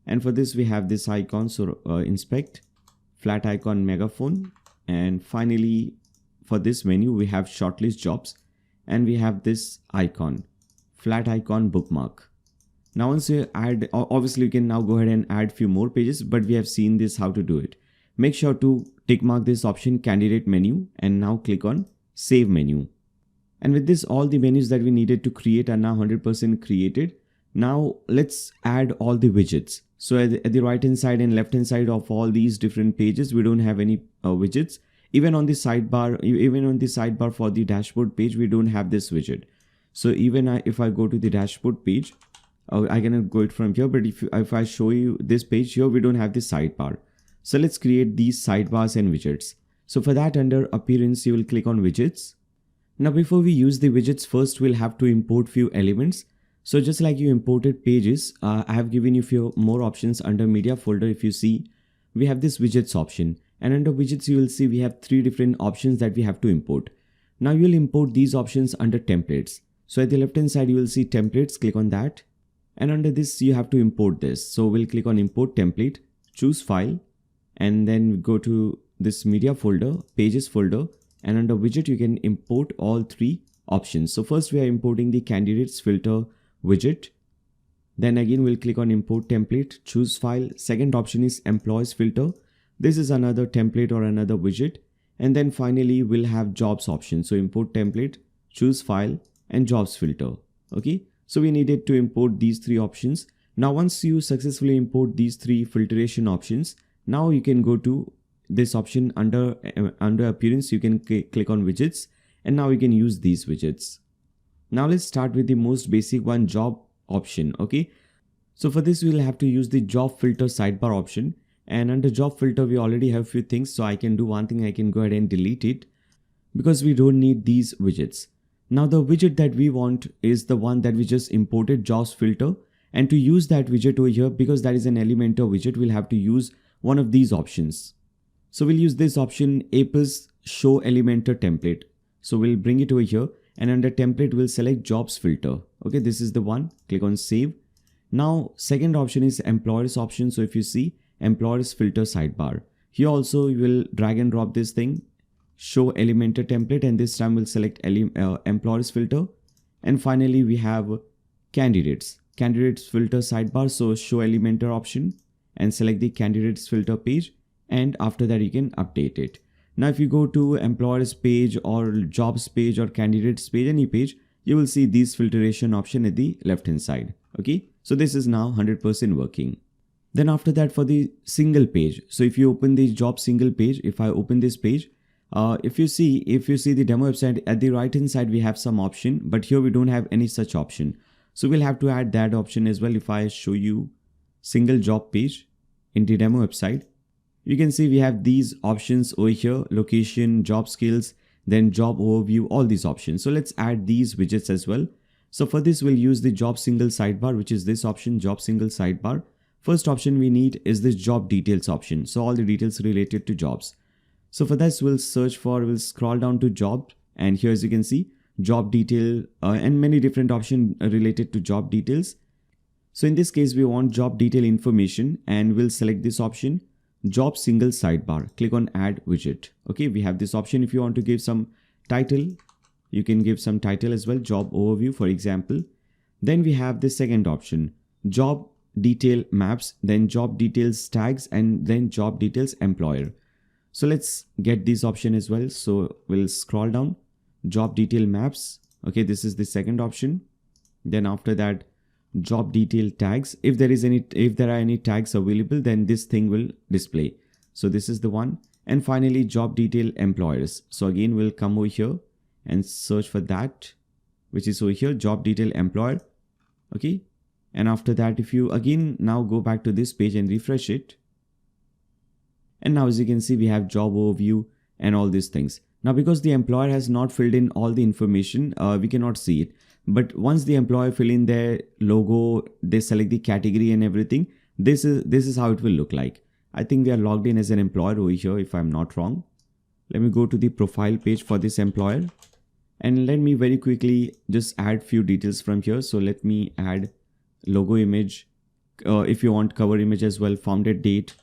And for this, we have this icon. So inspect, flat icon megaphone. And finally, for this menu, we have shortlist jobs, and we have this icon, flat icon bookmark. Now once you add, obviously you can now go ahead and add few more pages, but we have seen this how to do it. Make sure to tick mark this option, candidate menu, and now click on save menu. And with this, all the menus that we needed to create are now 100% created. Now let's add all the widgets. So at the right hand side and left hand side of all these different pages, we don't have any widgets. Even on the sidebar for the dashboard page, we don't have this widget. So even if I go to the dashboard page, I cannot go it from here. But if I show you this page here, we don't have the sidebar. So let's create these sidebars and widgets. So for that, under appearance, you will click on widgets. Now before we use the widgets, first we'll have to import few elements. So just like you imported pages, I have given you few more options under media folder. If you see, we have this widgets option, and under widgets you will see we have 3 different options that we have to import. Now you will import these options under templates. So at the left hand side you will see templates, click on that, and under this you have to import this. So we'll click on import template, choose file, and then go to this media folder, pages folder, and under widget you can import all 3 options. So first we are importing the candidates filter widget. Then again we'll click on import template, choose file. Second option is employees filter. This is another template or another widget. And then finally we'll have jobs option. So import template, choose file and jobs filter. Okay. So we needed to import these three options. Now once you successfully import these three filtration options, now you can go to this option under appearance. You can click on widgets and now you can use these widgets. Now let's start with the most basic one, job option. Okay. So for this we'll have to use the job filter sidebar option, and under job filter we already have few things. So I can do one thing, I can go ahead and delete it because we don't need these widgets. Now the widget that we want is the one that we just imported, jobs filter, and to use that widget over here, because that is an Elementor widget, we'll have to use one of these options. So we'll use this option, apis show Elementor template. So we'll bring it over here and under template we'll select jobs filter. Okay, this is the one. Click on save. Now second option is employers option. So if you see employers filter sidebar, here also you will drag and drop this thing, show Elementor template, and this time we'll select employers filter. And finally we have candidates filter sidebar. So show Elementor option and select the candidates filter page, and after that you can update it. Now if you go to employers page or jobs page or candidates page, any page, you will see these filtration option at the left hand side. Okay, so this is now 100% working. Then after that, for the single page, so if you open the job single page, if I open this page, if you see the demo website, at the right hand side we have some option, but here we don't have any such option. So we'll have to add that option as well. If I show you single job page in the demo website, you can see we have these options over here, location, job skills, then job overview, all these options. So let's add these widgets as well. So for this we'll use the job single sidebar, which is this option, job single sidebar. First option we need is this job details option. So all the details related to jobs. So for this we'll scroll down to job, and here as you can see job detail and many different options related to job details. So in this case we want job detail information, and we'll select this option, job single sidebar. Click on add widget. Okay, we have this option. If you want to give some title, you can give some title as well, job overview for example. Then we have the second option, job detail maps, then job details tags, and then job details employer. So let's get this option as well. So we'll scroll down, job detail maps. Okay, this is the second option. Then after that, job detail tags. If there are any tags available, then this thing will display. So this is the one. And finally job detail employers. So again we'll come over here and search for that, which is over here, job detail employer. Okay, and after that if you again now go back to this page and refresh it, and now as you can see we have job overview and all these things. Now because the employer has not filled in all the information, we cannot see it. But once the employer fill in their logo, they select the category and everything, this is how it will look like. I think we are logged in as an employer over here if I'm not wrong. Let me go to the profile page for this employer, and let me very quickly just add few details from here. So let me add logo image, if you want cover image as well, founded date.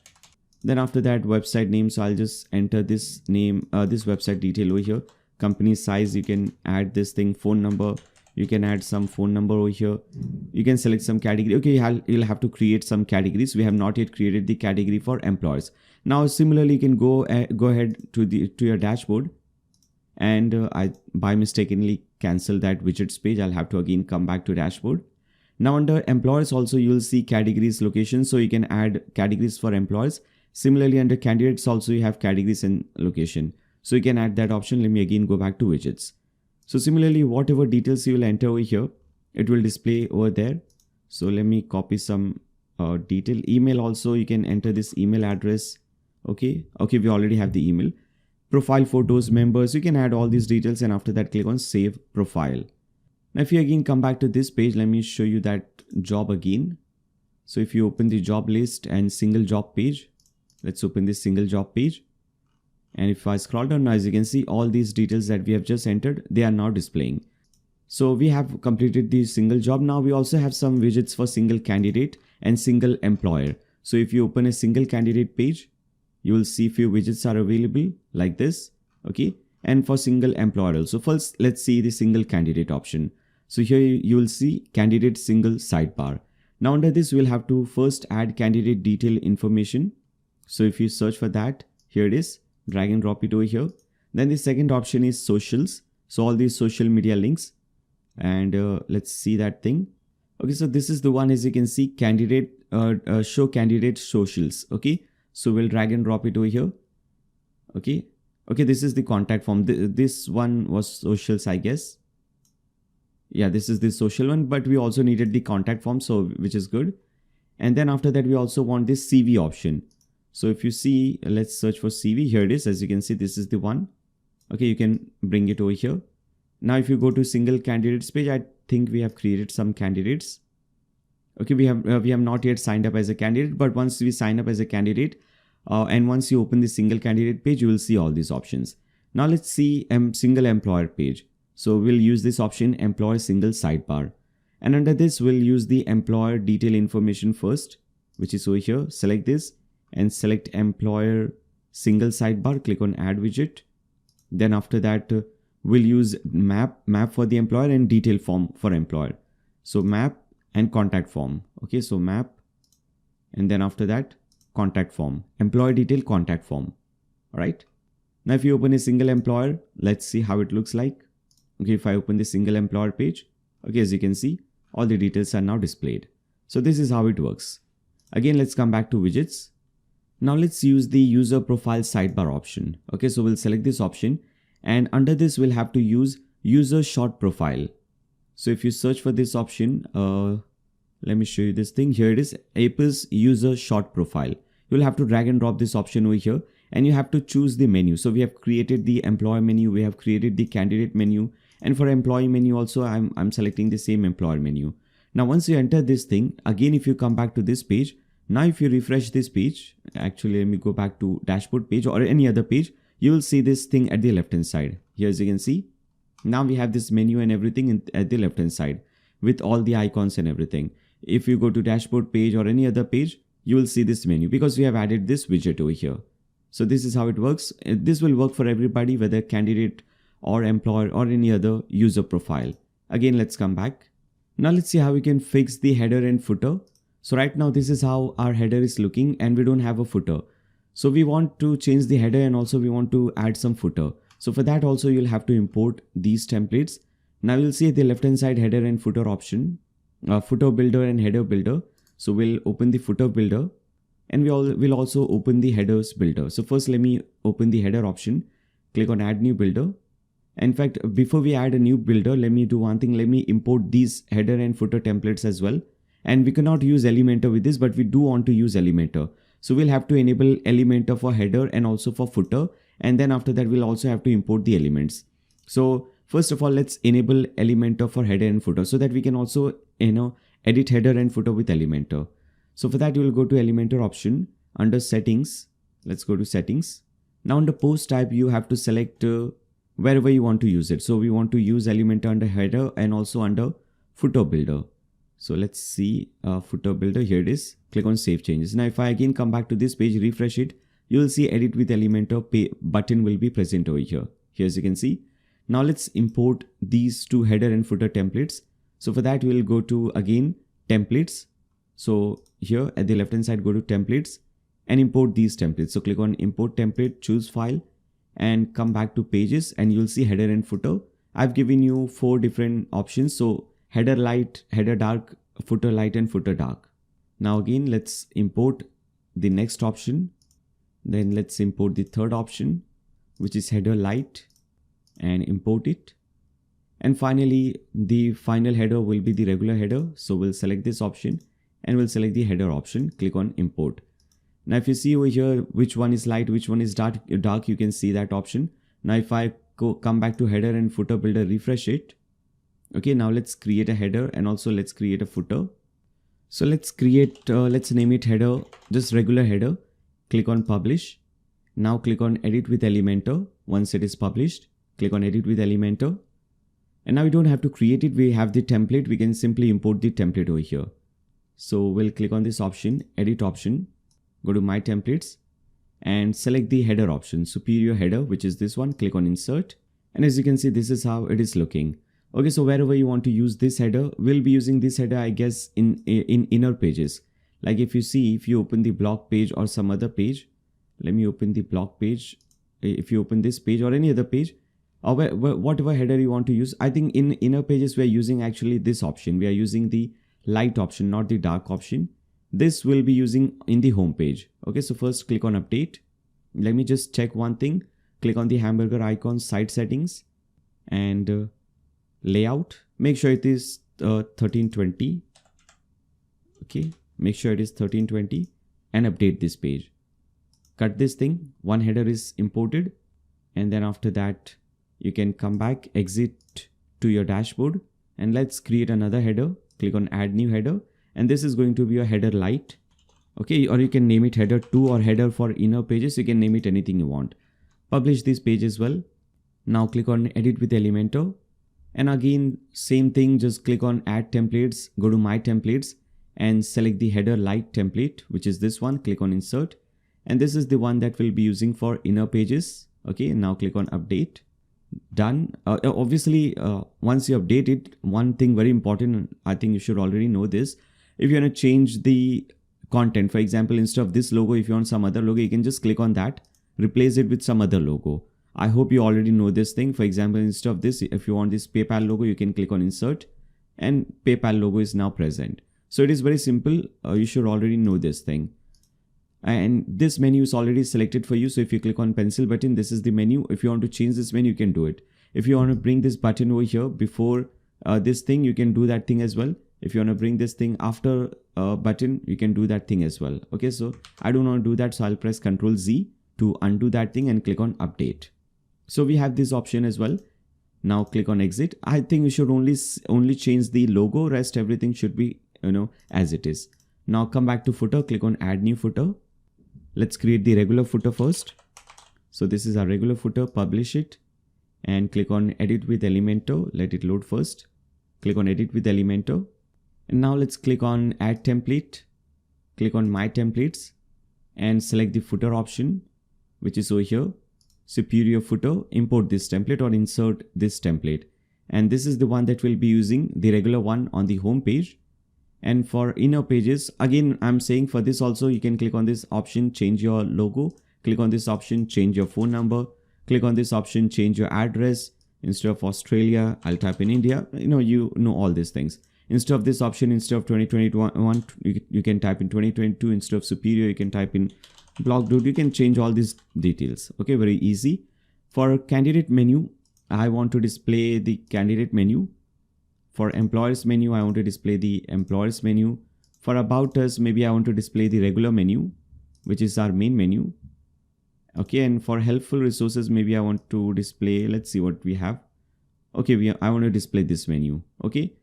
Then after that website name, so I'll just enter this name, this website detail over here. Company size, you can add this thing, phone number, you can add some phone number over here. You can select some category. Okay, you'll have to create some categories. We have not yet created the category for employers. Now similarly you can go ahead to your dashboard, and I by mistakenly cancel that widgets page. I'll have to again come back to dashboard. Now under employers also you'll see categories, location, so you can add categories for employers. Similarly under candidates also you have categories and location, so you can add that option. Let me again go back to widgets. So similarly whatever details you will enter over here, it will display over there. So let me copy some detail. Email also, you can enter this email address. Okay, we already have the email. Profile photos, members, you can add all these details, and after that click on save profile. Now if you again come back to this page, let me show you that job again. So if you open the job list and single job page, let's open this single job page. And if I scroll down, now as you can see all these details that we have just entered, they are now displaying. So we have completed the single job. Now we also have some widgets for single candidate and single employer. So if you open a single candidate page, you will see few widgets are available like this. Okay, and for single employer also. First let's see the single candidate option. So here you will see candidate single sidebar. Now under this, we'll have to first add candidate detail information. So if you search for that, here it is, drag and drop it over here. Then the second option is socials. So all these social media links, and let's see that thing. Okay, so this is the one, as you can see, candidate, show candidate socials. Okay, so we'll drag and drop it over here. Okay, this is the contact form. This one was socials, I guess. Yeah, this is the social one, but we also needed the contact form, so which is good. And then after that, we also want this CV option. So if you see, let's search for CV. Here it is. As you can see, this is the one. Okay, you can bring it over here. Now, if you go to single candidates page, I think we have created some candidates. Okay, we have not yet signed up as a candidate, but once we sign up as a candidate, and once you open the single candidate page, you will see all these options. Now let's see single employer page. So we'll use this option, employer single sidebar. And under this, we'll use the employer detail information first, which is over here. Select this and select employer single sidebar. Click on add widget. Then after that, we'll use map for the employer and detail form for employer. So map and contact form. Okay, so map, and then after that, contact form, employer detail contact form. All right. Now, if you open a single employer, let's see how it looks like. Okay, if I open the single employer page, okay, as you can see, all the details are now displayed. So this is how it works. Again, let's come back to widgets. Now let's use the user profile sidebar option. Okay, so we'll select this option, and under this, we'll have to use user short profile. So if you search for this option, let me show you this thing. Here it is, APIS user short profile. You'll have to drag and drop this option over here, and you have to choose the menu. So we have created the employer menu, we have created the candidate menu, and for employee menu also, I'm selecting the same employer menu. Now, once you enter this thing, again, if you come back to this page, now if you refresh this page, actually, let me go back to dashboard page or any other page, you will see this thing at the left hand side. Here, as you can see, now we have this menu and everything at the left hand side with all the icons and everything. If you go to dashboard page or any other page, you will see this menu because we have added this widget over here. So this is how it works. This will work for everybody, whether candidate or employer or any other user profile. Again, let's come back. Now let's see how we can fix the header and footer. So right now, this is how our header is looking and we don't have a footer. So we want to change the header and also we want to add some footer. So for that also, you'll have to import these templates. Now you'll see at the left hand side header and footer option, footer builder and header builder. So we'll open the footer builder and we'll also open the headers builder. So first, let me open the header option, click on add new builder. In fact, before we add a new builder, let me do one thing. Let me import these header and footer templates as well. And we cannot use Elementor with this, but we do want to use Elementor. So we'll have to enable Elementor for header and also for footer. And then after that, we'll also have to import the elements. So first of all, let's enable Elementor for header and footer so that we can also, edit header and footer with Elementor. So for that, you will go to Elementor option under settings. Let's go to settings. Now under post type, you have to select wherever you want to use it. So we want to use Elementor under header and also under footer builder. So let's see footer builder. Here it is. Click on save changes. Now if I again come back to this page, refresh it, you will see edit with Elementor button will be present over here. Here, as you can see. Now let's import these two header and footer templates. So for that, we will go to again templates. So here at the left hand side, go to templates and import these templates. So click on import template, choose file and come back to pages and you'll see header and footer. I've given you 4 different options. So header light, header dark, footer light and footer dark. Now again, let's import the next option. Then let's import the third option, which is header light, and import it. And finally, the final header will be the regular header. So we'll select this option and we'll select the header option. Click on import. Now, if you see over here, which one is light, which one is dark, you can see that option. Now, if I come back to header and footer builder, refresh it. Okay, now let's create a header and also let's create a footer. So let's create, let's name it header, just regular header. Click on publish. Now click on edit with Elementor. Once it is published, click on edit with Elementor. And now we don't have to create it. We have the template. We can simply import the template over here. So we'll click on this option, edit option, go to my templates and select the header option, Superio header, which is this one. Click on insert. And as you can see, this is how it is looking. Okay, so wherever you want to use this header, we'll be using this header, I guess, in inner pages. Like if you see, if you open the blog page or some other page, let me open the blog page. If you open this page or any other page, or whatever header you want to use, I think in inner pages we are using actually this option. We are using the light option, not the dark option. This will be using in the home page. Okay, so first click on update. Let me just check one thing. Click on the hamburger icon, site settings, and layout. Make sure it is 1320. Okay, make sure it is 1320 and update this page. Cut this thing. One header is imported, and then after that you can come back, exit to your dashboard, and let's create another header. Click on add new header, and this is going to be a header light. Okay, or you can name it header 2 or header for inner pages. You can name it anything you want. Publish this page as well. Now click on edit with Elementor, and again same thing, just click on add templates, go to my templates and select the header light template, which is this one. Click on insert, and this is the one that we'll be using for inner pages. Okay, now click on update. Done. Obviously, once you update it, one thing very important, I think you should already know this. If you want to change the content, for example, instead of this logo, if you want some other logo, you can just click on that, replace it with some other logo. I hope you already know this thing. For example, instead of this, if you want this PayPal logo, you can click on insert, and PayPal logo is now present. So it is very simple. You should already know this thing. And this menu is already selected for you. So if you click on pencil button, this is the menu. If you want to change this menu, you can do it. If you want to bring this button over here before this thing, you can do that thing as well. If you want to bring this thing after button, you can do that thing as well. Okay, so I don't want to do that, so I'll press Ctrl Z to undo that thing and click on update. So we have this option as well. Now click on exit. I think you should only change the logo. Rest everything should be as it is. Now come back to footer. Click on add new footer. Let's create the regular footer first. So this is our regular footer. Publish it and click on edit with Elementor. Let it load first. Click on edit with Elementor, and now let's click on add template. Click on my templates and select the footer option, which is over here. Superio footer. Import this template or insert this template, and this is the one that we'll be using, the regular one on the home page. And for inner pages, again, I'm saying for this also, you can click on this option, change your logo. Click on this option, change your phone number. Click on this option, change your address. Instead of Australia, I'll type in India. You know all these things. Instead of this option, instead of 2021, you can type in 2022. Instead of Superio, you can type in blog dude. You can change all these details. Okay, very easy. For candidate menu, I want to display the candidate menu. For employers menu, I want to display the employers menu. For about us, maybe I want to display the regular menu, which is our main menu. Okay, and for helpful resources, maybe I want to display, let's see what we have. Okay, I want to display this menu. Okay,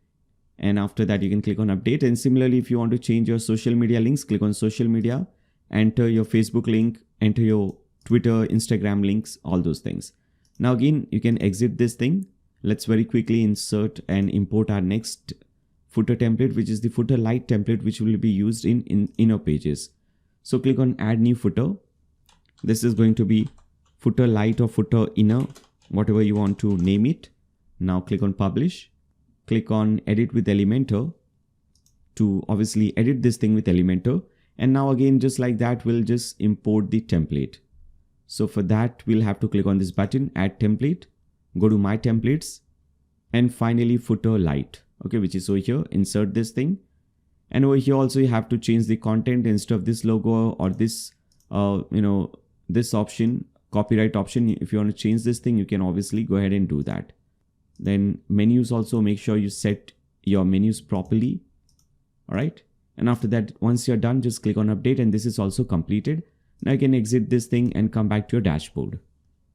and after that you can click on update. And similarly, if you want to change your social media links, click on social media, enter your Facebook link, enter your Twitter, Instagram links, all those things. Now again, you can exit this thing. Let's very quickly insert and import our next footer template, which is the footer light template, which will be used in inner pages. So click on add new footer. This is going to be footer light or footer inner, whatever you want to name it. Now click on publish. Click on edit with Elementor to obviously edit this thing with Elementor. And now again, just like that, we'll just import the template. So for that, we'll have to click on this button, add template. Go to my templates, and finally footer light, okay, which is over here. Insert this thing, and over here also you have to change the content. Instead of this logo or this this option, copyright option, if you want to change this thing, you can obviously go ahead and do that. Then menus, also make sure you set your menus properly. All right, and after that, once you're done, just click on update, and this is also completed. Now you can exit this thing and come back to your dashboard.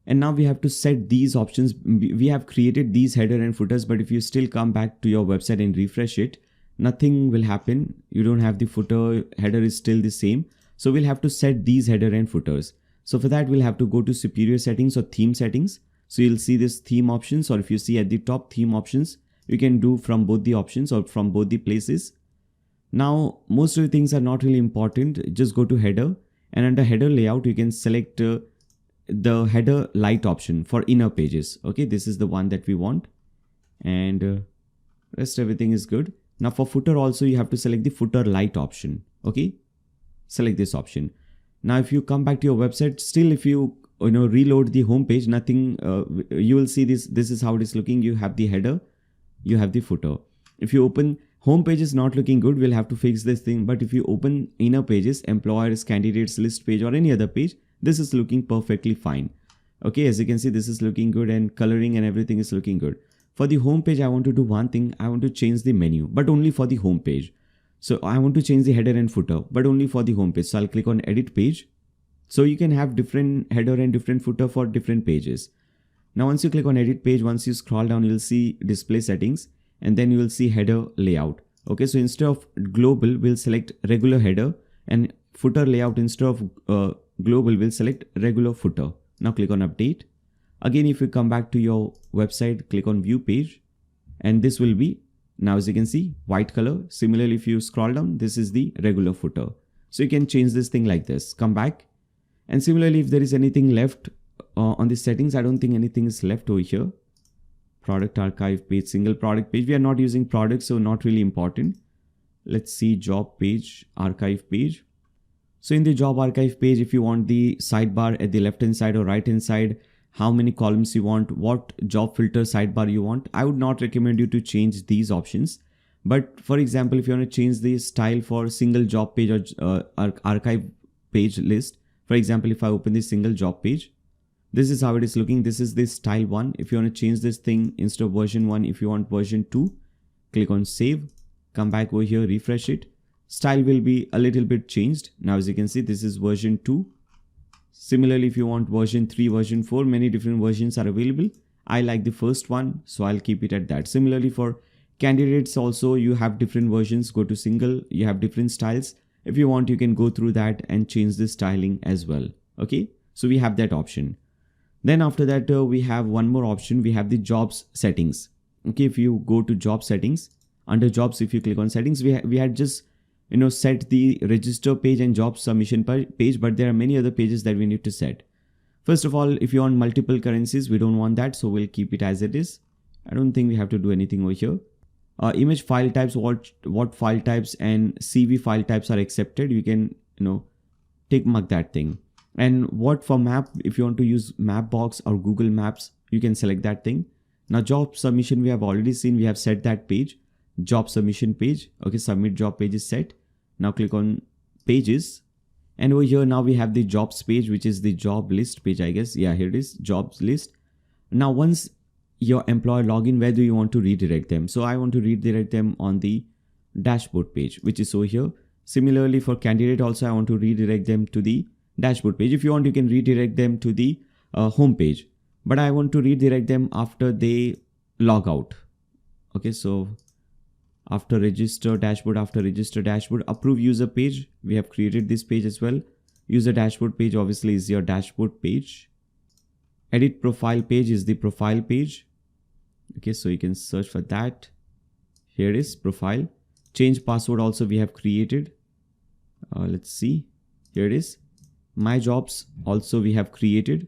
And now we have to set these options. We have created these header and footers, but if you still come back to your website and refresh it, nothing will happen. You don't have the footer, header is still the same. So we'll have to set these header and footers. So for that, we'll have to go to Superio settings or theme settings. So you'll see this theme options, or if you see at the top theme options, you can do from both the options or from both the places. Now, most of the things are not really important. Just go to header, and under header layout, you can select the header light option for inner pages. Okay, this is the one that we want. and rest everything is good. Now for footer also you have to select the footer light option. Okay, select this option. Now if you come back to your website, still if you reload the home page, nothing, you will see this is how it is looking. You have the header, you have the footer. If you open home page is not looking good, we'll have to fix this thing. But if you open inner pages, employers, candidates list page, or any other page, this is looking perfectly fine. Okay, as you can see, this is looking good, and coloring and everything is looking good. For the home page, I want to do one thing. I want to change the menu, but only for the home page. So I want to change the header and footer, but only for the home page. So I'll click on edit page. So you can have different header and different footer for different pages. Now once you click on edit page, once you scroll down, you'll see display settings, and then you will see header layout. Okay, so instead of global, we'll select regular header, and footer layout instead of global, we'll select regular footer. Now click on update. Again, if you come back to your website, click on view page, and this will be, now as you can see, white color. Similarly, if you scroll down, this is the regular footer. So you can change this thing like this. Come back, and similarly, if there is anything left on the settings, I don't think anything is left over here. Product archive page, single product page. We are not using products, so not really important. Let's see job page, archive page. So in the job archive page, if you want the sidebar at the left hand side or right hand side, how many columns you want, what job filter sidebar you want, I would not recommend you to change these options. But for example, if you want to change the style for single job page or archive page list, for example, if I open this single job page, this is how it is looking. This is the style 1. If you want to change this thing, instead of version 1, if you want version 2, click on save, come back over here, refresh it. Style will be a little bit changed. Now as you can see, this is version 2. Similarly, if you want version 3, version 4, many different versions are available. I like the first one, so I'll keep it at that. Similarly, for candidates also, you have different versions. Go to single, you have different styles. If you want, you can go through that and change the styling as well. Okay, so we have that option. Then after that, we have one more option. We have the jobs settings. Okay, if you go to job settings, under jobs, if you click on settings, we had just set the register page and job submission page, but there are many other pages that we need to set. First of all, if you want multiple currencies, we don't want that, so we'll keep it as it is. I don't think we have to do anything over here. Image file types, what file types and CV file types are accepted, you can tick mark that thing. And what for map, if you want to use Mapbox or Google Maps, you can select that thing. Now job submission, we have already seen, we have set that page, job submission page. Okay, submit job page is set. Now click on pages, and over here now we have the jobs page, which is the job list page, I guess. Yeah, here it is, jobs list. Now once your employer login, where do you want to redirect them? So I want to redirect them on the dashboard page, which is over here. Similarly for candidate also, I want to redirect them to the dashboard page. If you want, you can redirect them to the home page, but I want to redirect them after they log out. Okay, so after register dashboard, approve user page, we have created this page as well. User dashboard page obviously is your dashboard page. Edit profile page is the profile page. Okay, so you can search for that. Here it is, profile. Change password also we have created. Let's see, here it is. My jobs also we have created,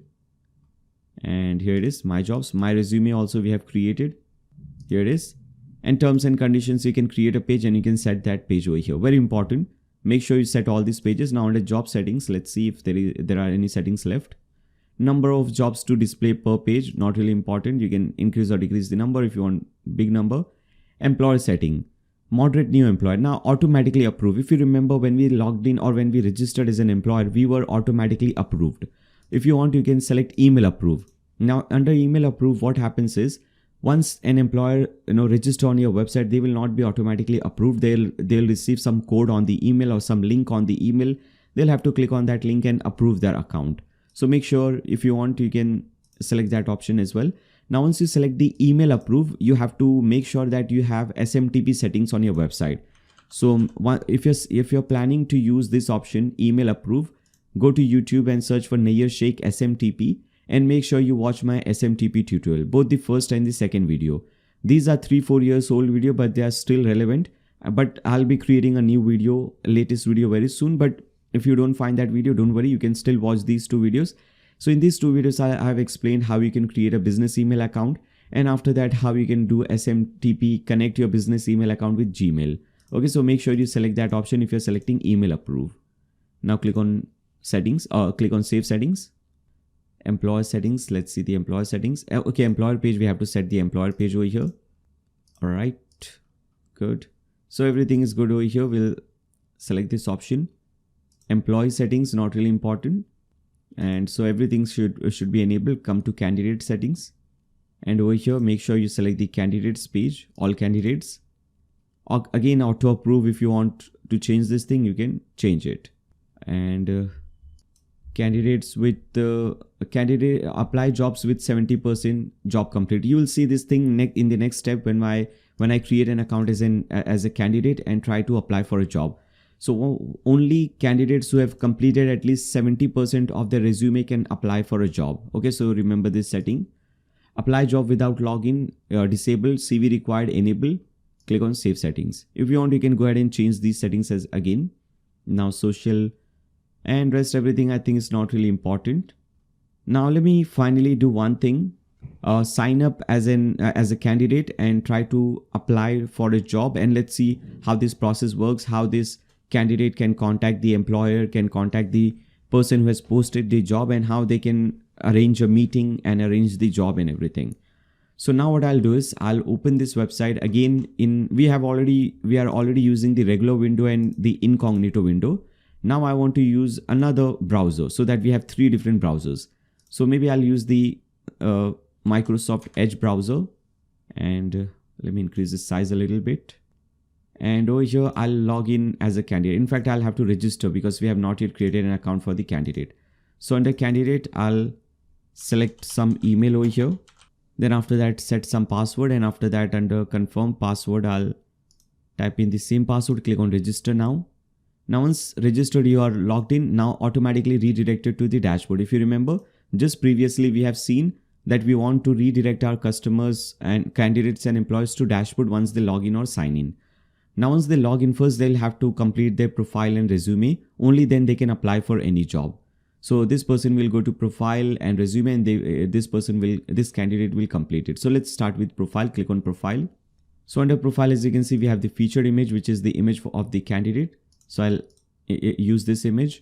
and here it is, my jobs. My resume also we have created. Here it is. And terms and conditions, you can create a page and you can set that page over here. Very important, make sure you set all these pages. Now under job settings, let's see if there are any settings left. Number of jobs to display per page, not really important. You can increase or decrease the number if you want big number. Employer setting, moderate new employer. Now automatically approve. If you remember, when we logged in or when we registered as an employer, we were automatically approved. If you want, you can select email approve. Now under email approve, what happens is, once an employer register on your website, they will not be automatically approved. They'll receive some code on the email or some link on the email. They'll have to click on that link and approve their account. So make sure, if you want, you can select that option as well. Now once you select the email approve, you have to make sure that you have SMTP settings on your website. So if you're planning to use this option, email approve, go to YouTube and search for Nayyar Shaikh SMTP, and make sure you watch my SMTP tutorial, both the first and the second video. These are 3-4 years old video, but they are still relevant. But I'll be creating a new video, latest video very soon. But if you don't find that video, don't worry, you can still watch these two videos. So in these two videos, I have explained how you can create a business email account And after that, how you can do SMTP, connect your business email account with Gmail. Okay, so make sure you select that option if you're selecting email approve. Now click on settings or click on save settings. Employer settings, let's see the employer settings. Okay, employer page, we have to set the employer page over here. All right, good. So everything is good over here. We'll select this option. Employee settings, not really important. And so everything should be enabled. Come to candidate settings. And over here, make sure you select the candidates page, all candidates. Again, auto approve. If you want to change this thing, you can change it. And candidates with candidate apply jobs with 70% job complete. You will see this thing in the next step when I create an account as a candidate and try to apply for a job. So only candidates who have completed at least 70% of their resume can apply for a job. Okay, so remember this setting. Apply job without login, disabled, CV required, enable. Click on save settings. If you want, you can go ahead and change these settings as again. Now social and rest everything I think is not really important. Now let me finally do one thing. Sign up as a candidate and try to apply for a job, and let's see how this process works, how this candidate can contact the employer, can contact the person who has posted the job, and how they can arrange a meeting and arrange the job and everything. So now what I'll do is I'll open this website again. We are already using the regular window and the incognito window. Now I want to use another browser so that we have 3 different browsers. So maybe I'll use the Microsoft Edge browser, and let me increase the size a little bit. And over here, I'll log in as a candidate. In fact, I'll have to register because we have not yet created an account for the candidate. So under candidate, I'll select some email over here. Then after that, set some password. And after that, under confirm password, I'll type in the same password, click on register now. Now once registered, you are logged in. Now automatically redirected to the dashboard. If you remember, just previously we have seen that we want to redirect our customers and candidates and employees to dashboard once they log in or sign in. Now once they log in first, they'll have to complete their profile and resume. Only then they can apply for any job. So this person will go to profile and resume, and this candidate will complete it. So let's start with profile. Click on profile. So under profile, as you can see, we have the featured image, which is the image of the candidate. So I'll use this image.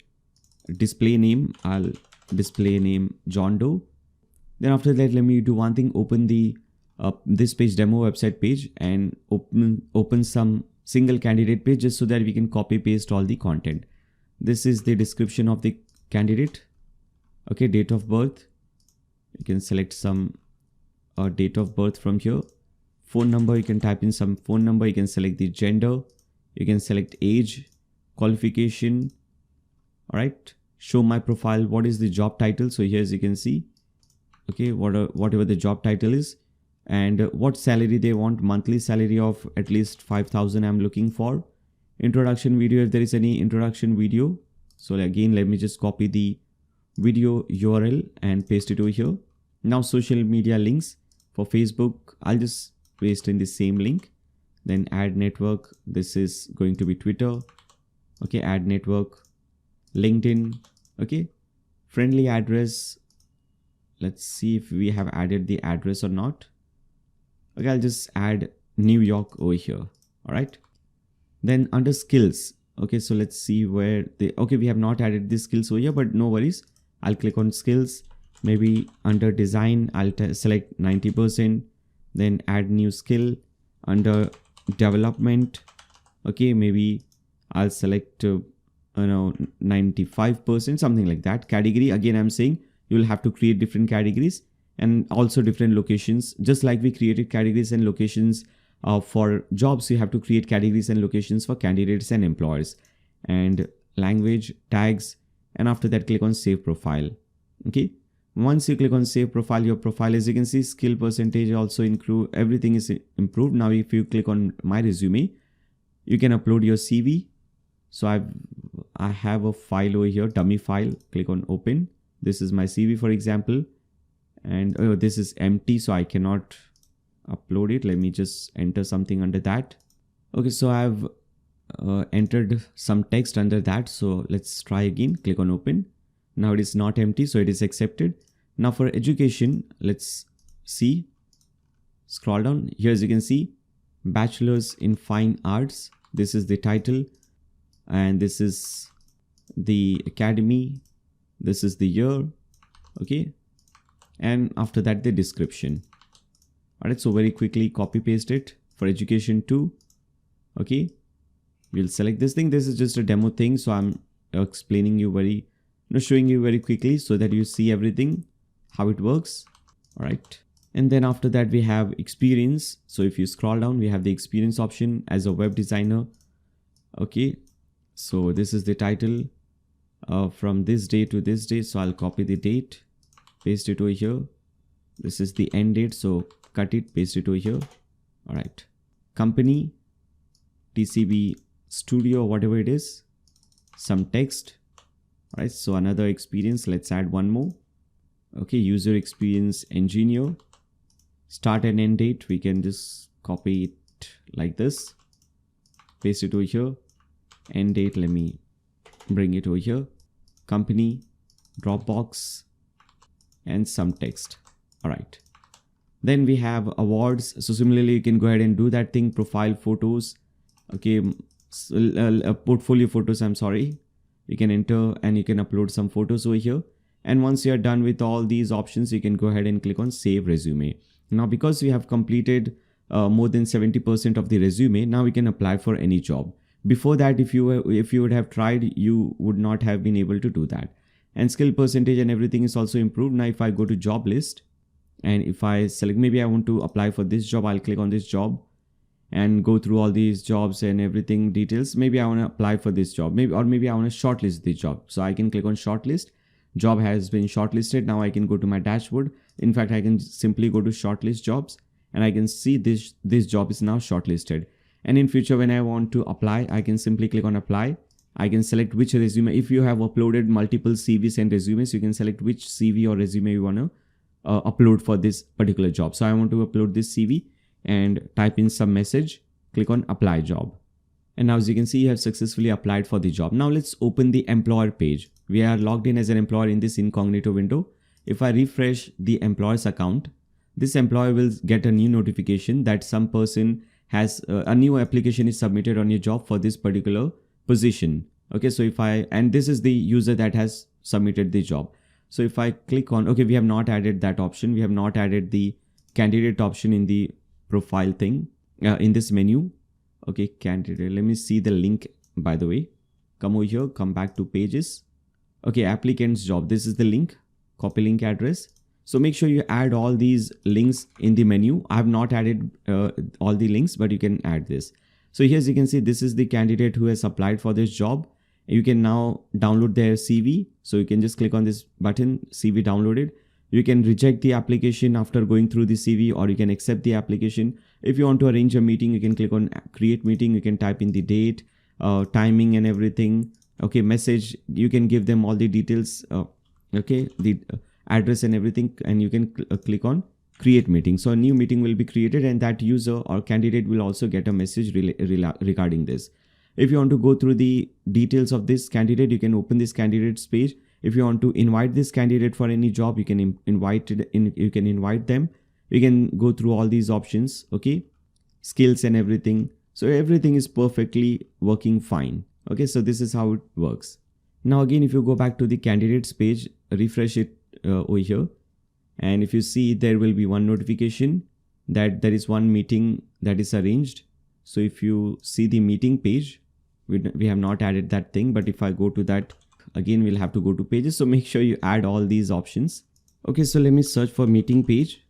Display name, I'll display name John Doe. Then after that, let me do one thing. Open the this page demo website page and open some single candidate page just so that we can copy paste all the content. This is the description of the candidate. Okay, date of birth. You can select some date of birth from here. Phone number, you can type in some phone number. You can select the gender. You can select age, qualification. All right, show my profile. What is the job title? So here, as you can see, okay, whatever the job title is, and what salary they want. Monthly salary of at least 5,000 I'm looking for. Introduction video, if there is any introduction video. So again, let me just copy the video URL and paste it over here. Now social media links. For Facebook, I'll just paste in the same link. Then add network. This is going to be Twitter. Okay, add network. LinkedIn. Okay, friendly address. Let's see if we have added the address or not. Okay, I'll just add New York over here. All right. Then under skills. Okay, so let's see where okay, we have not added the skills over here, but no worries. I'll click on skills. Maybe under design, I'll select 90%. Then add new skill. Under development. Okay, maybe I'll select 95%, something like that. Category, again, I'm saying you'll have to create different categories and also different locations. Just like we created categories and locations for jobs, you have to create categories and locations for candidates and employers. And language, tags, and after that, click on save profile. Okay, once you click on save profile, your profile, as you can see, skill percentage also include, everything is improved. Now if you click on my resume, you can upload your CV. So I have a file over here, dummy file. Click on open. This is my CV, for example, and this is empty, so I cannot upload it. Let me just enter something under that. Okay, so I've entered some text under that. So let's try again. Click on open. Now it is not empty, so it is accepted. Now for education, let's see. scroll down. Here as you can see, Bachelor's in Fine Arts. This is the title, and this is the academy. This is the year. Okay, and after that the description. Alright, so very quickly copy paste it for education 2. Okay, we'll select this thing. This is just a demo thing, so I'm explaining you showing you very quickly so that you see everything, how it works. Alright, and then after that we have experience. So if you scroll down, we have the experience option as a web designer. Okay, so this is the title, from this day to this day. So I'll copy the date, paste it over here. This is the end date, so cut it, paste it over here. All right, company, TCB studio, whatever it is, some text. All right, so another experience, let's add one more. Okay, user experience engineer, start and end date. We can just copy it like this, paste it over here. End date, let me bring it over here. Company, Dropbox, and some text. All right, then we have awards. So similarly you can go ahead and do that thing. Profile photos. Okay, portfolio photos, I'm sorry. You can enter and you can upload some photos over here. And once you are done with all these options, you can go ahead and click on save resume. Now because we have completed more than 70% of the resume, now we can apply for any job. Before that, if you would have tried, you would not have been able to do that. And skill percentage and everything is also improved. Now if I go to job list and if I select, maybe I want to apply for this job, I'll click on this job and go through all these jobs and everything details. Maybe I want to apply for this job, maybe I want to shortlist the job. So I can click on shortlist. Job has been shortlisted. Now I can go to my dashboard. In fact, I can simply go to shortlist jobs and I can see this job is now shortlisted. And in future, when I want to apply, I can simply click on apply. I can select which resume. If you have uploaded multiple CVs and resumes, you can select which CV or resume you want to upload for this particular job. So I want to upload this CV and type in some message, click on apply job. And now as you can see, you have successfully applied for the job. Now let's open the employer page. We are logged in as an employer in this incognito window. If I refresh the employer's account, this employer will get a new notification that some person has a new application is submitted on your job for this particular position. Okay, so and this is the user that has submitted the job. So if I click on, okay, we have not added that option. We have not added the candidate option in the profile thing in this menu. Okay, candidate, let me see the link, by the way. Come over here, come back to pages. Okay, applicant's job, this is the link, copy link address. So make sure you add all these links in the menu. I have not added all the links, but you can add this. So here as you can see, this is the candidate who has applied for this job. You can now download their CV. So you can just click on this button, CV downloaded. You can reject the application after going through the CV, or you can accept the application. If you want to arrange a meeting, you can click on create meeting. You can type in the date, timing and everything. Okay, message, you can give them all the details. Okay, the address and everything, and you can click on create meeting. So a new meeting will be created and that user or candidate will also get a message regarding this. If you want to go through the details of this candidate, you can open this candidate's page. If you want to invite this candidate for any job, you can invite them. You can go through all these options. Okay, skills and everything. So everything is perfectly working fine. Okay, so this is how it works. Now again, if you go back to the candidates page, refresh it over here, and if you see, there will be one notification that there is one meeting that is arranged. So if you see the meeting page, we have not added that thing, but if I go to that, again we'll have to go to pages. So make sure you add all these options. Okay, so let me search for meeting page.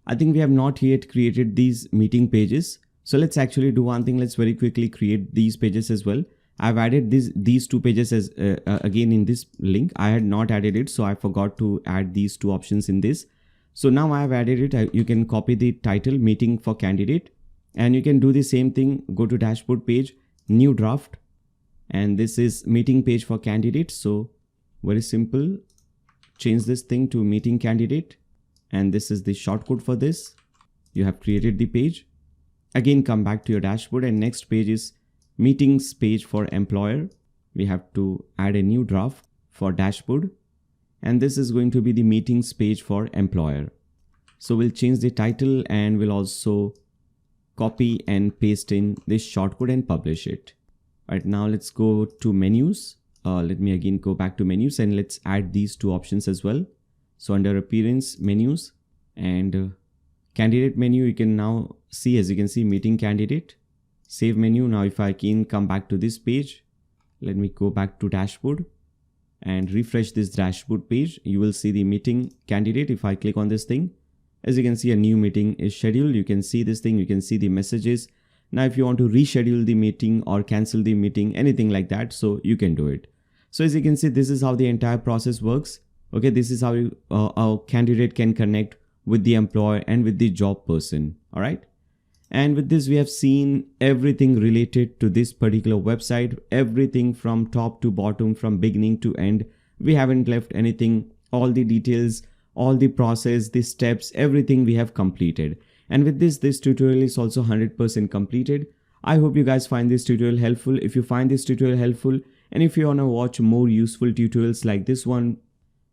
I think we have not yet created these meeting pages. So let's actually do one thing. Let's very quickly create these pages as well. I've added these two pages as again in this link. I had not added it, so I forgot to add these two options in this. So now I have added it. You can copy the title, meeting for candidate, and you can do the same thing. Go to dashboard page, new draft, and this is meeting page for candidate. So very simple. Change this thing to meeting candidate, and this is the shortcode for this. You have created the page. Again, come back to your dashboard, and next page is meetings page for employer. We have to add a new draft for dashboard, and this is going to be the meetings page for employer. So we'll change the title and we'll also copy and paste in this shortcode and publish it. Right, now let's go to menus. Let me again go back to menus and let's add these two options as well. So under appearance, menus, and candidate menu, you can now see, as you can see, meeting candidate. Save menu. Now if I can come back to this page, let me go back to dashboard and refresh this dashboard page. You will see the meeting candidate. If I click on this thing, as you can see, a new meeting is scheduled. You can see this thing, you can see the messages. Now if you want to reschedule the meeting or cancel the meeting, anything like that, so you can do it. So as you can see, this is how the entire process works. Okay, this is how a candidate can connect with the employer and with the job person. All right. And with this, we have seen everything related to this particular website, everything from top to bottom, from beginning to end. We haven't left anything, all the details, all the process, the steps, everything we have completed. And with this tutorial is also 100% completed. I hope you guys find this tutorial helpful. If you find this tutorial helpful, and if you want to watch more useful tutorials like this one,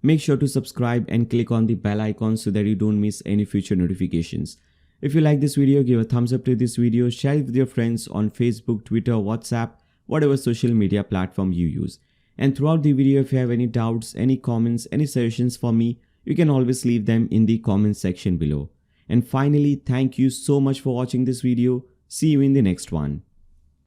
make sure to subscribe and click on the bell icon so that you don't miss any future notifications. If you like this video, give a thumbs up to this video, share it with your friends on Facebook, Twitter, WhatsApp, whatever social media platform you use. And throughout the video, if you have any doubts, any comments, any suggestions for me, you can always leave them in the comment section below. And finally, thank you so much for watching this video. See you in the next one.